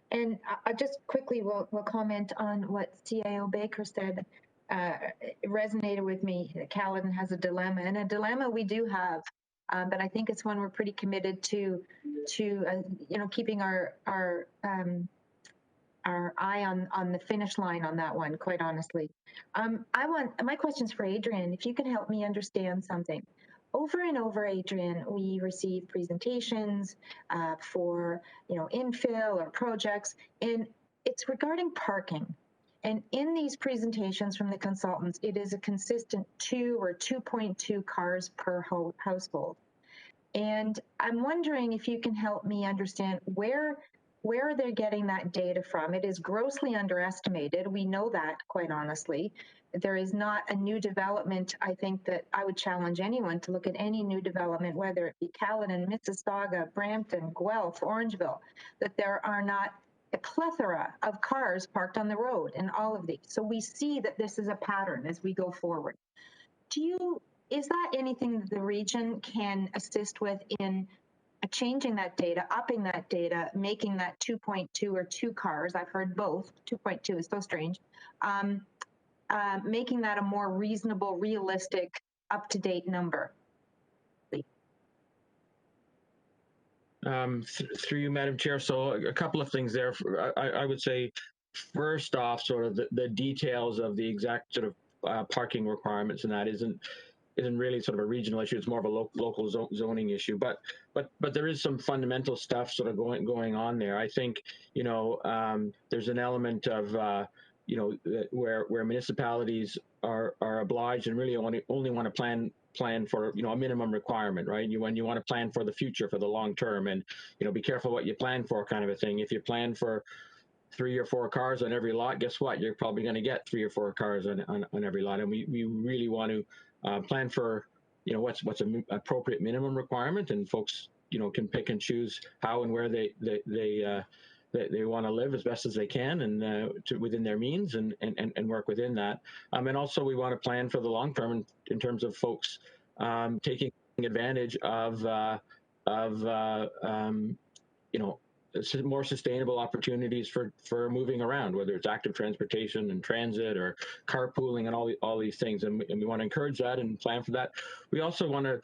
And I just quickly will comment on what CIO Baker said. It resonated with me. Caledon has a dilemma, and a dilemma we do have, but I think it's one we're pretty committed to keeping our eye on the finish line on that one. Quite honestly, my question's for Adrian. If you can help me understand something. Over and over, Adrian, we receive presentations for infill or projects, and it's regarding parking. And in these presentations from the consultants, it is a consistent 2 or 2.2 cars per household. And I'm wondering if you can help me understand where they're getting that data from. It is grossly underestimated. We know that, quite honestly. There is not a new development. I think that I would challenge anyone to look at any new development, whether it be Caledon, Mississauga, Brampton, Guelph, Orangeville, that there are not a plethora of cars parked on the road in all of these. So we see that this is a pattern as we go forward. Is that anything that the region can assist with in changing that data, upping that data, making that 2.2 or 2 cars? I've heard both. 2.2 is so strange. Making that a more reasonable, realistic, up-to-date number. Through you, Madam Chair. So a couple of things there. I would say, first off, sort of the details of the exact sort of parking requirements, and that isn't really sort of a regional issue. It's more of a local zoning issue. But there is some fundamental stuff sort of going on there. I think there's an element of where municipalities are obliged and really only want to plan for a minimum requirement, right? When you want to plan for the future, for the long term, and be careful what you plan for, kind of a thing. If you plan for 3 or 4 cars on every lot, guess what? You're probably going to get 3 or 4 cars on every lot, and we really want to plan for what's an appropriate minimum requirement, and folks can pick and choose how and where they want to live as best as they can, and within their means, and work within that. And also we want to plan for the long term in terms of folks taking advantage of more sustainable opportunities for moving around, whether it's active transportation and transit or carpooling and all these things. And we want to encourage that and plan for that. We also want to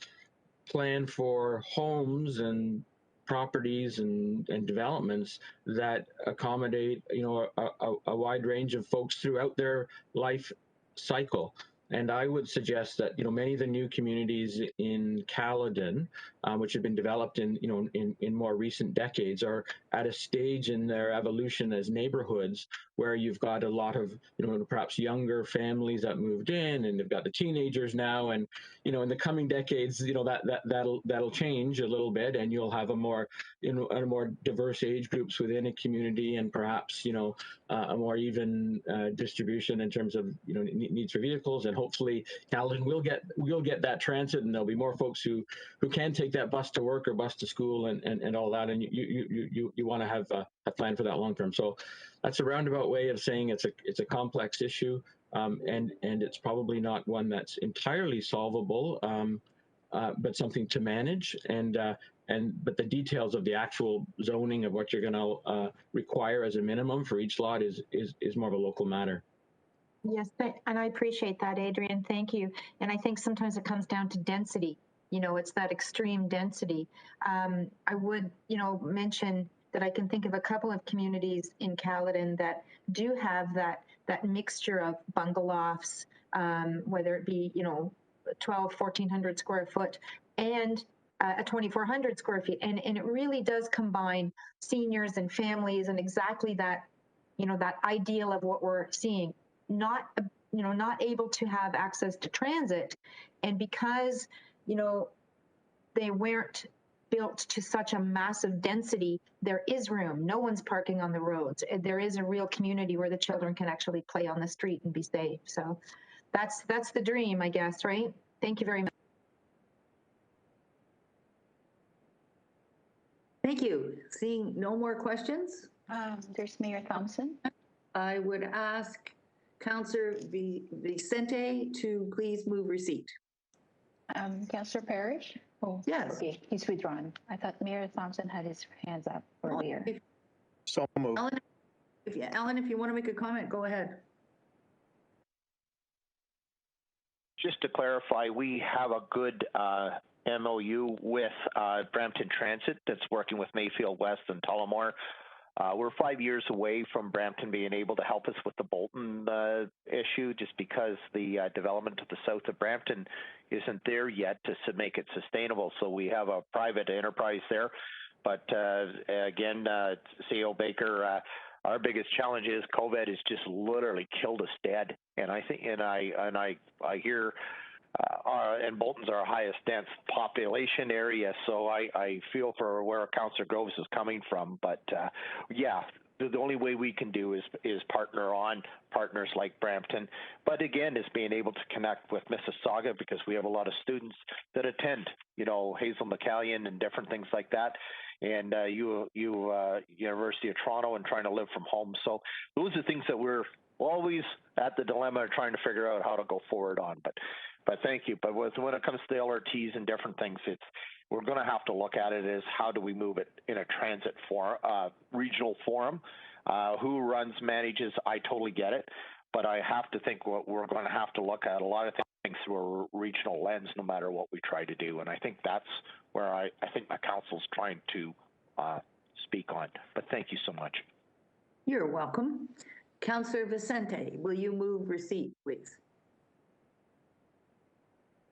plan for homes and properties and developments that accommodate a wide range of folks throughout their life cycle. And I would suggest that, many of the new communities in Caledon, which have been developed in more recent decades, are at a stage in their evolution as neighborhoods where you've got a lot of, perhaps younger families that moved in, and they've got the teenagers now. And, in the coming decades, that'll change a little bit, and you'll have a more diverse age groups within a community, and perhaps, a more even distribution in terms of needs for vehicles. And hopefully Caledon will get that transit, and there'll be more folks who can take that bus to work or bus to school and all that. And you want to have a plan for that long term. So that's a roundabout way of saying it's a complex issue, and it's probably not one that's entirely solvable, but something to manage. But the details of the actual zoning of what you're going to require as a minimum for each lot is more of a local matter. Yes, and I appreciate that, Adrian. Thank you. And I think sometimes it comes down to density. It's that extreme density. I would, mention that I can think of a couple of communities in Caledon that do have that mixture of bungalofts, whether it be, 1,400 square foot and a 2,400 square feet. And it really does combine seniors and families, and exactly that, that ideal of what we're seeing. Not able to have access to transit, and because they weren't built to such a massive density, there is room. No one's parking on the roads. There is a real community where the children can actually play on the street and be safe. So that's the dream, I guess, right? Thank you very much. Thank you. Seeing no more questions, there's Mayor Thompson. I would ask Councillor Vicente to please move receipt. Councillor Parrish? Oh, yes. Okay, he's withdrawn. I thought Mayor Thompson had his hands up earlier. So moved. Alan, if you want to make a comment, go ahead. Just to clarify, we have a good MOU with Brampton Transit that's working with Mayfield West and Tullamore. We're 5 years away from Brampton being able to help us with the Bolton issue, just because the development to the south of Brampton isn't there yet to make it sustainable. So we have a private enterprise there. But again, CEO Baker, our biggest challenge is COVID has just literally killed us dead. And I think, I hear, and Bolton's our highest dense population area, so I feel for where Councillor Groves is coming from. But yeah, the only way we can do is partner on partners like Brampton. But again, is being able to connect with Mississauga, because we have a lot of students that attend, Hazel McCallion and different things like that. And University of Toronto, and trying to live from home. So those are things that we're always at the dilemma of trying to figure out how to go forward on. But thank you. But when it comes to the LRTs and different things, we're going to have to look at it as how do we move it in a transit regional forum. Who runs, manages, I totally get it. But I have to think what we're going to have to look at a lot of things through a regional lens, no matter what we try to do. And I think that's where I think my council's trying to speak on. But thank you so much. You're welcome. Councillor Vicente, will you move receipt, please?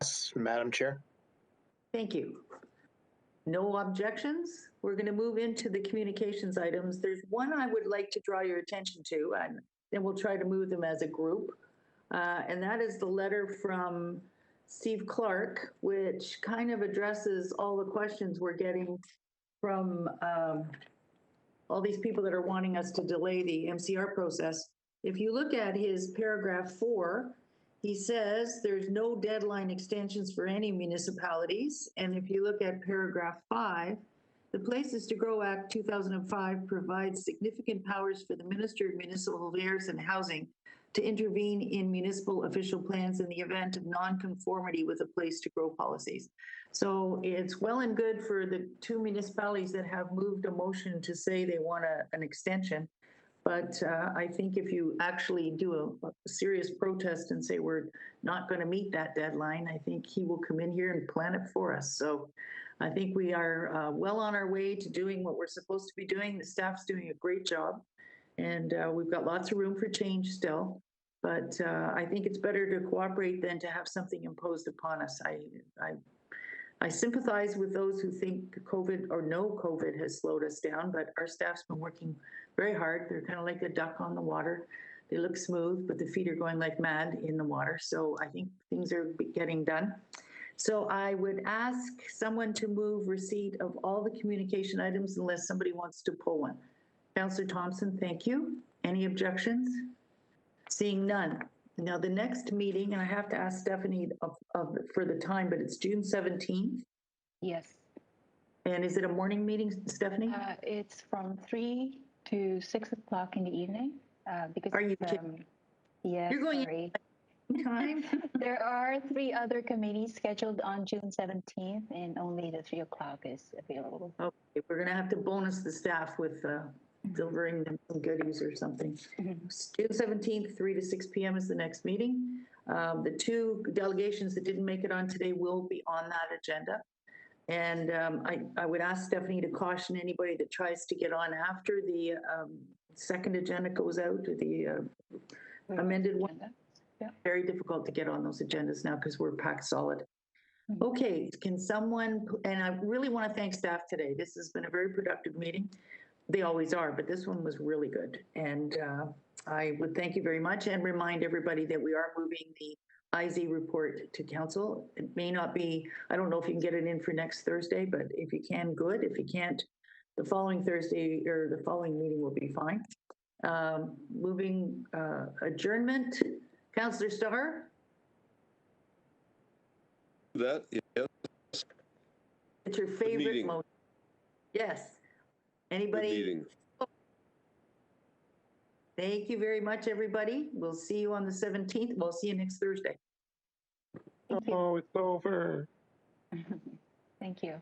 Yes, Madam Chair. Thank you. No objections? We're going to move into the communications items. There's one I would like to draw your attention to, and then we'll try to move them as a group. And that is the letter from Steve Clark, which kind of addresses all the questions we're getting from all these people that are wanting us to delay the MCR process. If you look at his paragraph 4, he says there's no deadline extensions for any municipalities. And if you look at paragraph 5, the Places to Grow Act 2005 provides significant powers for the Minister of Municipal Affairs and Housing to intervene in municipal official plans in the event of nonconformity with the Place to Grow policies. So it's well and good for the 2 municipalities that have moved a motion to say they want an extension. But I think if you actually do a serious protest and say we're not going to meet that deadline, I think he will come in here and plan it for us. So I think we are well on our way to doing what we're supposed to be doing. The staff's doing a great job, and we've got lots of room for change still. But I think it's better to cooperate than to have something imposed upon us. I sympathize with those who think COVID or no COVID has slowed us down, but our staff's been working very hard. They're kind of like a duck on the water. They look smooth, but the feet are going like mad in the water. So I think things are getting done. So I would ask someone to move receipt of all the communication items unless somebody wants to pull one. Councillor Thompson, thank you. Any objections? Seeing none. Now the next meeting, and I have to ask Stephanie for the time, but it's June 17th. Yes. And is it a morning meeting, Stephanie? It's from 3 to 6 o'clock in the evening. Because are you kidding? Yes, you're going sorry. Time. There are 3 other committees scheduled on June 17th, and only the 3 o'clock is available. Okay, we're gonna have to bonus the staff with delivering them some goodies or something. June 17th, 3 to 6 p.m. is the next meeting. The 2 delegations that didn't make it on today will be on that agenda. And I would ask Stephanie to caution anybody that tries to get on after the second agenda goes out, the amended one. Yeah. Very difficult to get on those agendas now because we're packed solid. Okay, can someone, and I really want to thank staff today. This has been a very productive meeting. They always are, but this one was really good. And I would thank you very much and remind everybody that we are moving the IZ report to council. It may not be, I don't know if you can get it in for next Thursday, but if you can, good. If you can't, the following Thursday or the following meeting will be fine. Moving adjournment. Councillor Starr? That, yes. It's your favorite motion. Yes. Anybody? Thank you very much, everybody. We'll see you on the 17th. We'll see you next Thursday. Thank you. Oh, it's over. Thank you.